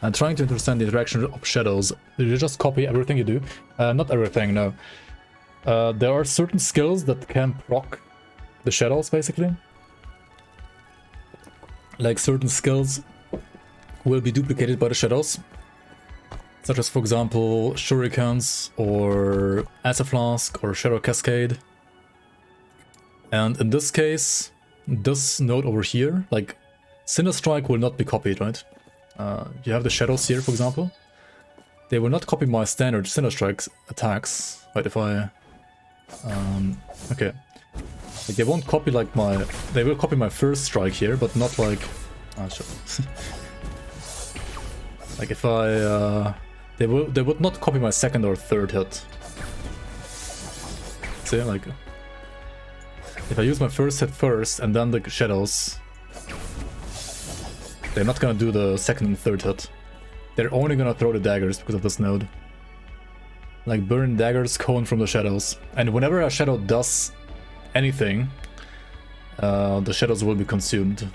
I'm trying to understand the interaction of shadows. You just copy everything you do? Not everything, no. There are certain skills that can proc the shadows, basically. Like certain skills will be duplicated by the shadows. Such as, for example, Shurikens or Acid Flask or Shadow Cascade. And in this case, this node over here, like Cinder Strike will not be copied, right? You have the shadows here, for example. They will not copy my standard Cinder Strike attacks, right? If I... okay. Like they won't copy like my... They will copy my first strike here, but not like... Ah, sure. Like if I... They would not copy my second or third hit. See, like... If I use my first hit first and then the shadows, they're not gonna do the second and third hit. They're only gonna throw the daggers because of this node. Like burn daggers, cone from the shadows. And whenever a shadow does anything, the shadows will be consumed.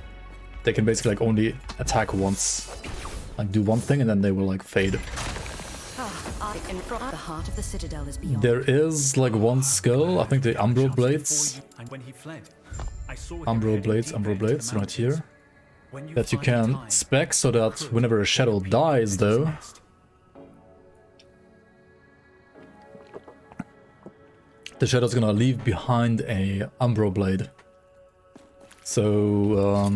They can basically like only attack once. Like do one thing and then they will like fade. The heart of the citadel is beyond. There is like one skill, I think the Umbral Blades. Umbral Blades right here. That you can spec so that whenever a shadow dies though, the shadow's gonna leave behind a Umbral Blade. So,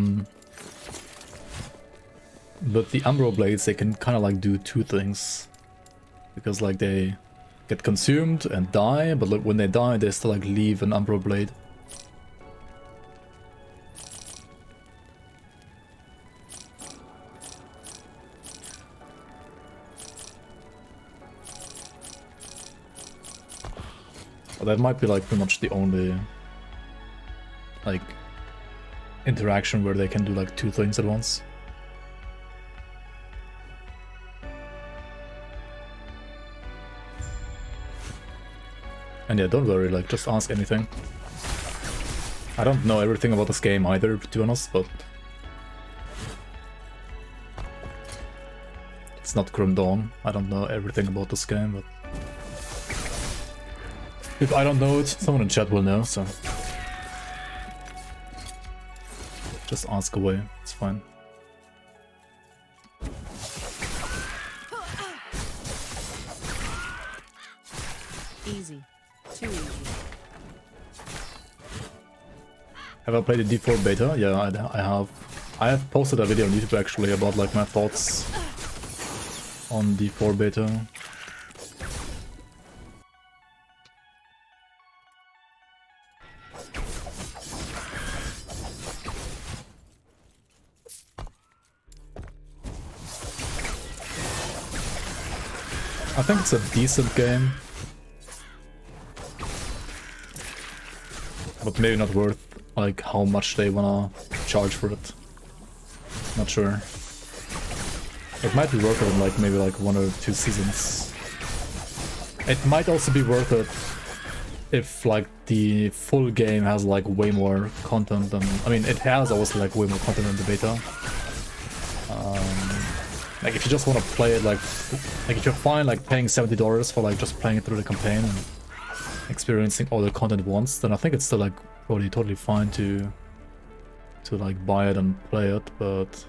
but the Umbral Blades, they can kind of like do two things. Because like they get consumed and die, but like, when they die, they still like leave an Umbral Blade. Well, that might be like pretty much the only like interaction where they can do like two things at once. And yeah, don't worry, like just ask anything. I don't know everything about this game either, to be honest, but it's not Grim Dawn. I don't know everything about this game, but if I don't know it, someone in chat will know, so just ask away, it's fine. Easy. Too easy. Have I played the D4 beta? Yeah, I have. I have posted a video on YouTube actually about like my thoughts on D4 beta. I think it's a decent game, but maybe not worth like how much they wanna charge for it. Not sure. It might be worth it in like maybe like 1 or 2 seasons. It might also be worth it if like the full game has like way more content than, I mean it has also like way more content than the beta. Like if you just want to play it like if you're fine like paying $70 for like just playing it through the campaign and experiencing all the content once, then I think it's still like probably totally fine to like buy it and play it, but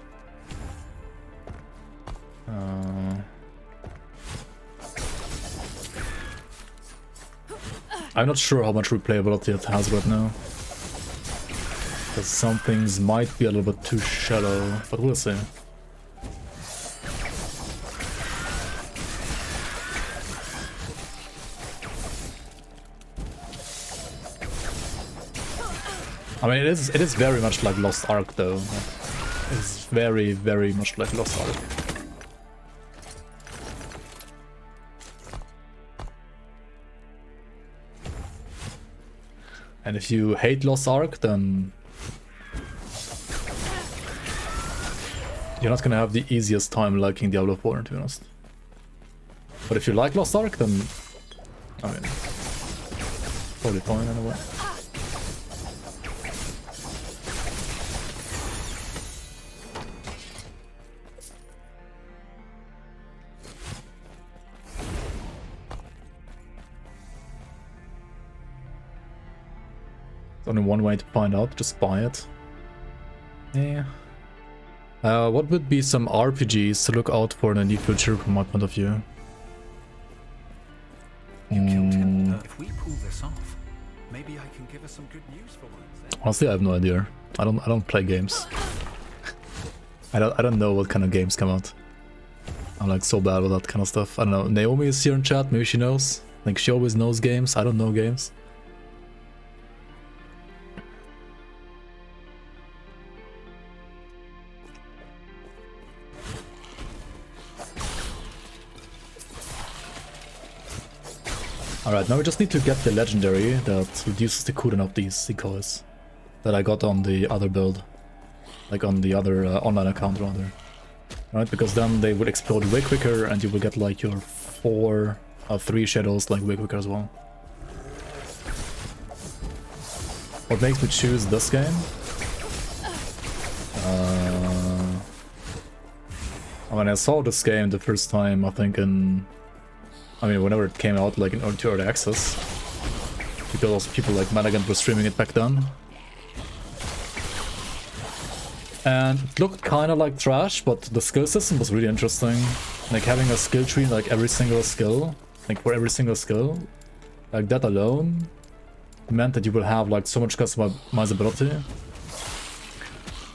I'm not sure how much replayability it has right now, because some things might be a little bit too shallow, but we'll see. I mean, it is very much like Lost Ark, though. It's very, very much like Lost Ark. And if you hate Lost Ark, then you're not gonna have the easiest time liking Diablo 4, to be honest. But if you like Lost Ark, then I mean, probably fine anyway. Only one way to find out, just buy it. Yeah. What would be some RPGs to look out for in the near future from my point of view? If we pull this off, maybe I can give us some good news for once. Honestly, I have no idea. I don't play games. I don't know what kind of games come out. I'm like so bad with that kind of stuff. I don't know. Naomi is here in chat, maybe she knows. Like she always knows games. I don't know games. Alright, now we just need to get the legendary that reduces the cooldown of these decoys that I got on the other build. Like on the other online account rather. Right, because then they will explode way quicker and you will get like your 3 shadows like way quicker as well. What makes me choose this game? When I saw this game the first time, I think whenever it came out, like in early access, because people like Madigan were streaming it back then. And it looked kind of like trash, but the skill system was really interesting. Like having a skill tree, like every single skill, like for every single skill, like that alone meant that you will have like so much customizability.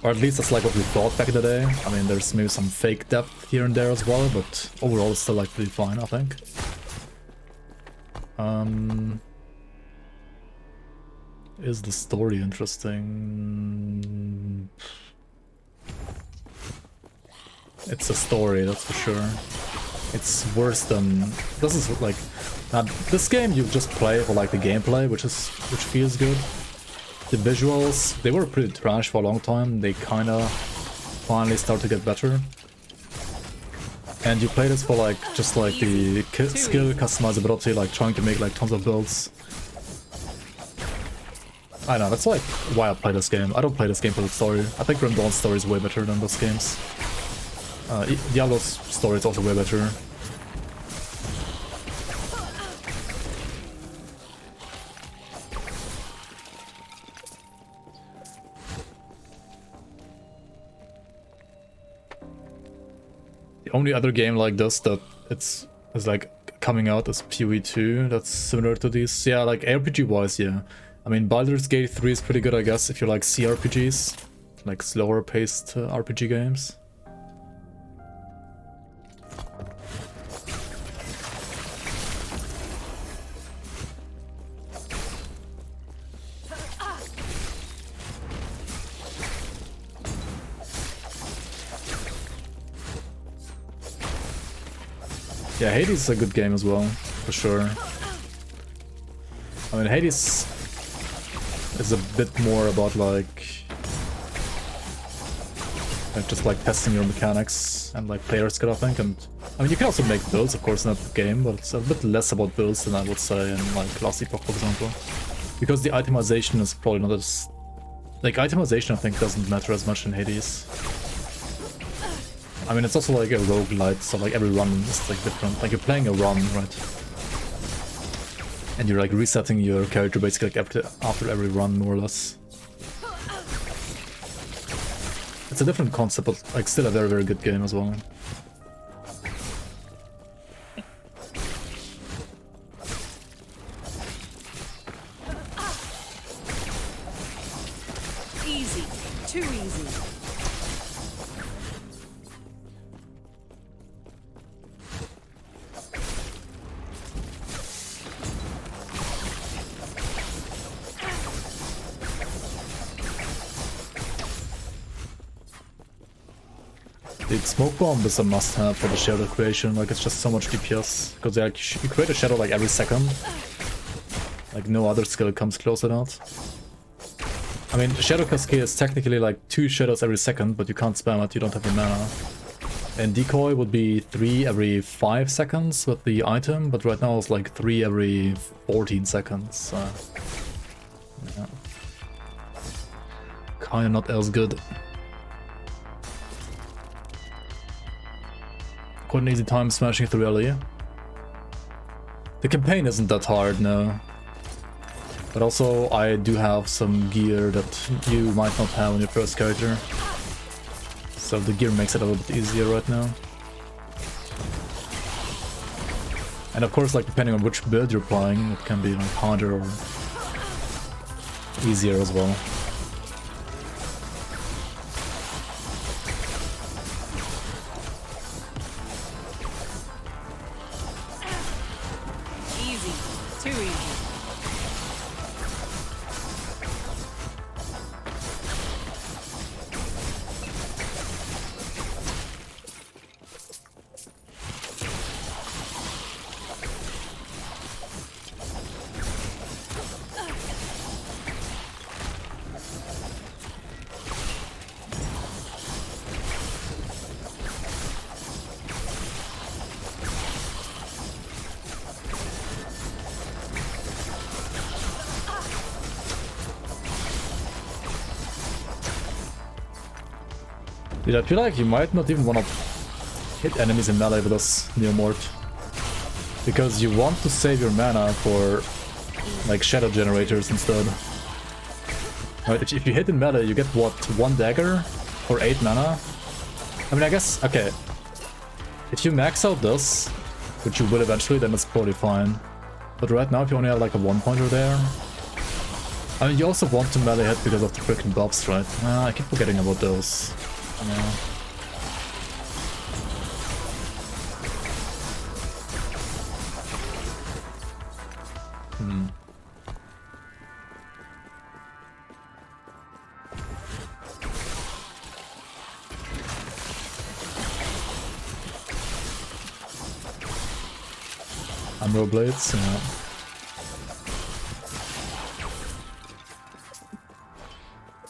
Or at least that's like what we thought back in the day. I mean, there's maybe some fake depth here and there as well, but overall it's still like pretty fine, I think. Is the story interesting? It's a story, that's for sure. It's worse than... This is like... this game you just play for like the gameplay, which feels good. The visuals, they were pretty trash for a long time. They kinda finally start to get better. And you play this for like just like the skill customizability, like trying to make like tons of builds. I know, that's like why I play this game. I don't play this game for the story. I think Grim Dawn's story is way better than those games. Diablo's story is also way better. The only other game like this that is like coming out is PoE 2 that's similar to these. Yeah, like RPG wise, yeah. I mean, Baldur's Gate 3 is pretty good, I guess, if you like CRPGs, like slower paced RPG games. Yeah, Hades is a good game as well, for sure. I mean, Hades is a bit more about like just like testing your mechanics and like player skill, I think. And I mean, you can also make builds, of course, in that game, but it's a bit less about builds than I would say in like last Epoch, for example. Because the itemization is probably not as... Like, itemization, I think, doesn't matter as much in Hades. I mean, it's also like a roguelite, so like every run is like different. Like you're playing a run, right? And you're like resetting your character basically like after every run, more or less. It's a different concept, but like still a very, very good game as well. Easy. Too easy. The smoke bomb is a must-have for the shadow creation. Like, it's just so much DPS because like you create a shadow like every second. Like no other skill comes close to that. I mean, Shadow Cascade is technically like 2 shadows every second, but you can't spam it, you don't have the mana. And Decoy would be 3 every 5 seconds with the item, but right now it's like 3 every 14 seconds. Yeah. Kinda not as good. Quite an easy time smashing through LE. The campaign isn't that hard, no. But also, I do have some gear that you might not have on your first character. So the gear makes it a little bit easier right now. And of course, like depending on which build you're playing, it can be like harder or easier as well. Dude, I feel like you might not even want to hit enemies in melee with this Neomort. Because you want to save your mana for like shadow generators instead. Right, if you hit in melee, you get what, 1 dagger for 8 mana? I mean, I guess, okay. If you max out this, which you will eventually, then it's probably fine. But right now, if you only have like a 1-pointer there... I mean, you also want to melee hit because of the freaking buffs, right? I keep forgetting about those. Yeah. Umbro blades, yeah.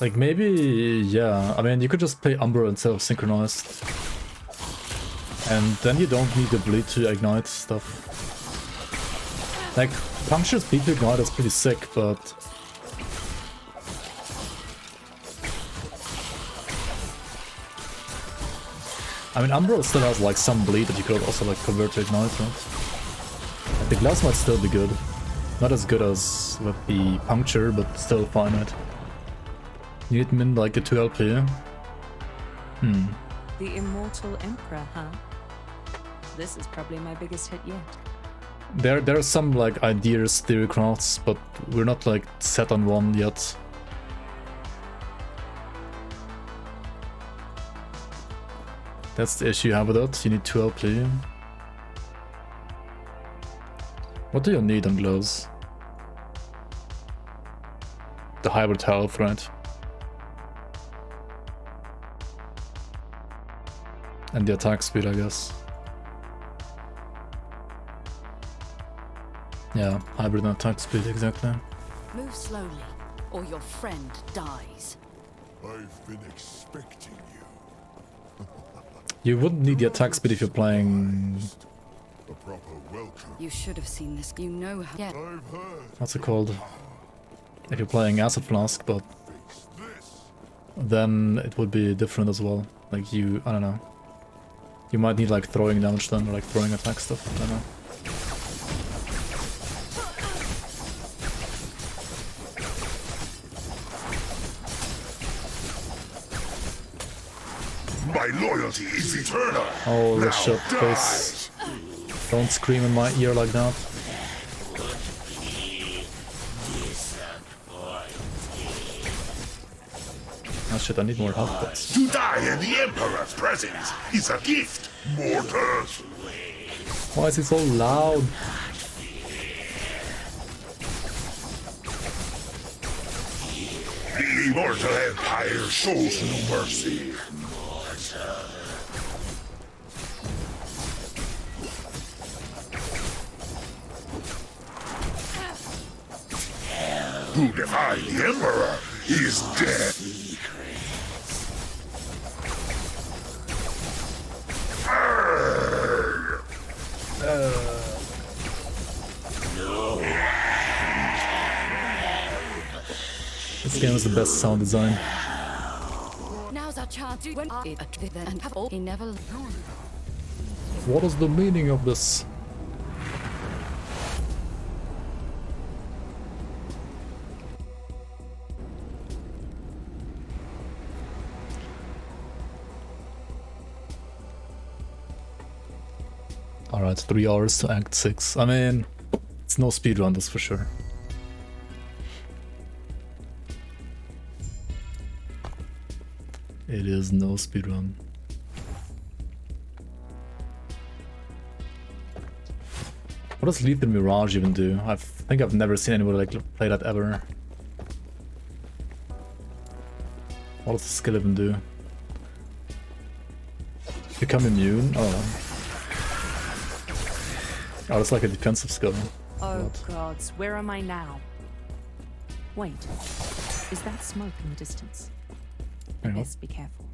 Like maybe, yeah, I mean you could just play Umbro instead of synchronized. And then you don't need the bleed to ignite stuff. Like, Puncture's bleed to ignite is pretty sick, but... I mean Umbro still has like some bleed that you could also like convert to ignite, right? The glass might still be good. Not as good as with the puncture, but still fine, right? You need min like a 2 LP. The Immortal Emperor, huh? This is probably my biggest hit yet. There are some like ideas, theory crafts, but we're not like set on one yet. That's the issue you have with it. You need 2 LP. What do you need on gloves? The hybrid health, right? And the attack speed, I guess. Yeah, hybrid and attack speed, exactly. Move slowly, or your friend dies. I've been expecting you. You wouldn't need the attack speed if you're playing... A proper welcome. You should have seen this. You know how. Yeah. I've heard. What's it called? If you're playing Acid Flask, but... then it would be different as well. Like you, I don't know. You might need like throwing damage then, or like throwing attack stuff, I don't know. My loyalty is eternal. Holy shit, face. Don't scream in my ear like that. Oh shit, I need more health pots. To die in the Emperor's presence is a gift, mortals. Why is it so loud? The immortal Empire shows no mercy. Who defied the Emperor is dead. This game is the best sound design. Now's our chance to win and have all he never. What is the meaning of this? Alright, 3 hours to Act 6. I mean, it's no speedrun, that's for sure. It is no speedrun. What does Lethal Mirage even do? I think I've never seen anybody like play that ever. What does the skill even do? Become immune? Oh. Oh, it's like a defensive skill. Oh What? gods, where am I now? Wait, is that smoke in the distance? Hang on. Yes, be careful.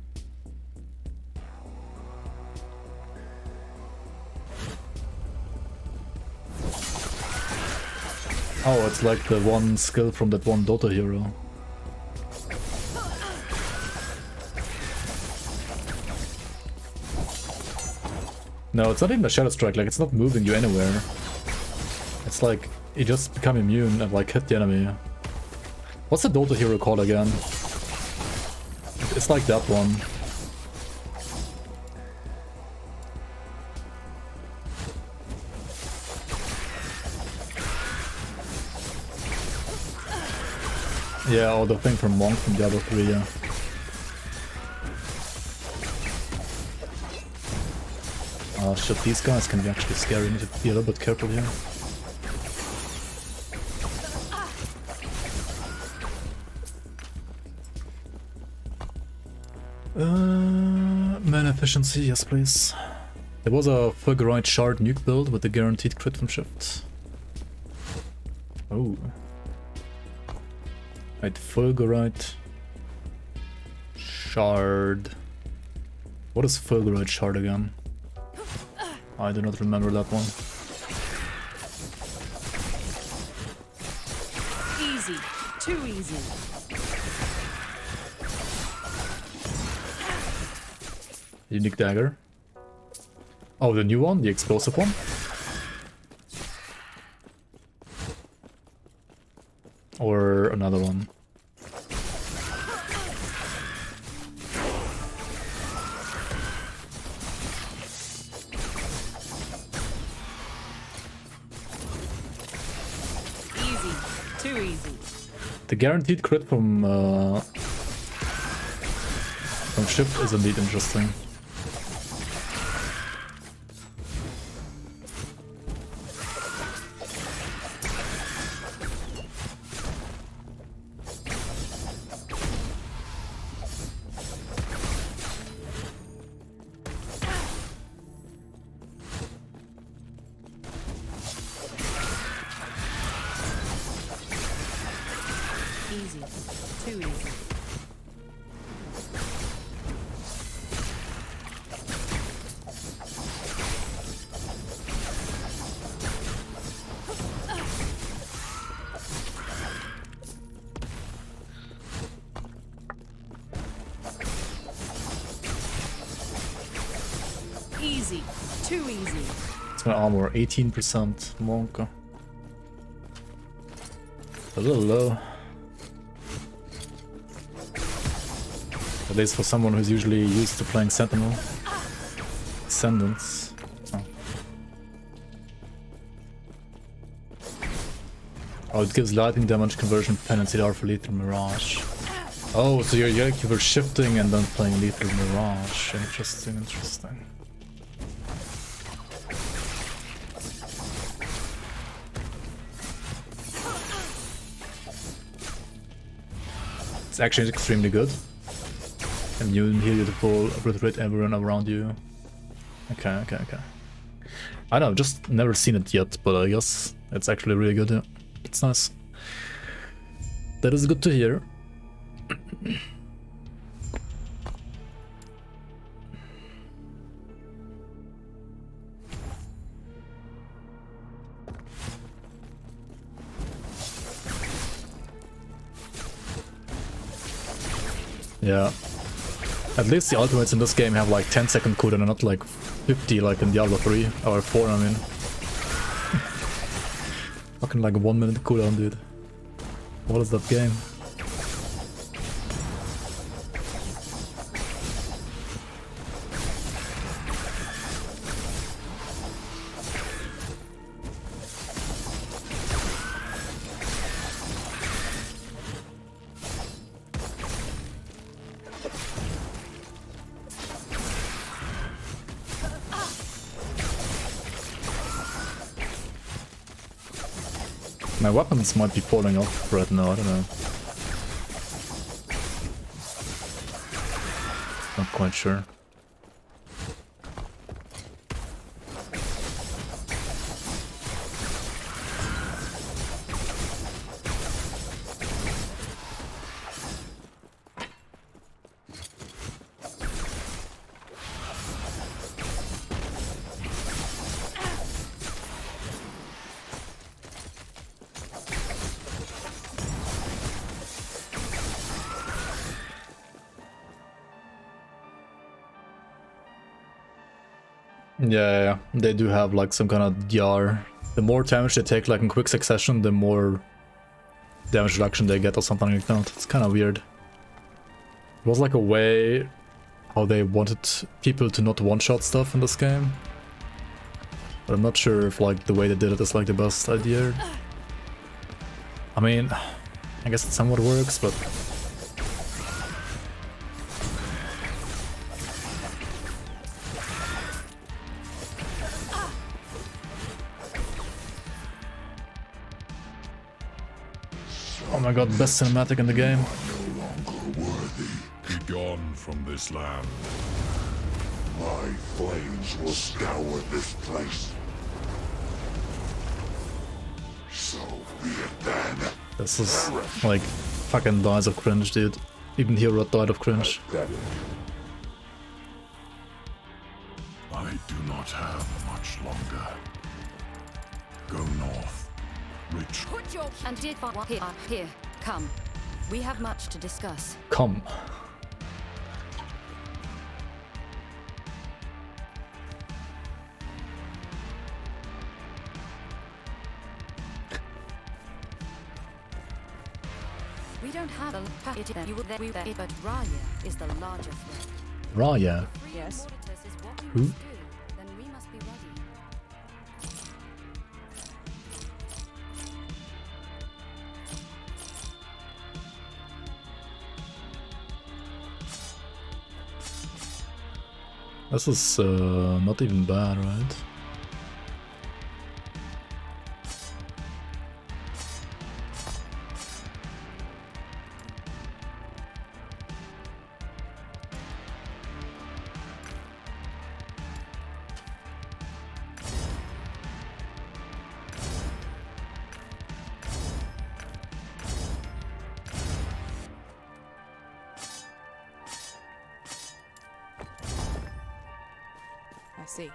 Oh, it's like the one skill from that one Dota hero. No, it's not even a Shadow Strike, like it's not moving you anywhere. It's like, you just become immune and like hit the enemy. What's the Dota hero called again? It's like that one. Yeah, or the thing from Monk from Diablo 3, yeah. Oh shit, these guys can be actually scary. You need to be a little bit careful here. Man efficiency, yes please. There was a Fulgurite Shard nuke build with the guaranteed crit from shift. Oh. Right, Fulgurite Shard. What is Fulgurite Shard again? I do not remember that one. Easy. Too easy. Unique dagger. Oh, the new one? The explosive one? Or another one? Easy. Too easy. The guaranteed crit from shift is indeed interesting. Easy. Too easy. Easy. Too easy. It's my armor, 18% Monk. A little low. At least for someone who's usually used to playing Sentinel. Ascendants. Oh, it gives lightning damage conversion penalty for Lethal Mirage. Oh, so you were shifting and then playing Lethal Mirage. Interesting, interesting. It's actually extremely good. Immune, heal beautiful, obliterate everyone around you. Okay. I don't know, just never seen it yet, but I guess it's actually really good, yeah. It's nice. That is good to hear. Yeah. At least the ultimates in this game have like 10-second cooldown and not like 50 like in Diablo 3 or 4, I mean. Fucking like 1 minute cooldown, dude. What is that game? My weapons might be falling off right now, I don't know. Not quite sure. Yeah, they do have like some kind of DR. The more damage they take like in quick succession, the more damage reduction they get or something like that. It's kind of weird. It was like a way how they wanted people to not one-shot stuff in this game. But I'm not sure if like the way they did it is like the best idea. I mean, I guess it somewhat works, but... Oh my god, best cinematic in the game. No longer worthy. Be gone from this land. My flames will scour this place. So be it then. This is like fucking dies of cringe, dude. Even Hero died of cringe. I do not have much longer. Go north. Rich. Put your And did here, come. We have much to discuss. Come. We don't have a packet that you would there, but Raya is the larger threat. Raya. Yes. Who? Then we must be ready. This is not even bad, right? I see.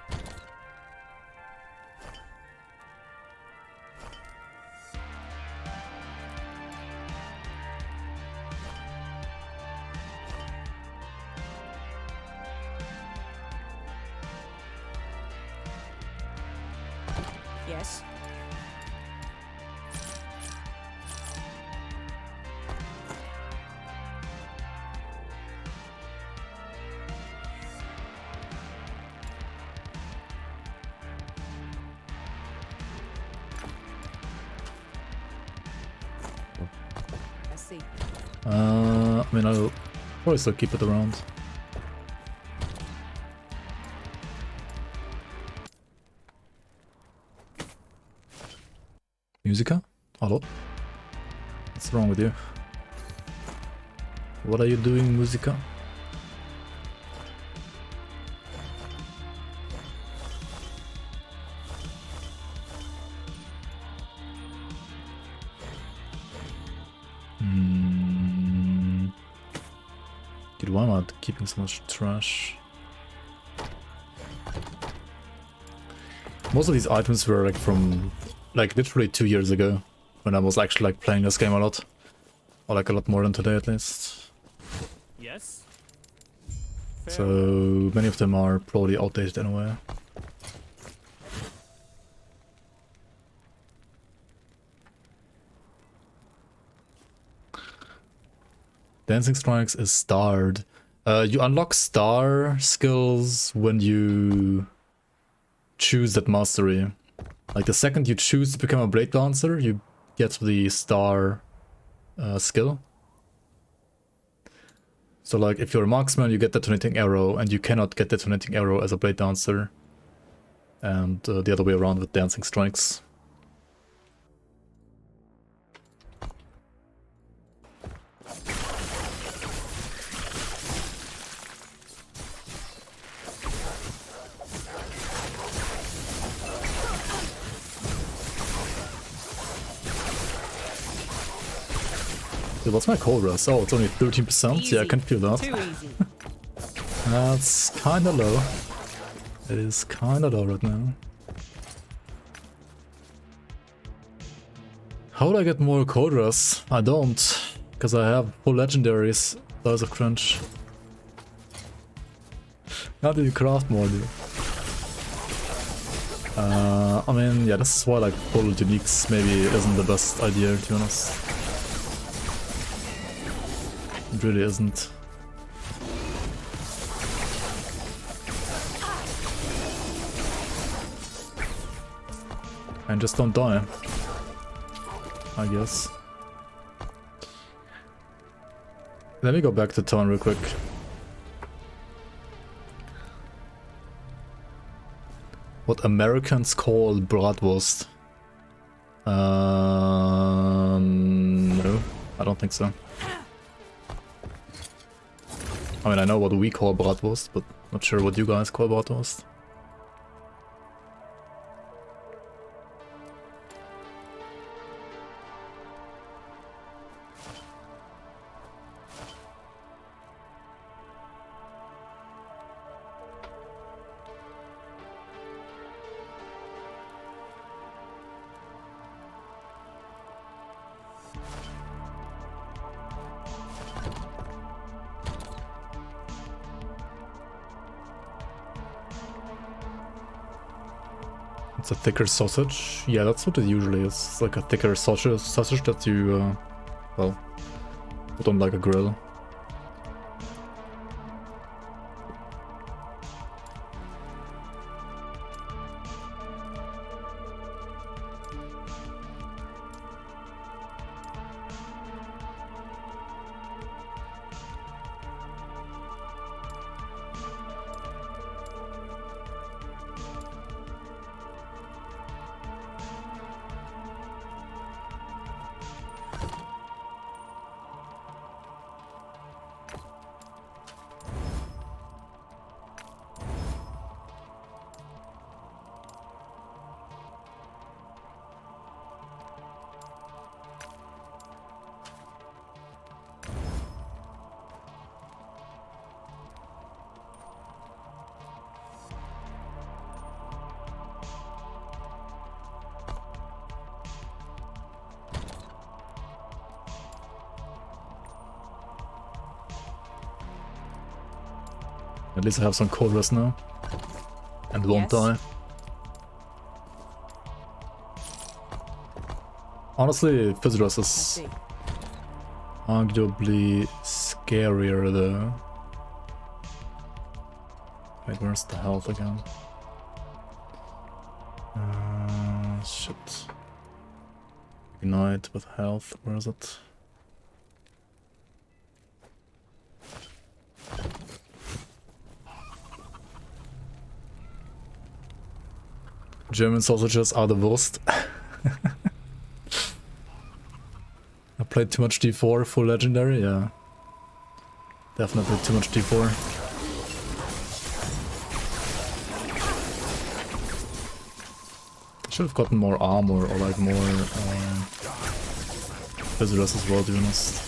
Yes. I see. I mean, I'll probably still keep it around. Musica? Hello? What's wrong with you? What are you doing, Musica? Dude, why am I keeping so much trash? Most of these items were like from like literally 2 years ago, when I was actually like playing this game a lot. Or like a lot more than today at least. Yes? So many of them are probably outdated anyway. Dancing Strikes is starred. You unlock star skills when you choose that mastery. Like the second you choose to become a Bladedancer, you get the star skill. So like if you're a marksman, you get detonating arrow, and you cannot get detonating arrow as a Bladedancer. And the other way around with Dancing Strikes. Dude, what's my cold rest? Oh, it's only 13%? Yeah, I can feel that. Too easy. That's kinda low. It is kinda low right now. How do I get more cold rest? I don't. Because I have full legendaries. Those of crunch. How do you craft more, dude? I mean, yeah, this is why like full uniques maybe isn't the best idea, to be honest. It really isn't. And just don't die, I guess. Let me go back to town real quick. What Americans call bratwurst. No, I don't think so. I mean, I know what we call bratwurst, but not sure what you guys call bratwurst. It's a thicker sausage. Yeah, that's what it usually is. It's like a thicker sausage that you, well, put on like a grill. At least I have some cold rest now. And won't die. Honestly, fizz rest is arguably scarier though. Wait, where's the health again? Shit. Ignite with health, where is it? German sausages are the worst. I played too much D4 full legendary, yeah. Definitely too much D4. I should have gotten more armor or like more visitors as well, to be honest.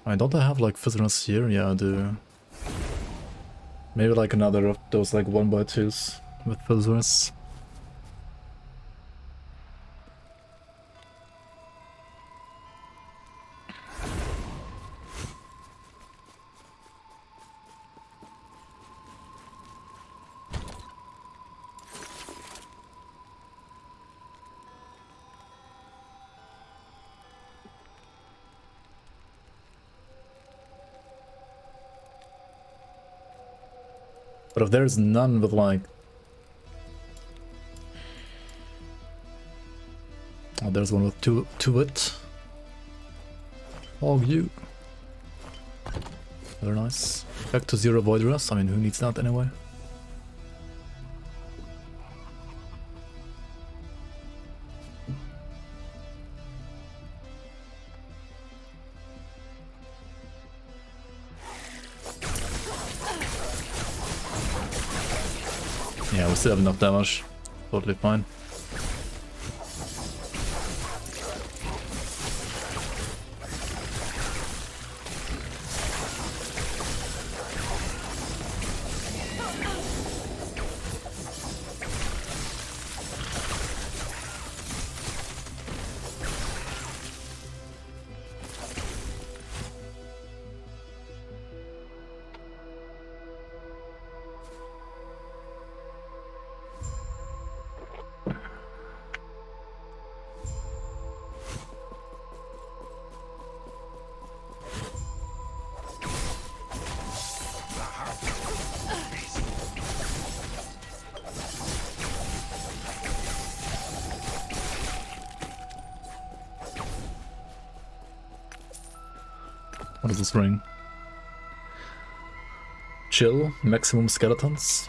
I don't I have like visitors here? Yeah, I do. Maybe like another of those like 1x2s. With visitors. But if there's none with like... Oh, there's one with two it. Oh, you. Very nice. Back to 0 void rest. I mean, who needs that anyway? Yeah, we still have enough damage. Totally fine. What is this ring? Chill, maximum skeletons.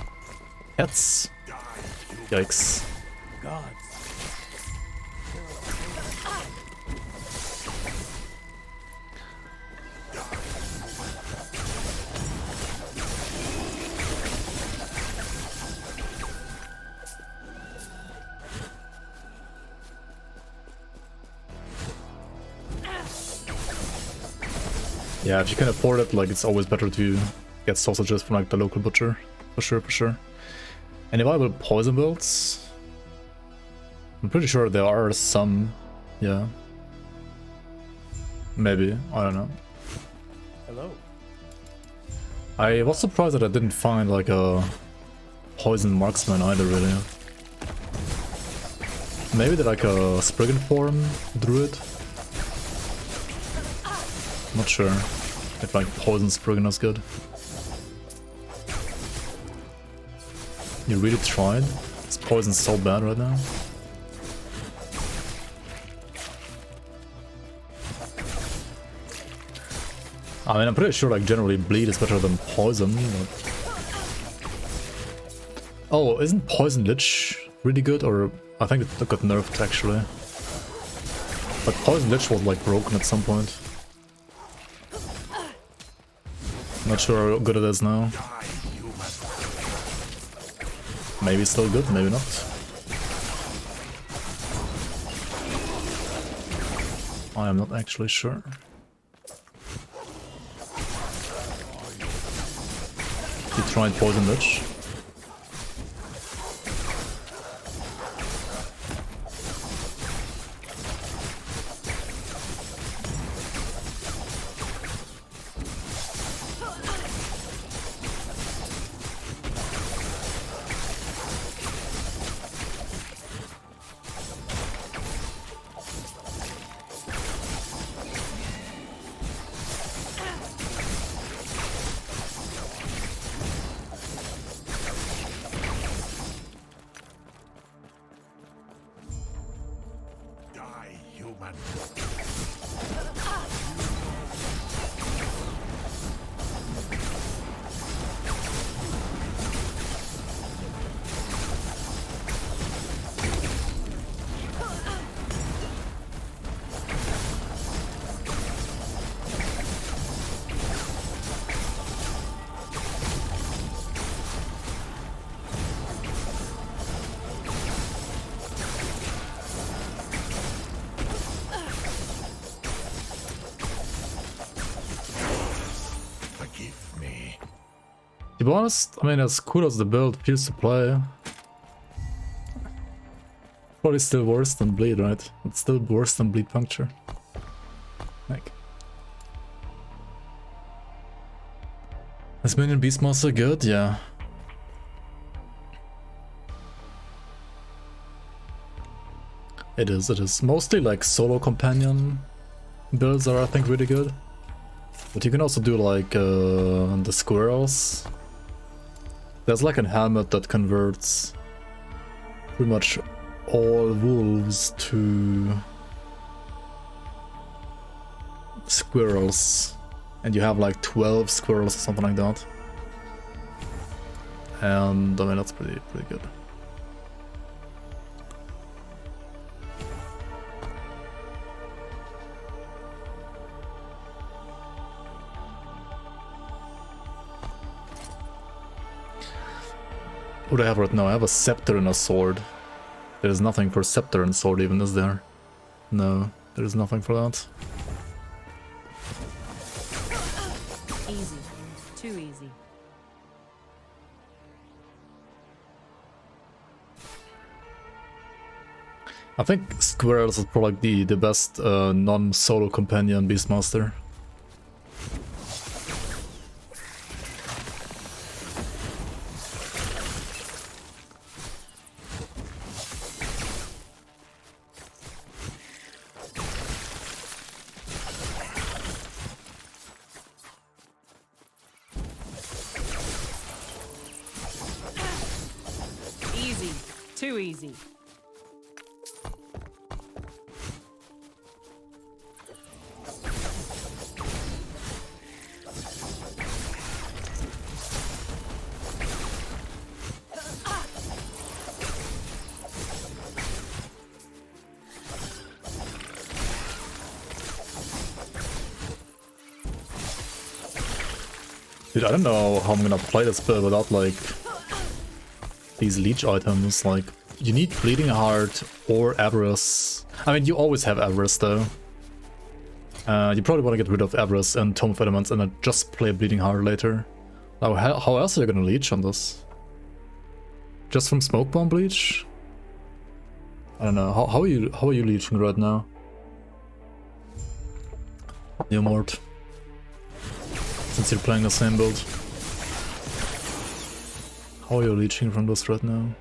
Cats. Yikes. Gods. Yeah, if you can afford it, like, it's always better to get sausages from like the local butcher. For sure, for sure. Any viable poison builds? I'm pretty sure there are some. Yeah. Maybe. I don't know. Hello. I was surprised that I didn't find like a poison marksman either, really. Maybe they're like a Spriggan form druid? Not sure if like poison Spriggan is good. You really tried? This poison's so bad right now. I mean, I'm pretty sure like generally bleed is better than poison, but... Oh, isn't Poison Lich really good? Or I think it got nerfed actually. But Poison Lich was like broken at some point. Not sure how good it is now. Maybe still good, maybe not. I am not actually sure. You tried Poison Lich? To be honest, I mean, as cool as the build feels to play, probably still worse than Bleed, right? It's still worse than Bleed Puncture. Like, is Minion Beastmaster good? Yeah. It is, it is. Mostly like solo companion builds are, I think, really good. But you can also do like the squirrels. There's like a helmet that converts pretty much all wolves to squirrels. And you have like 12 squirrels or something like that. And I mean, that's pretty good. What do I have right now? I have a scepter and a sword. There is nothing for scepter and sword even, is there? No, there is nothing for that. Easy. Too easy. I think Squirrels is probably the best non-solo companion Beastmaster. Easy. Too easy. Dude, I don't know how I'm gonna play this build without, like, these leech items. Like, you need Bleeding Heart or Avarice. I mean, you always have Avarice, though. You probably want to get rid of Avarice and Tome of Elements and then just play Bleeding Heart later. Now, how else are you gonna leech on this? Just from Smoke Bomb Bleach? I don't know. How are you leeching right now? Neomort. Since you're playing the same build. How are you leeching from this right now?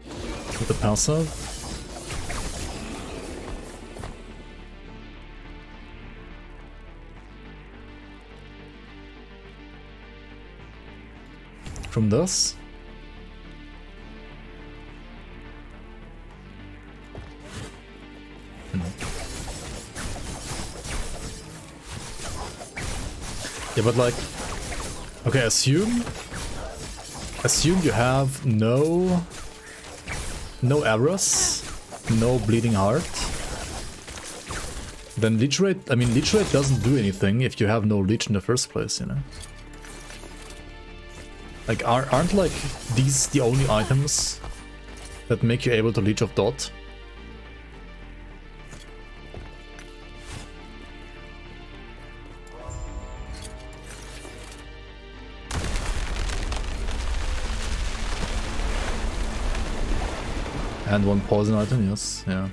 With the passive? From this? Yeah, but like, okay, assume you have no Avarice, no Bleeding Heart. Then Leech Rate, I mean, Leech Rate doesn't do anything if you have no Leech in the first place, you know? Like, aren't like these the only items that make you able to Leech of Dot? And one poison item, yes, yeah.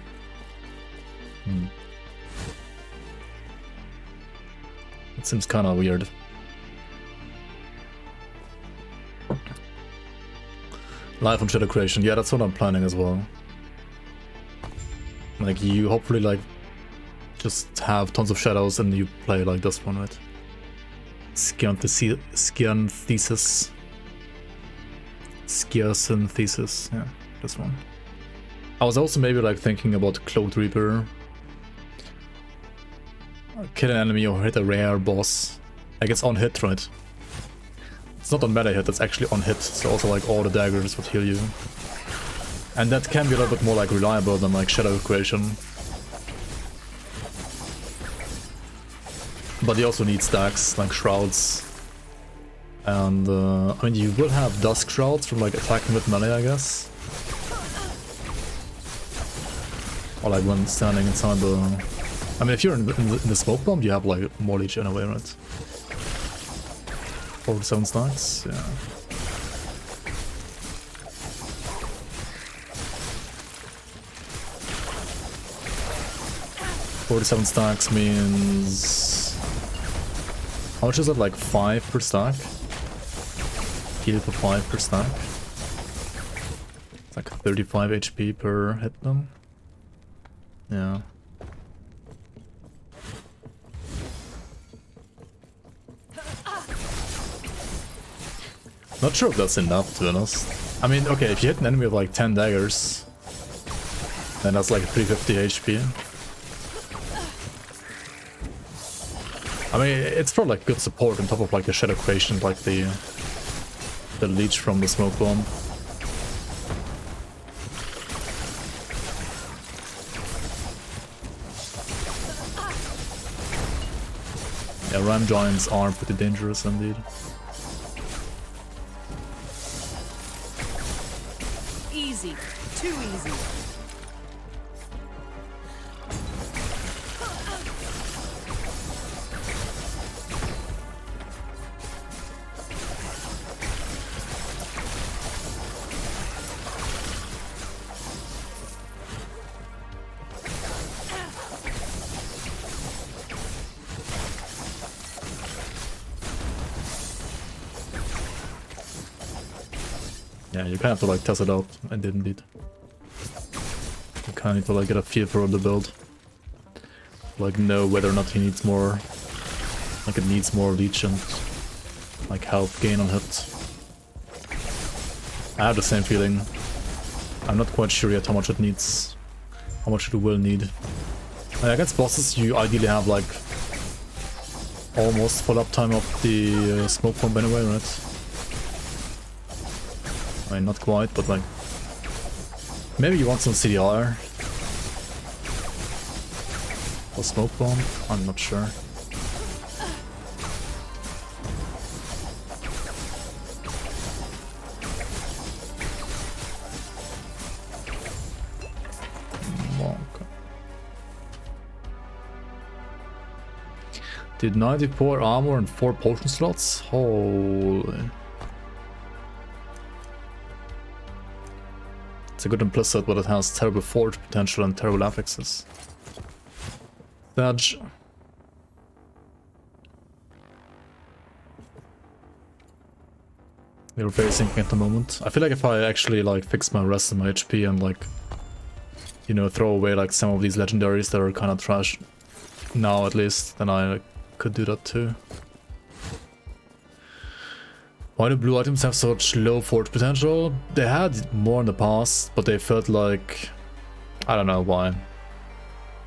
It seems kind of weird. Life on Shadow Creation, yeah, that's what I'm planning as well. Like, you hopefully, like, just have tons of shadows and you play like this one, right? Skyanthesis. Skyanthesis, yeah, this one. I was also maybe like thinking about Cloaked Reaper. Kill an enemy or hit a rare boss. Like, it's on hit, right? It's not on meta hit, it's actually on hit, so also like all the daggers would heal you. And that can be a little bit more like reliable than like Shadow Creation. But you also need stacks, like Shrouds. And I mean, you will have Dusk Shrouds from like attacking with melee, I guess. Or like when standing inside the... I mean, if you're in the Smoke Bomb, you have like more leech anyway, right? 47 stacks, yeah. $47 stacks means... How much is it? Like 5 per stack? Heal for 5 per stack? It's like 35 HP per hit then. Yeah. Not sure if that's enough, to be honest. I mean, okay, if you hit an enemy with like 10 daggers, then that's like 350 HP. I mean, it's for like good support on top of like the Shadow Creation, like the leech from the Smoke Bomb. Yeah, Ram Giants are pretty dangerous indeed. Easy. Too easy. Yeah, you kind of have to like test it out. I did indeed. You kind of need to like get a feel for the build. Like know whether or not he needs more, like it needs more leech and like health gain on hit. I have the same feeling. I'm not quite sure yet how much it needs, how much it will need. And against bosses you ideally have like almost full uptime of the Smoke Bomb anyway, right? I mean, not quite, but like... Maybe you want some CDR. Or smoke bomb? I'm not sure. Did 94 armor and 4 potion slots? Holy. It's a good implicit, but it has terrible forge potential and terrible affixes. Dodge. We're very sinking at the moment. I feel like if I actually like fix my rest of my HP and like, you know, throw away like some of these legendaries that are kind of trash now at least, then I could do that too. Why do blue items have such low forge potential? They had more in the past, but they felt like, I don't know why.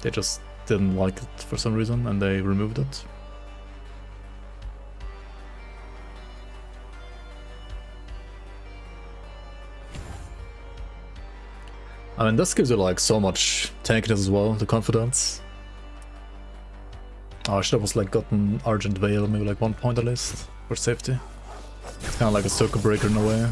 They just didn't like it for some reason and they removed it. I mean, this gives you like so much tankiness as well, the confidence. Oh, I should have just like gotten Argent Veil, maybe like 1 point at least, for safety. It's kind of like a circuit breaker in a way.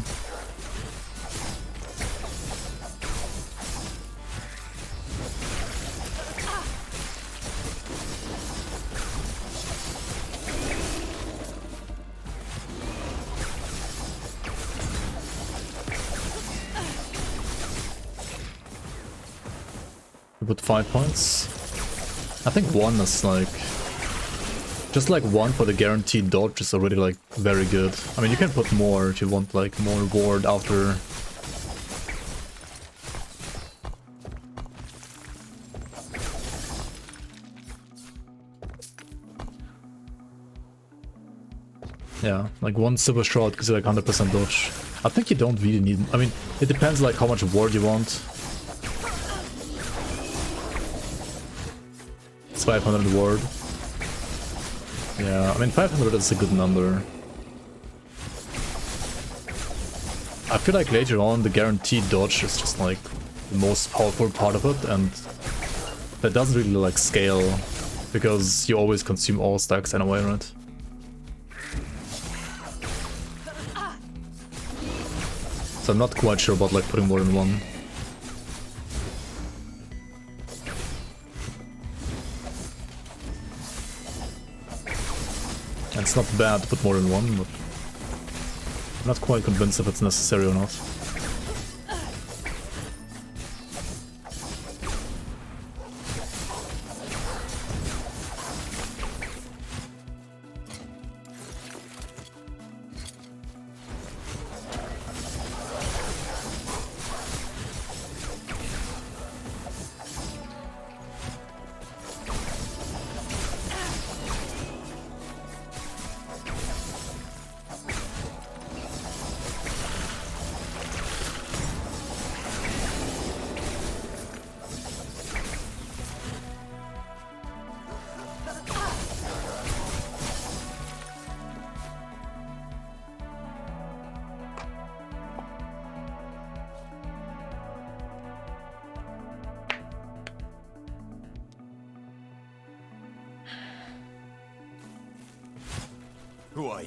We put 5 points. I think 1 is like... Just like 1 for the guaranteed dodge is already like very good. I mean, you can put more if you want like more ward after. Yeah, like 1 super shot gives you like 100% dodge. I think you don't really need... I mean, it depends like how much ward you want. It's 500 ward. Yeah, I mean 500 is a good number. I feel like later on the guaranteed dodge is just like the most powerful part of it, and that doesn't really like scale because you always consume all stacks anyway, right? So I'm not quite sure about like putting more than 1. It's not bad to put more than 1, but I'm not quite convinced if it's necessary or not.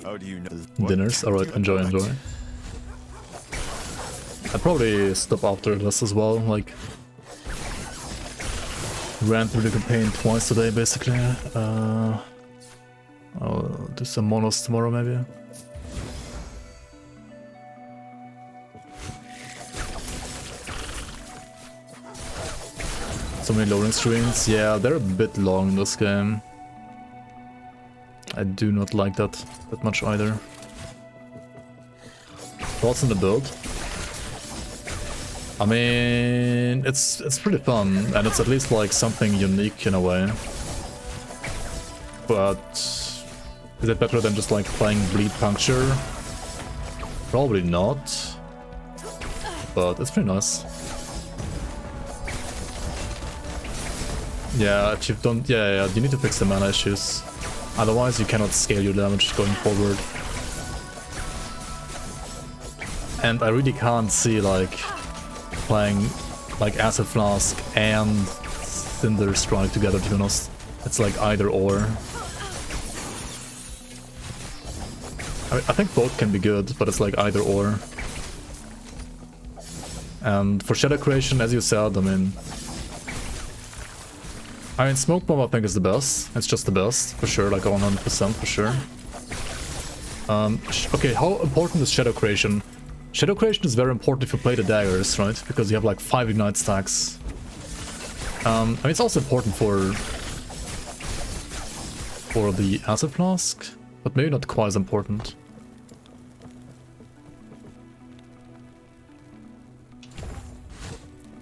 How do you know? Dinners? Alright, enjoy. I'd probably stop after this as well, like... Ran through the campaign twice today, basically. I'll do some monos tomorrow, maybe. So many loading screens. Yeah, they're a bit long in this game. I do not like that much either. Thoughts on the build? I mean, it's pretty fun, and it's at least like something unique in a way. But is it better than just like playing Bleed Puncture? Probably not. But it's pretty nice. Yeah, if you don't, yeah, you need to fix the mana issues. Otherwise, you cannot scale your damage going forward. And I really can't see like playing like Acid Flask and Cinder Strike together, to be honest. It's like either or. I think both can be good, but it's like either or. And for shadow creation, as you said, I mean, Smoke Bomb I think is the best. It's just the best, for sure, like 100% for sure. Okay, how important is shadow creation? Shadow creation is very important if you play the daggers, right? Because you have like 5 ignite stacks. I mean, it's also important for the acid flask, but maybe not quite as important.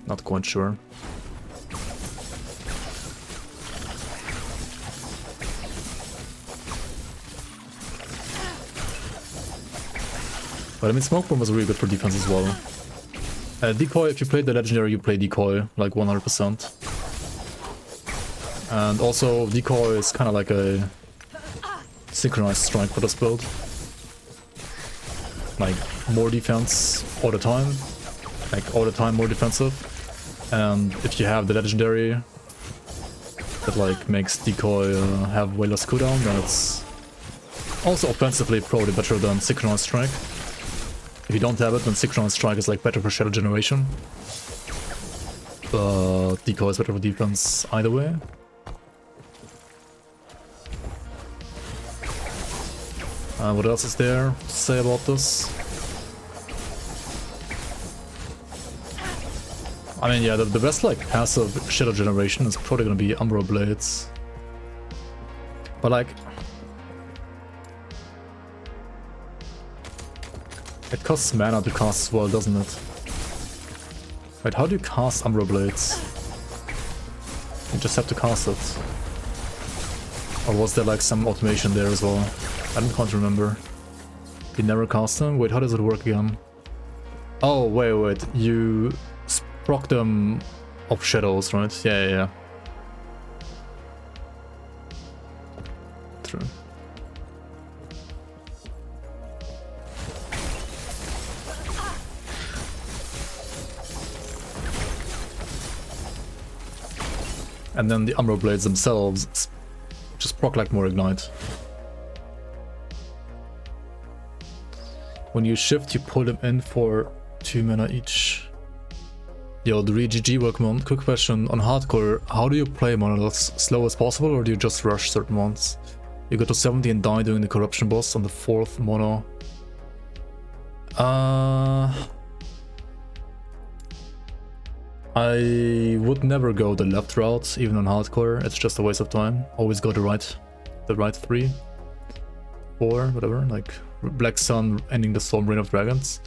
Not quite sure. But I mean, Smoke Bomb was really good for defense as well. Decoy, if you play the legendary, you play Decoy, like 100%. And also, Decoy is kind of like a synchronized strike for this build. Like, more defense all the time. Like, all the time more defensive. And if you have the legendary that like makes Decoy have way less cooldown, then it's also offensively probably better than synchronized strike. If you don't have it, then synchronized strike is like better for shadow generation. But Decoy is better for defense either way. What else is there to say about this? I mean, yeah, the best like passive shadow generation is probably gonna be Umbral Blades. But like, it costs mana to cast as well, doesn't it? Wait, how do you cast Umbral Blades? You just have to cast it. Or was there like some automation there as well? I don't quite remember. You never cast them? Wait, how does it work again? Oh, wait, you proc them of shadows, right? Yeah. True. And then the Umbral Blades themselves just proc like more ignite. When you shift, you pull them in for 2 mana each. Yo, the GG, welcome. Quick question on hardcore, how do you play monoliths? Slow as possible, or do you just rush certain ones? You go to 70 and die doing the corruption boss on the 4th mono. I would never go the left route, even on hardcore. It's just a waste of time. Always go the right 3, 4, whatever, like Black Sun ending the Storm Reign of Dragons.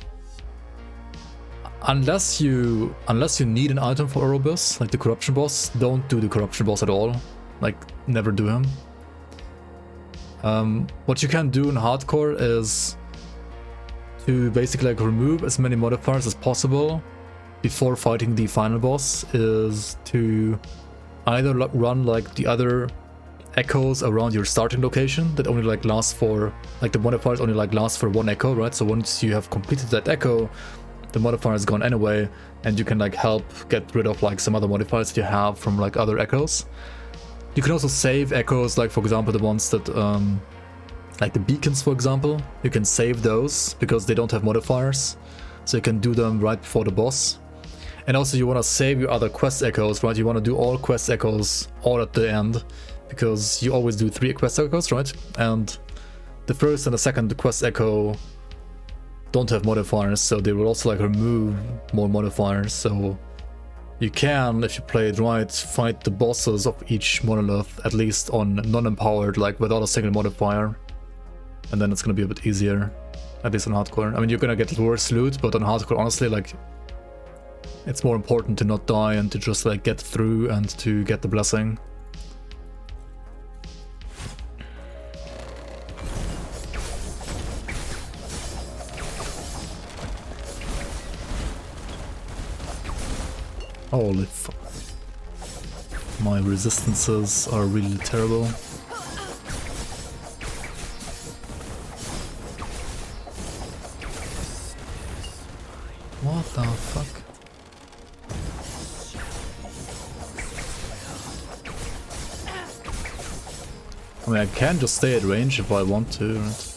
Unless you need an item for Erebus, like the corruption boss, don't do the corruption boss at all. Like, never do him. What you can do in hardcore is to basically like remove as many modifiers as possible before fighting the final boss, is to either run like the other echoes around your starting location that only like last for, like the modifiers only like last for 1 echo, right? So once you have completed that echo, the modifier is gone anyway, and you can like help get rid of like some other modifiers that you have from like other echoes. You can also save echoes, like for example the ones that like the beacons, for example. You can save those because they don't have modifiers, so you can do them right before the boss. And also you want to save your other quest echoes, right? You want to do all quest echoes all at the end, because you always do 3 quest echoes, right? And the first and the second quest echo don't have modifiers, so they will also like remove more modifiers. So you can, if you play it right, fight the bosses of each monolith at least on non-empowered, like without a single modifier, and then it's gonna be a bit easier, at least on hardcore. I mean, you're gonna get worse loot, but on hardcore, honestly, like, it's more important to not die and to just like get through and to get the blessing. Holy fuck. My resistances are really terrible. What the fuck? I mean, I can just stay at range if I want to, right?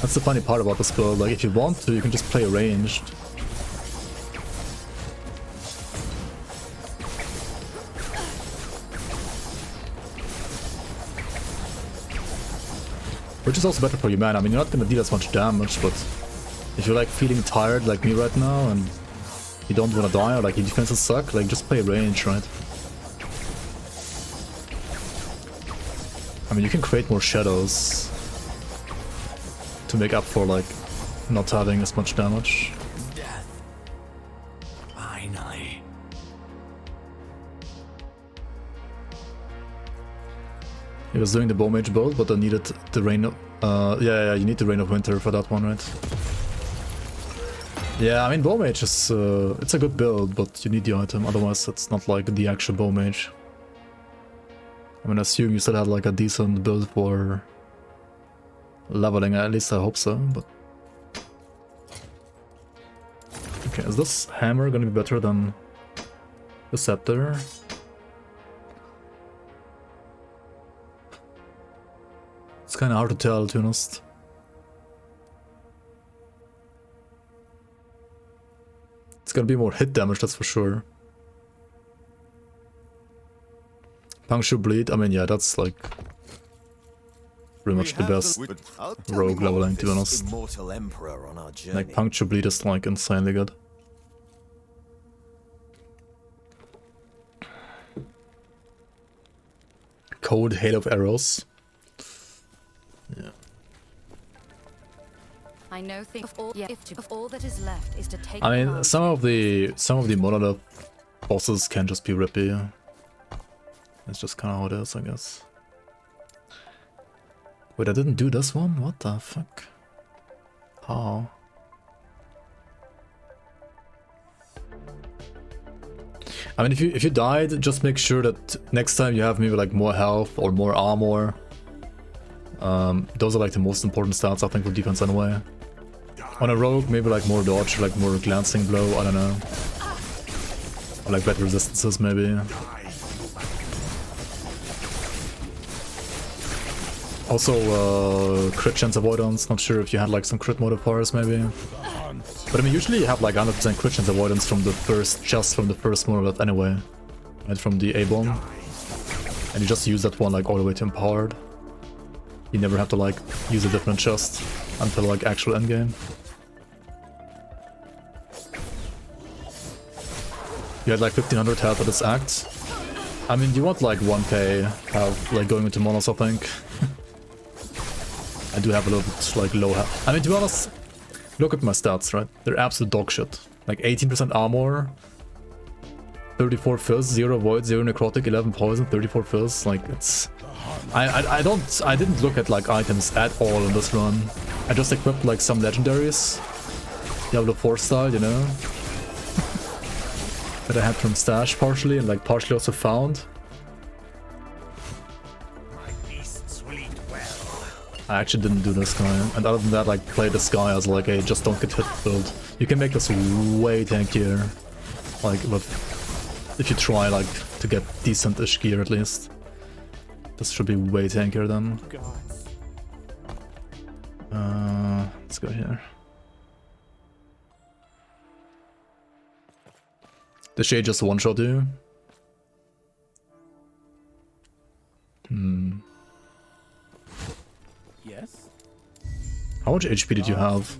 That's the funny part about this build, like if you want to, you can just play ranged. Which is also better for you, man. I mean, you're not gonna deal as much damage, but if you're like feeling tired like me right now and you don't wanna die or like your defenses suck, like just play range, right? I mean, you can create more shadows to make up for like not having as much damage. Death. Finally. He was doing the bow mage build, but I needed the rain of... yeah, you need the Rain of Winter for that one, right? Yeah, I mean, bow mage is... it's a good build, but you need the item, otherwise it's not like the actual bow mage. I mean, I assume you still had like a decent build for leveling, at least I hope so, but... Okay, is this hammer gonna be better than the scepter? It's kind of hard to tell, to be honest. It's gonna be more hit damage, that's for sure. Puncture bleed, I mean, yeah, that's like pretty much the best rogue leveling, to be honest. Immortal emperor on our journey. Like, puncture bleed is like insanely good. Cold hail of arrows. Yeah. I know of all that is left is to take. I mean, some of the monolith bosses can just be rippy. It's just kind of how it is, I guess. Wait, I didn't do this one? What the fuck? How? I mean, if you died, just make sure that next time you have maybe like more health or more armor. Those are like the most important stats, I think, for defense anyway. On a rogue, maybe like more dodge, like more glancing blow, I don't know. Or like better resistances, maybe. Also, crit chance avoidance, not sure if you had like some crit modifiers, maybe. But I mean, usually you have like 100% crit chance avoidance from the first, just from the first monolith anyway. Right, from the A-bomb. And you just use that one like all the way to empowered. You never have to like use a different chest until like actual endgame. You had like 1500 health at this act. I mean, you want like 1k health, like going into monos, I think. I do have a little bit like low health. I mean, to be honest, look at my stats, right? They're absolute dog shit. Like 18% armor, 34 fizz, 0 void, 0 necrotic, 11 poison, 34 fizz. Like, it's... I didn't look at like items at all in this run. I just equipped like some legendaries. Diablo 4 style, you know? That I had from stash partially, and like partially also found. I actually didn't do this guy, and other than that, like, play this guy as like a just don't get hit build. You can make this way tankier, like, if you try like to get decent-ish gear at least. This should be way tankier then. Let's go here. The shade just one-shot you? Yes. How much HP did you have?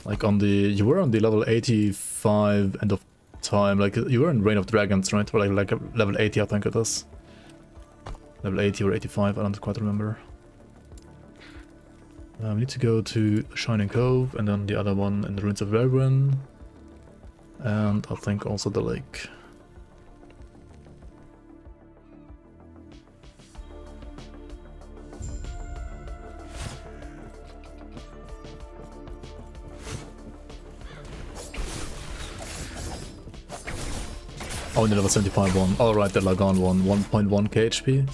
Like on the... You were on the level 85 end of time, like you were in Reign of Dragons, right? Or like level 80 I think it is. Level 80 or 85, I don't quite remember. We need to go to Shining Cove and then the other one in the Ruins of Verwyn. And I think also the lake. Oh, the level 75 one. Alright, the Lagan one. 1.1k HP.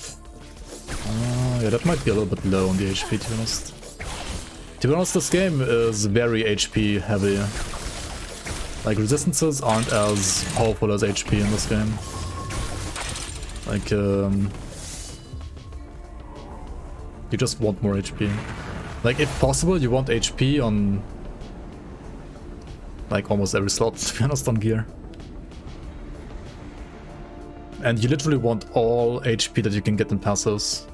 Yeah, that might be a little bit low on the HP, to be honest. To be honest, this game is very HP heavy. Like, resistances aren't as powerful as HP in this game. Like, You just want more HP. Like, if possible, you want HP on like almost every slot, to be honest, on gear. And you literally want all HP that you can get in passives.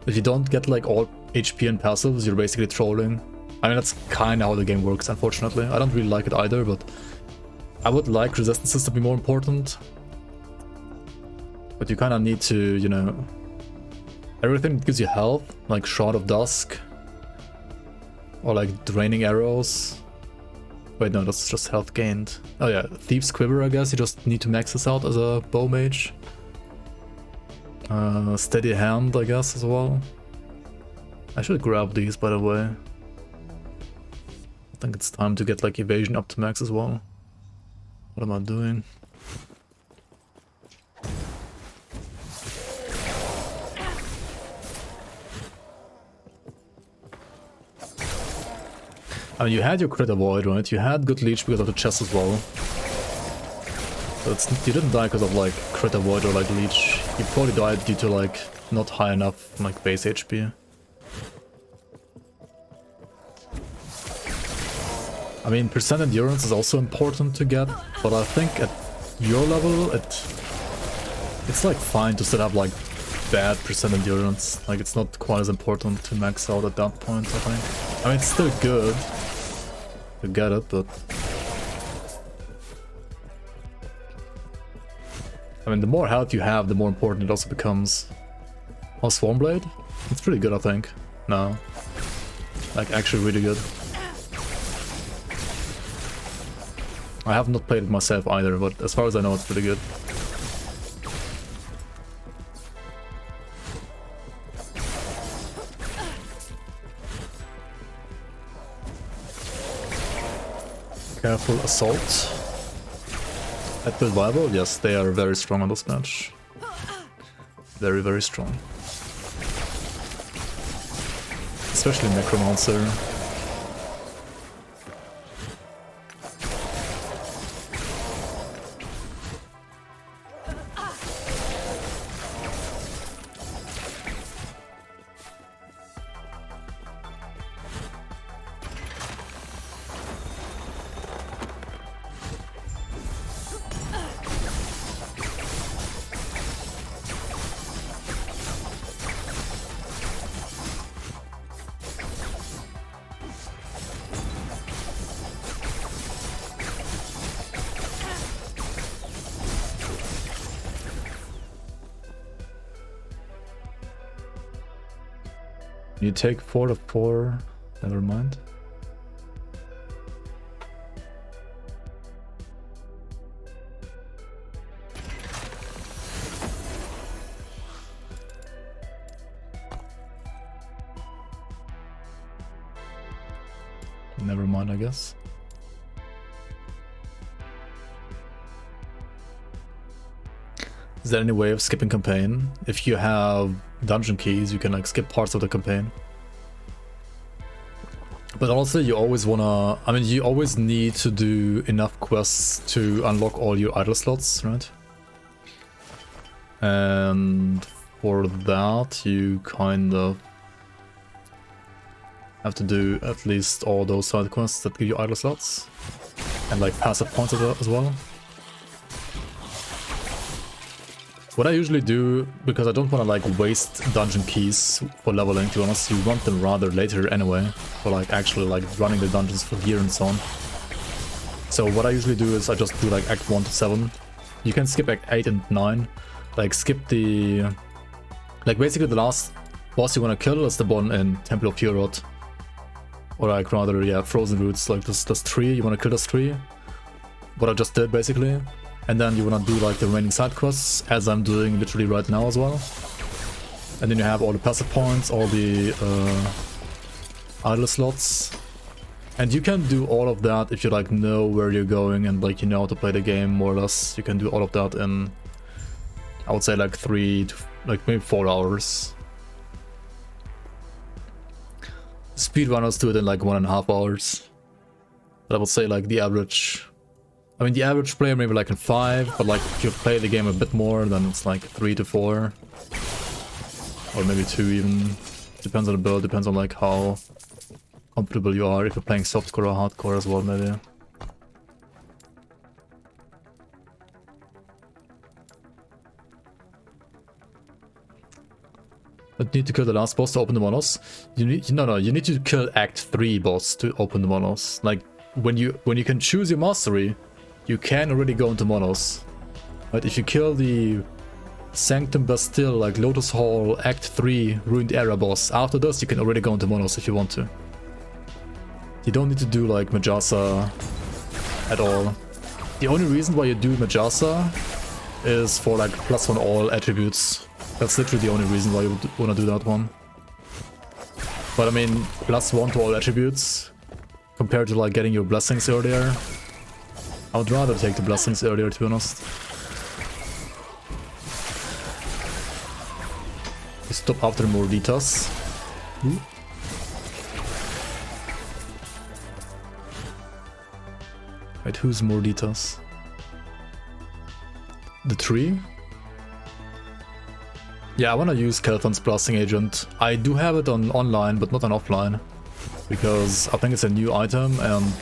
If you don't get like all HP in passives, you're basically trolling. I mean, that's kind of how the game works, unfortunately. I don't really like it either, but I would like resistances to be more important. But you kind of need to, you know, everything that gives you health, like Shroud of Dusk, or like Draining Arrows. Wait, no, that's just health gained. Oh yeah, Thief's Quiver, I guess. You just need to max this out as a bow mage. Steady Hand, I guess, as well. I should grab these, by the way. I think it's time to get like evasion up to max as well. What am I doing? I mean, you had your crit avoid, right? You had good leech because of the chest as well. But you didn't die because of like crit avoid or like leech. You probably died due to like not high enough like base HP. I mean, percent endurance is also important to get, but I think at your level it's like fine to still have like bad percent endurance. Like, it's not quite as important to max out at that point, I think. I mean, it's still good to get it, but I mean, the more health you have, the more important it also becomes. Oh, Swarmblade? It's pretty good, I think. No. Like, actually really good. I have not played it myself either, but as far as I know, it's pretty good. Careful Assault. At build viable? Yes, they are very strong on this match. Very, very strong. Especially Necromancer. You take 4 to 4, never mind. Never mind, I guess. Is there any way of skipping campaign? If you have dungeon keys, you can like skip parts of the campaign. But also you always wanna... I mean, you always need to do enough quests to unlock all your idle slots, right? And for that, you kind of have to do at least all those side quests that give you idle slots. And like passive points as well. What I usually do, because I don't want to like waste dungeon keys for leveling, to be honest, you want them rather later anyway, for like actually like running the dungeons for gear and so on. So what I usually do is I just do like Act 1 to 7. You can skip Act 8 and 9, like skip the... Like basically the last boss you want to kill is the one in Temple of Purot. Or like rather, yeah, Frozen Roots, like this tree, you want to kill this tree. What I just did basically. And then you want to do like the remaining side quests, as I'm doing literally right now as well. And then you have all the passive points, all the idle slots. And you can do all of that if you like know where you're going and like you know how to play the game more or less. You can do all of that in, I would say, like 3 to like maybe 4 hours. Speedrunners do it in like 1.5 hours. But I would say like the average... I mean, the average player maybe like in 5, but like if you play the game a bit more, then it's like 3 to 4. Or maybe 2 even. Depends on the build, depends on like how comfortable you are, if you're playing softcore or hardcore as well, maybe. But you need to kill the last boss to open the monos. You need you need to kill Act 3 boss to open the monos. Like when you can choose your mastery, you can already go into monos. But if you kill the Sanctum Bastille, like Lotus Hall, Act 3 Ruined Era boss, after this you can already go into monos if you want to. You don't need to do like Majasa at all. The only reason why you do Majasa is for like +1 all attributes. That's literally the only reason why you would want to do that one. But I mean, +1 to all attributes, compared to like getting your blessings earlier, I would rather take the blessings earlier, to be honest. You stop after Morditas. Ooh. Wait, who's Morditas? The tree? Yeah, I want to use Kelthon's Blasting Agent. I do have it on online, but not on offline. Because I think it's a new item, and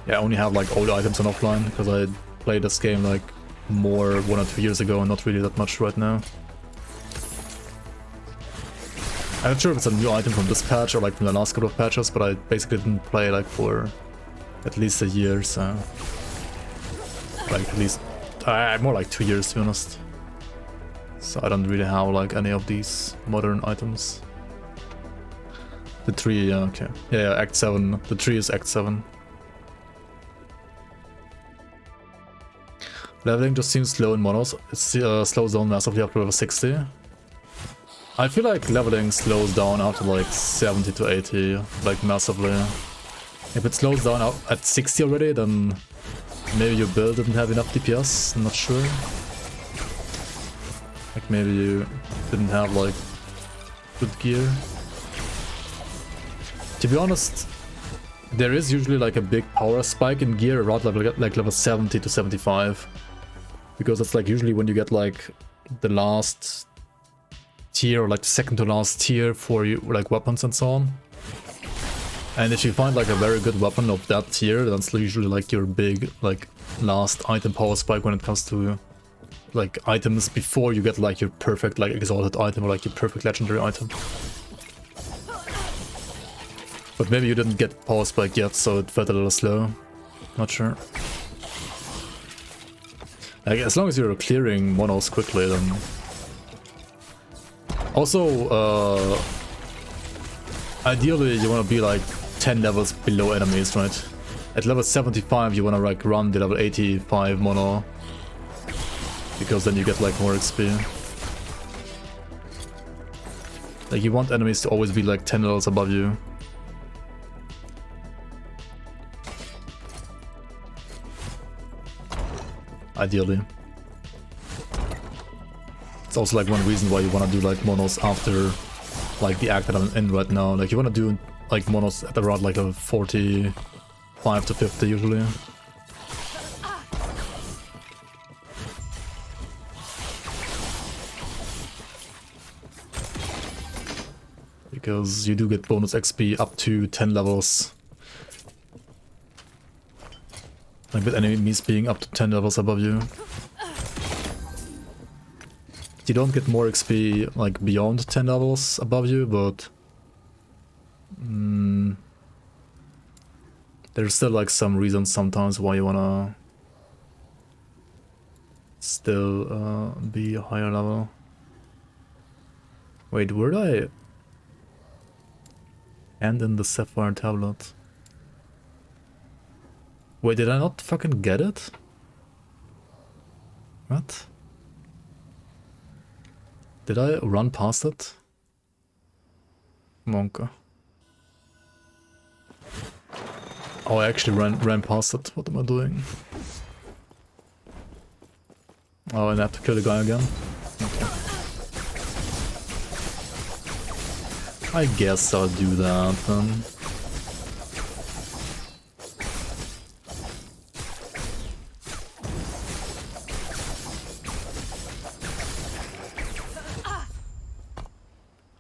yeah, I only have like old items on offline, because I played this game like more 1 or 2 years ago, and not really that much right now. I'm not sure if it's a new item from this patch or like from the last couple of patches, but I basically didn't play like for at least a year, so like at least more like 2 years, to be honest. So I don't really have like any of these modern items. The tree, yeah, okay. Yeah, Act 7. The tree is Act 7. Leveling just seems slow in monos. It slows down massively after level 60. I feel like leveling slows down after like 70 to 80, like massively. If it slows down at 60 already, then maybe your build didn't have enough DPS, I'm not sure. Like maybe you didn't have like good gear. To be honest, there is usually like a big power spike in gear around level 70 to 75. Because that's like usually when you get like the last tier or like the second to last tier for you, like weapons and so on. And if you find like a very good weapon of that tier, that's usually like your big like last item power spike when it comes to like items before you get like your perfect like exalted item or like your perfect legendary item. But maybe you didn't get power spike yet, so it felt a little slow. Not sure. Like as long as you're clearing monos quickly, then. Also, ideally you want to be like 10 levels below enemies, right? At level 75 you want to like run the level 85 mono, because then you get like more XP. Like you want enemies to always be like 10 levels above you. Ideally. It's also like one reason why you want to do like monos after like the act that I'm in right now. Like you want to do like monos at around like a 45 to 50 usually. Because you do get bonus XP up to 10 levels. Like with enemies being up to 10 levels above you. You don't get more XP like beyond 10 levels above you, but there's still like some reasons sometimes why you wanna still be a higher level. Wait, where did I end in the Sapphire Tablet? Wait, did I not fucking get it? What? Did I run past it? Monka. Oh, I actually ran past it. What am I doing? Oh, and I have to kill the guy again? Okay. I guess I'll do that then.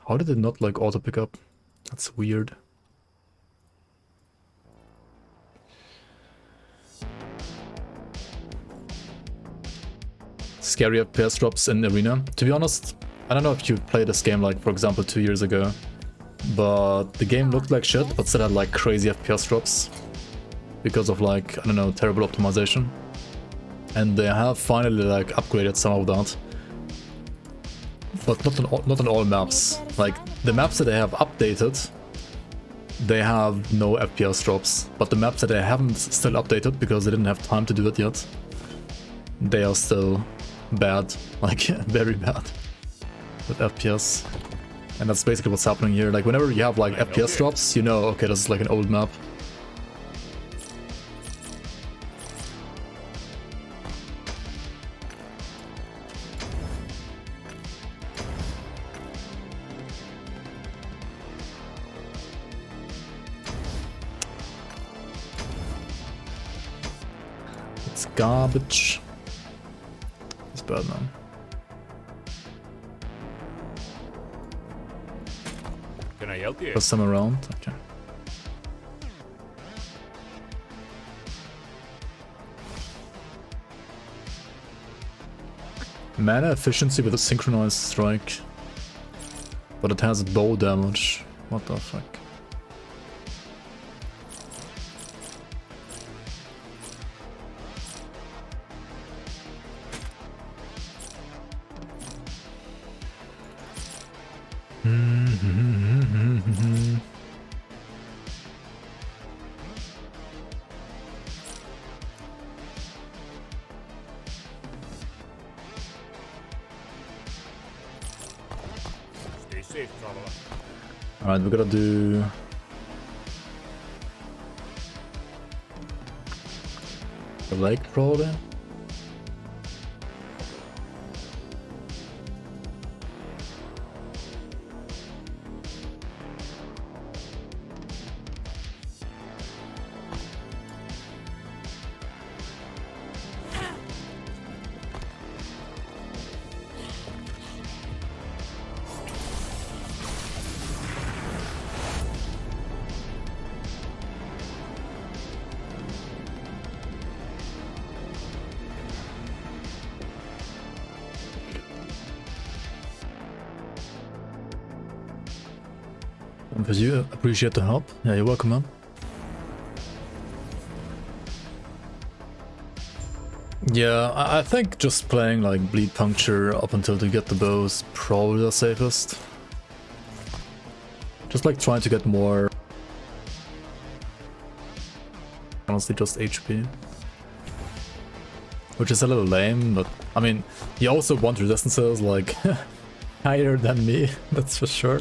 How did it not like auto pick up? That's weird. Scary FPS drops in Arena. To be honest, I don't know if you played this game like, for example, 2 years ago, but the game looked like shit, but still had like crazy FPS drops because of like, I don't know, terrible optimization. And they have finally like upgraded some of that, but not on all maps. Like the maps that they have updated, they have no FPS drops, but the maps that they haven't still updated because they didn't have time to do it yet, they are still bad, like very bad with FPS. And that's basically what's happening here. Like whenever you have like FPS drops, you know, okay, this is like an old map. It's garbage. It's bad, man. Can I help you? There's some around. Okay. Mana efficiency with a synchronized strike, but it has bow damage. What the fuck? Stay safe, traveler. Alright, we gotta do... the lake, probably? And for you, appreciate the help. Yeah, you're welcome, man. Yeah, I think just playing like bleed puncture up until to get the bow is probably the safest. Just like trying to get more. Honestly, just HP. Which is a little lame, but I mean, you also want resistances like higher than me, that's for sure.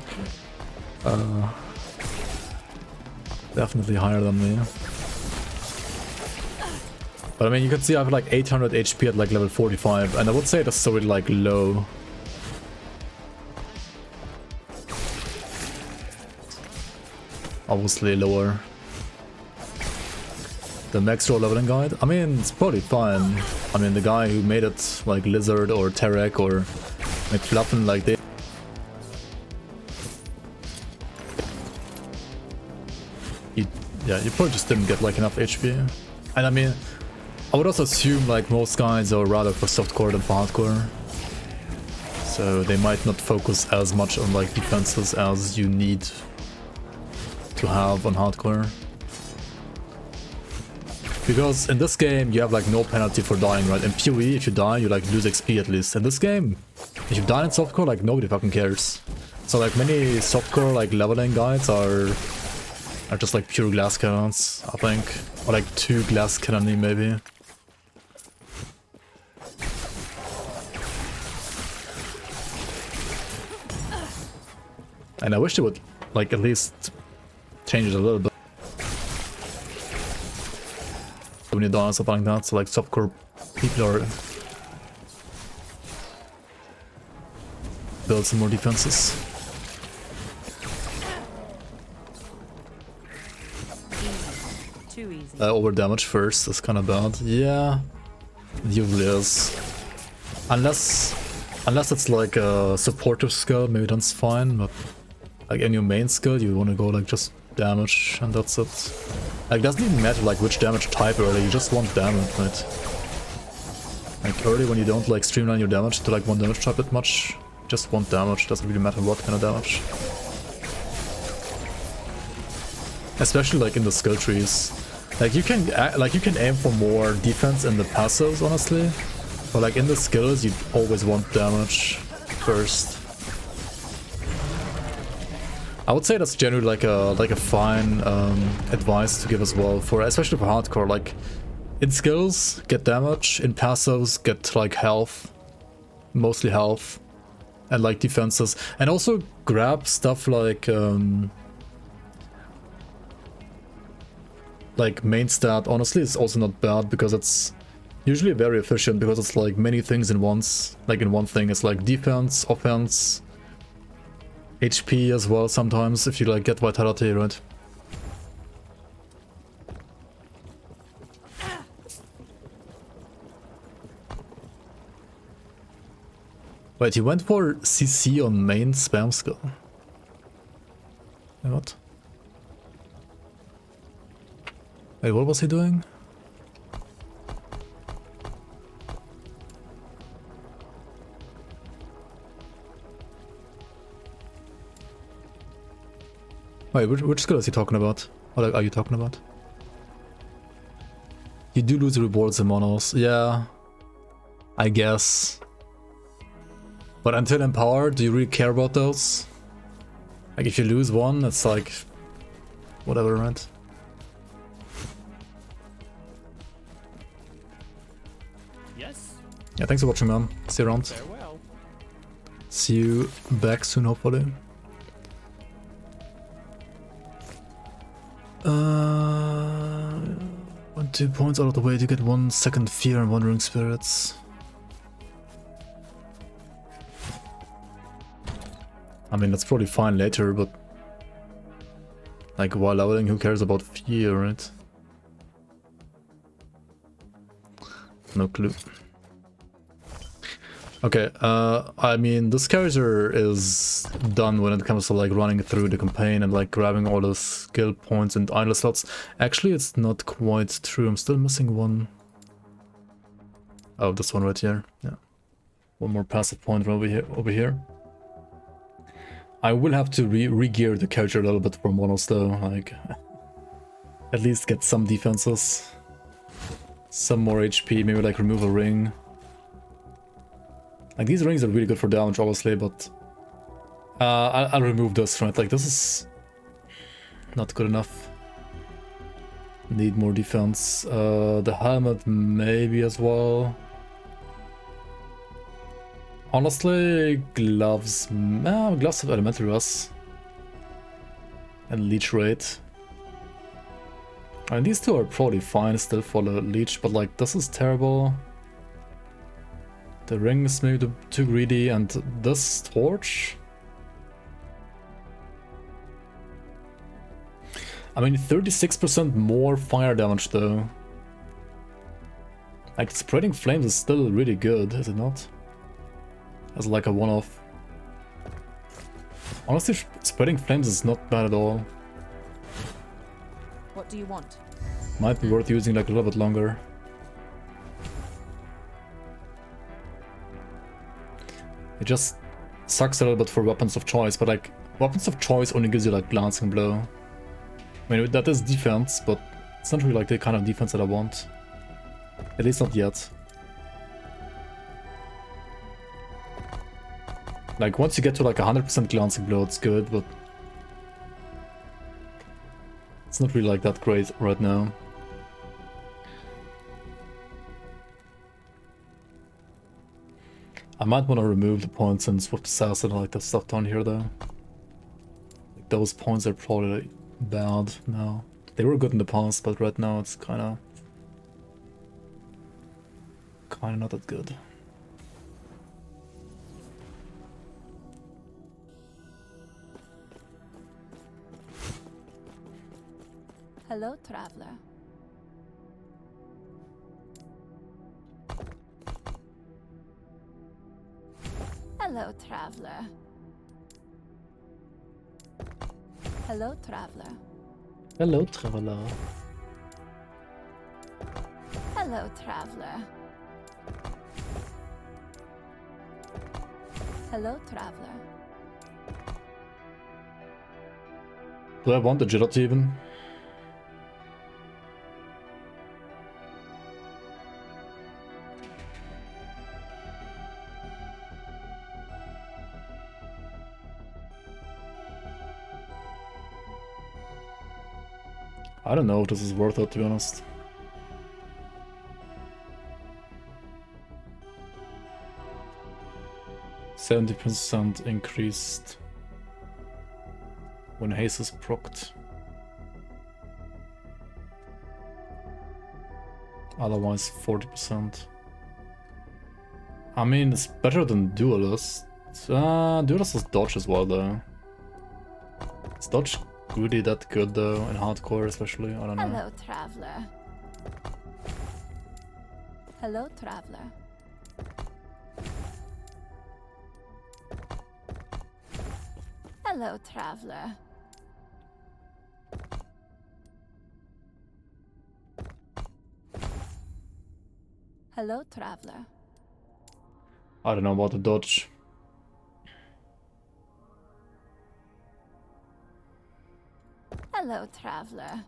Definitely higher than me. But I mean, you can see I have like 800 HP at like level 45, and I would say that's already like low. Obviously lower. The max roll leveling guide? I mean, it's probably fine. I mean, the guy who made it, like Lizard or Tarek or McFluffin, like they... Yeah, you probably just didn't get like enough HP. And I mean, I would also assume like most guys are rather for softcore than for hardcore. So they might not focus as much on like defenses as you need to have on hardcore. Because in this game you have like no penalty for dying, right? In PoE, if you die, you like lose XP at least. In this game, if you die in softcore, like nobody fucking cares. So like many softcore like leveling guides are just like pure glass cannons, I think. Or like 2 glass cannon maybe. And I wish they would like at least change it a little bit. When you die and stuff like that, so like softcore people are build some more defenses. Too easy. Over damage first, that's kind of bad. Yeah, it usually is. Unless Unless it's like a supportive skill, maybe that's fine, but like in your main skill you want to go like just damage and that's it. Like doesn't even matter like which damage type early, you just want damage, right? Like early when you don't like streamline your damage to like one damage type that much, just want damage, doesn't really matter what kind of damage. Especially like in the skill trees. Like you can aim for more defense in the passives honestly, but like in the skills you always want damage first. I would say that's generally like a fine advice to give as well, for especially for hardcore. Like in skills get damage, in passives get like health, mostly health, and like defenses, and also grab stuff like main stat. Honestly, it's also not bad because it's usually very efficient because it's like many things in once. Like in one thing, it's like defense, offense. HP as well sometimes if you like get vitality, right? Wait, he went for CC on main spam skill. Wait, what? Wait, what was he doing? Wait, which skill is he talking about? What are you talking about? You do lose rewards in monos. Yeah, I guess. But until empowered, do you really care about those? Like if you lose one, it's like whatever, right? Yes. Yeah, thanks for watching, man. See you around. Farewell. See you back soon, hopefully. 2 points out of the way to get 1 second fear and wandering spirits. I mean, that's probably fine later, but like while leveling, who cares about fear, right? No clue. Okay, I mean, this character is done when it comes to like running through the campaign and like grabbing all the skill points and idle slots. Actually, it's not quite true. I'm still missing one. Oh, this one right here. Yeah, one more passive point over here. I will have to re-gear the character a little bit for monos though. Like, at least get some defenses, some more HP. Maybe like remove a ring. Like these rings are really good for damage, obviously, but I'll remove this, right? Like this is not good enough. Need more defense. The helmet maybe as well. Honestly, gloves. Gloves have elemental rust and leech rate. I mean, these two are probably fine still for the leech, but like this is terrible. The ring is maybe too greedy, and this torch? I mean, 36% more fire damage though. Like, spreading flames is still really good, is it not? As like a one-off. Honestly, spreading flames is not bad at all. What do you want? Might be worth using like a little bit longer. It just sucks a little bit for weapons of choice, but like weapons of choice only gives you like glancing blow. I mean, that is defense, but it's not really like the kind of defense that I want. At least not yet. Like once you get to like 100% glancing blow, it's good, but it's not really like that great right now. I might want to remove the points and swap assassin and like that stuff down here though. Like those points are probably bad now. They were good in the past, but right now it's kinda not that good. Hello, traveler. Hello, traveler. Hello, traveler. Hello, traveler. Hello, traveler. Hello, traveler. Do I want agility even? I don't know if this is worth it, to be honest. %70% increased when haste is procced. Otherwise 40%. I mean, it's better than Duelist. Duelist is dodge as well though. Is dodge really that good though, in hardcore especially? I don't know. Hello, traveler. Hello, traveler. Hello, traveler. Hello, traveler. I don't know about the dodge. Hello, traveler.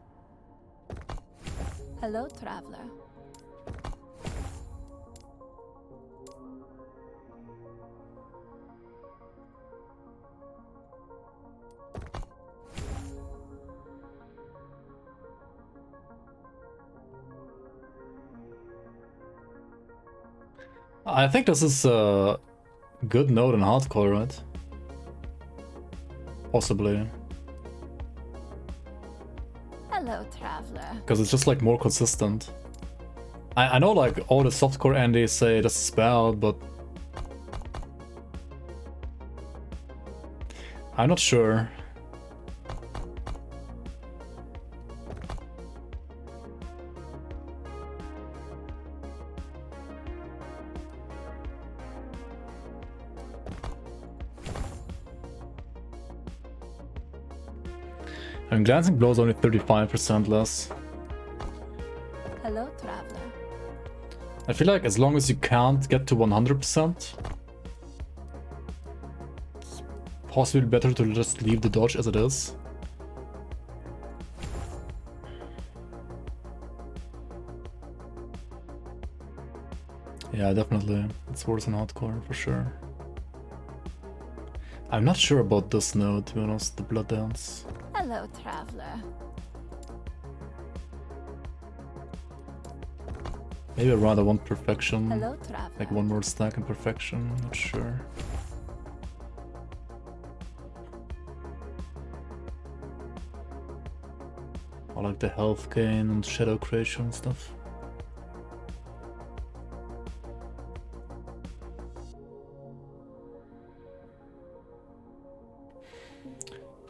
Hello, traveler. I think this is a good node in hardcore, right? Possibly. Hello, traveler. Because it's just like more consistent. I know like all the softcore Andy say this is bad, but I'm not sure. And glancing blows only 35% less. Hello, traveler. I feel like as long as you can't get to 100%, it's possibly better to just leave the dodge as it is. Yeah, definitely. It's worse in hardcore for sure. I'm not sure about this node, to be honest, the Bladedancer. Hello, traveler. Maybe I rather want perfection. Hello, traveler. Like one more stack in perfection, not sure. I like the health gain and shadow creation and stuff.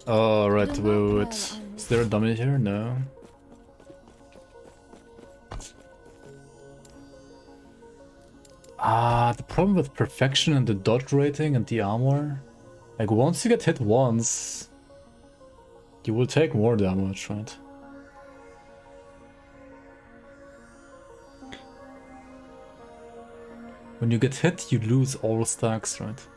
Oh, right, wait. Is there a dummy here? No. The problem with perfection and the dodge rating and the armor, like once you get hit once, you will take more damage, right? When you get hit, you lose all stacks, right?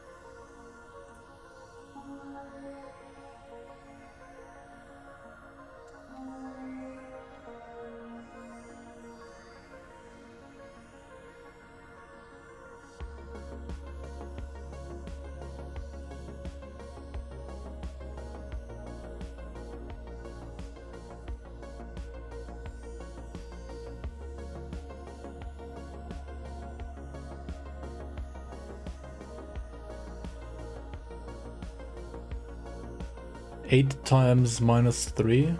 Eight times -3.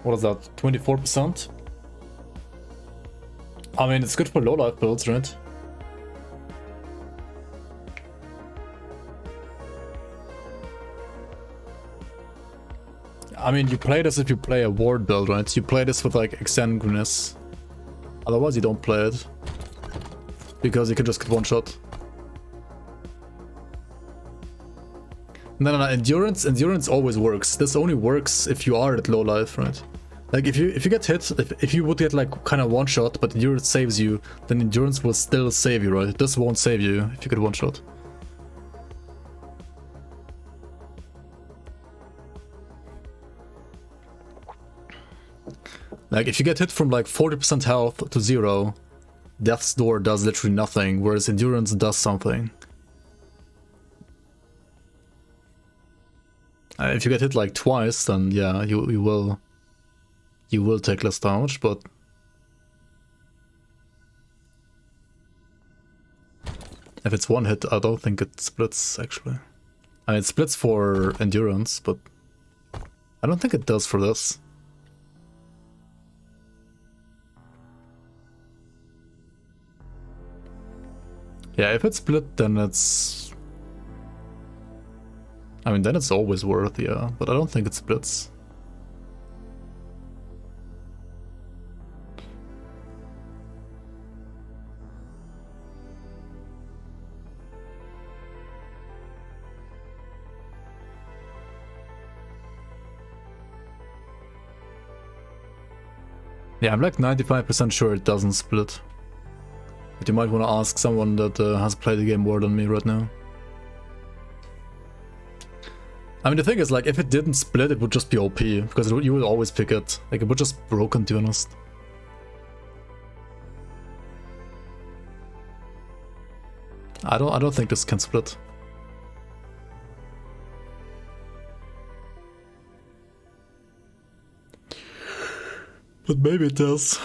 What is that? 24%? I mean, it's good for low life builds, right? I mean, you play this if you play a ward build, right? You play this with like Exsanguinous. Otherwise you don't play it. Because you can just get one shot. No, endurance always works. This only works if you are at low life, right? Like if you get hit, if you would get like kind of one shot, but endurance saves you, then endurance will still save you, right? This won't save you if you get one shot. Like if you get hit from like 40% health to 0, Death's Door does literally nothing, whereas endurance does something. If you get hit like twice, then yeah, you will take less damage, but if it's one hit, I don't think it splits actually. I mean, it splits for endurance, but I don't think it does for this. Yeah, if it's split, then it's... I mean, then it's always worth, yeah, but I don't think it splits. Yeah, I'm like 95% sure it doesn't split. But you might want to ask someone that has played the game more than me right now. I mean, the thing is, like, if it didn't split, it would just be OP, because you would always pick it. Like, it would just broken, to be honest. I don't think this can split. But maybe it does.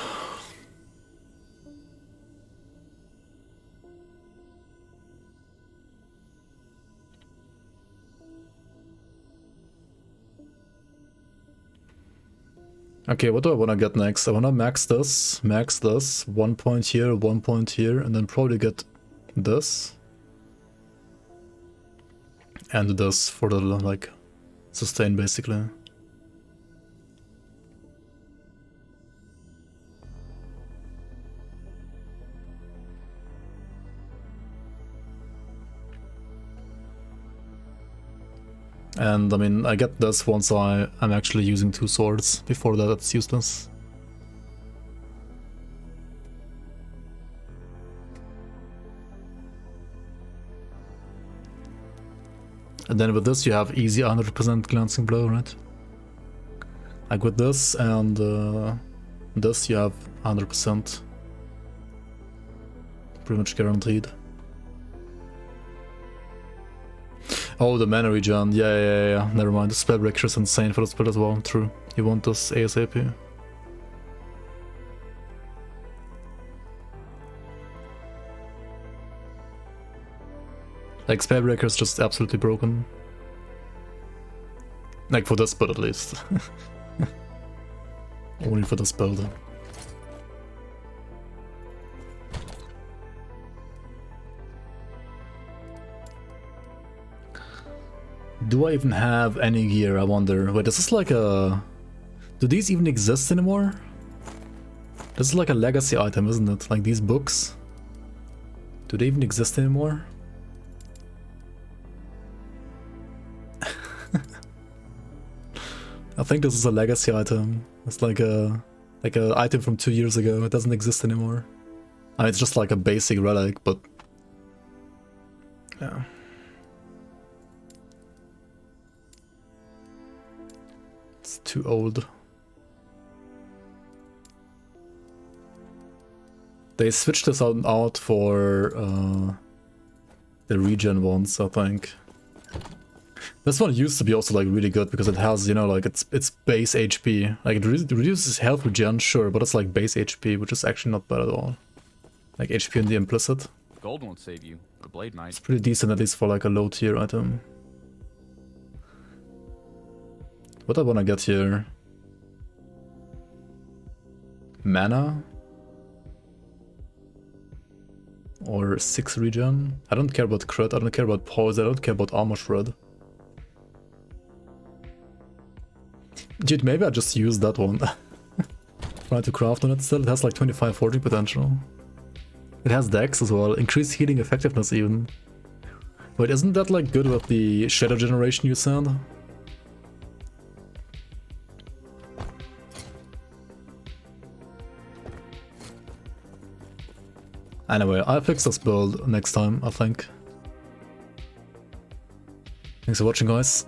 Okay, what do I want to get next? I want to max this, 1 point here, 1 point here, and then probably get this. And this for the, like, sustain, basically. And I mean, I get this once I'm actually using 2 swords. Before that, it's useless. And then with this, you have easy 100% glancing blow, right? Like with this and this, you have 100%. Pretty much guaranteed. Oh, the mana regen. Yeah. Never mind. The Spellbreaker is insane for the spell as well. True. You want this ASAP. Like, Spellbreaker is just absolutely broken. Like, for this spell at least. Only for the spell though. Do I even have any gear, I wonder? Wait, is this like a... Do these even exist anymore? This is like a legacy item, isn't it? Like these books? Do they even exist anymore? I think this is a legacy item. It's like a item from 2 years ago. It doesn't exist anymore. I mean, it's just like a basic relic, but... yeah. It's too old. They switched this out for the regen ones, I think. This one used to be also like really good because it has, you know, like it's base HP. Like it reduces health regen, sure, but it's like base HP, which is actually not bad at all. Like HP in the implicit. Gold won't save you. The blade might. It's pretty decent at least for like a low tier item. What I wanna get here? Mana? Or 6 regen? I don't care about crit, I don't care about pause, I don't care about armor shred. Dude, maybe I just use that one. Trying to craft on it still. It has like 25 forging potential. It has dex as well, increased healing effectiveness even. Wait, isn't that like good with the shadow generation you said? Anyway, I'll fix this build next time, I think. Thanks for watching, guys.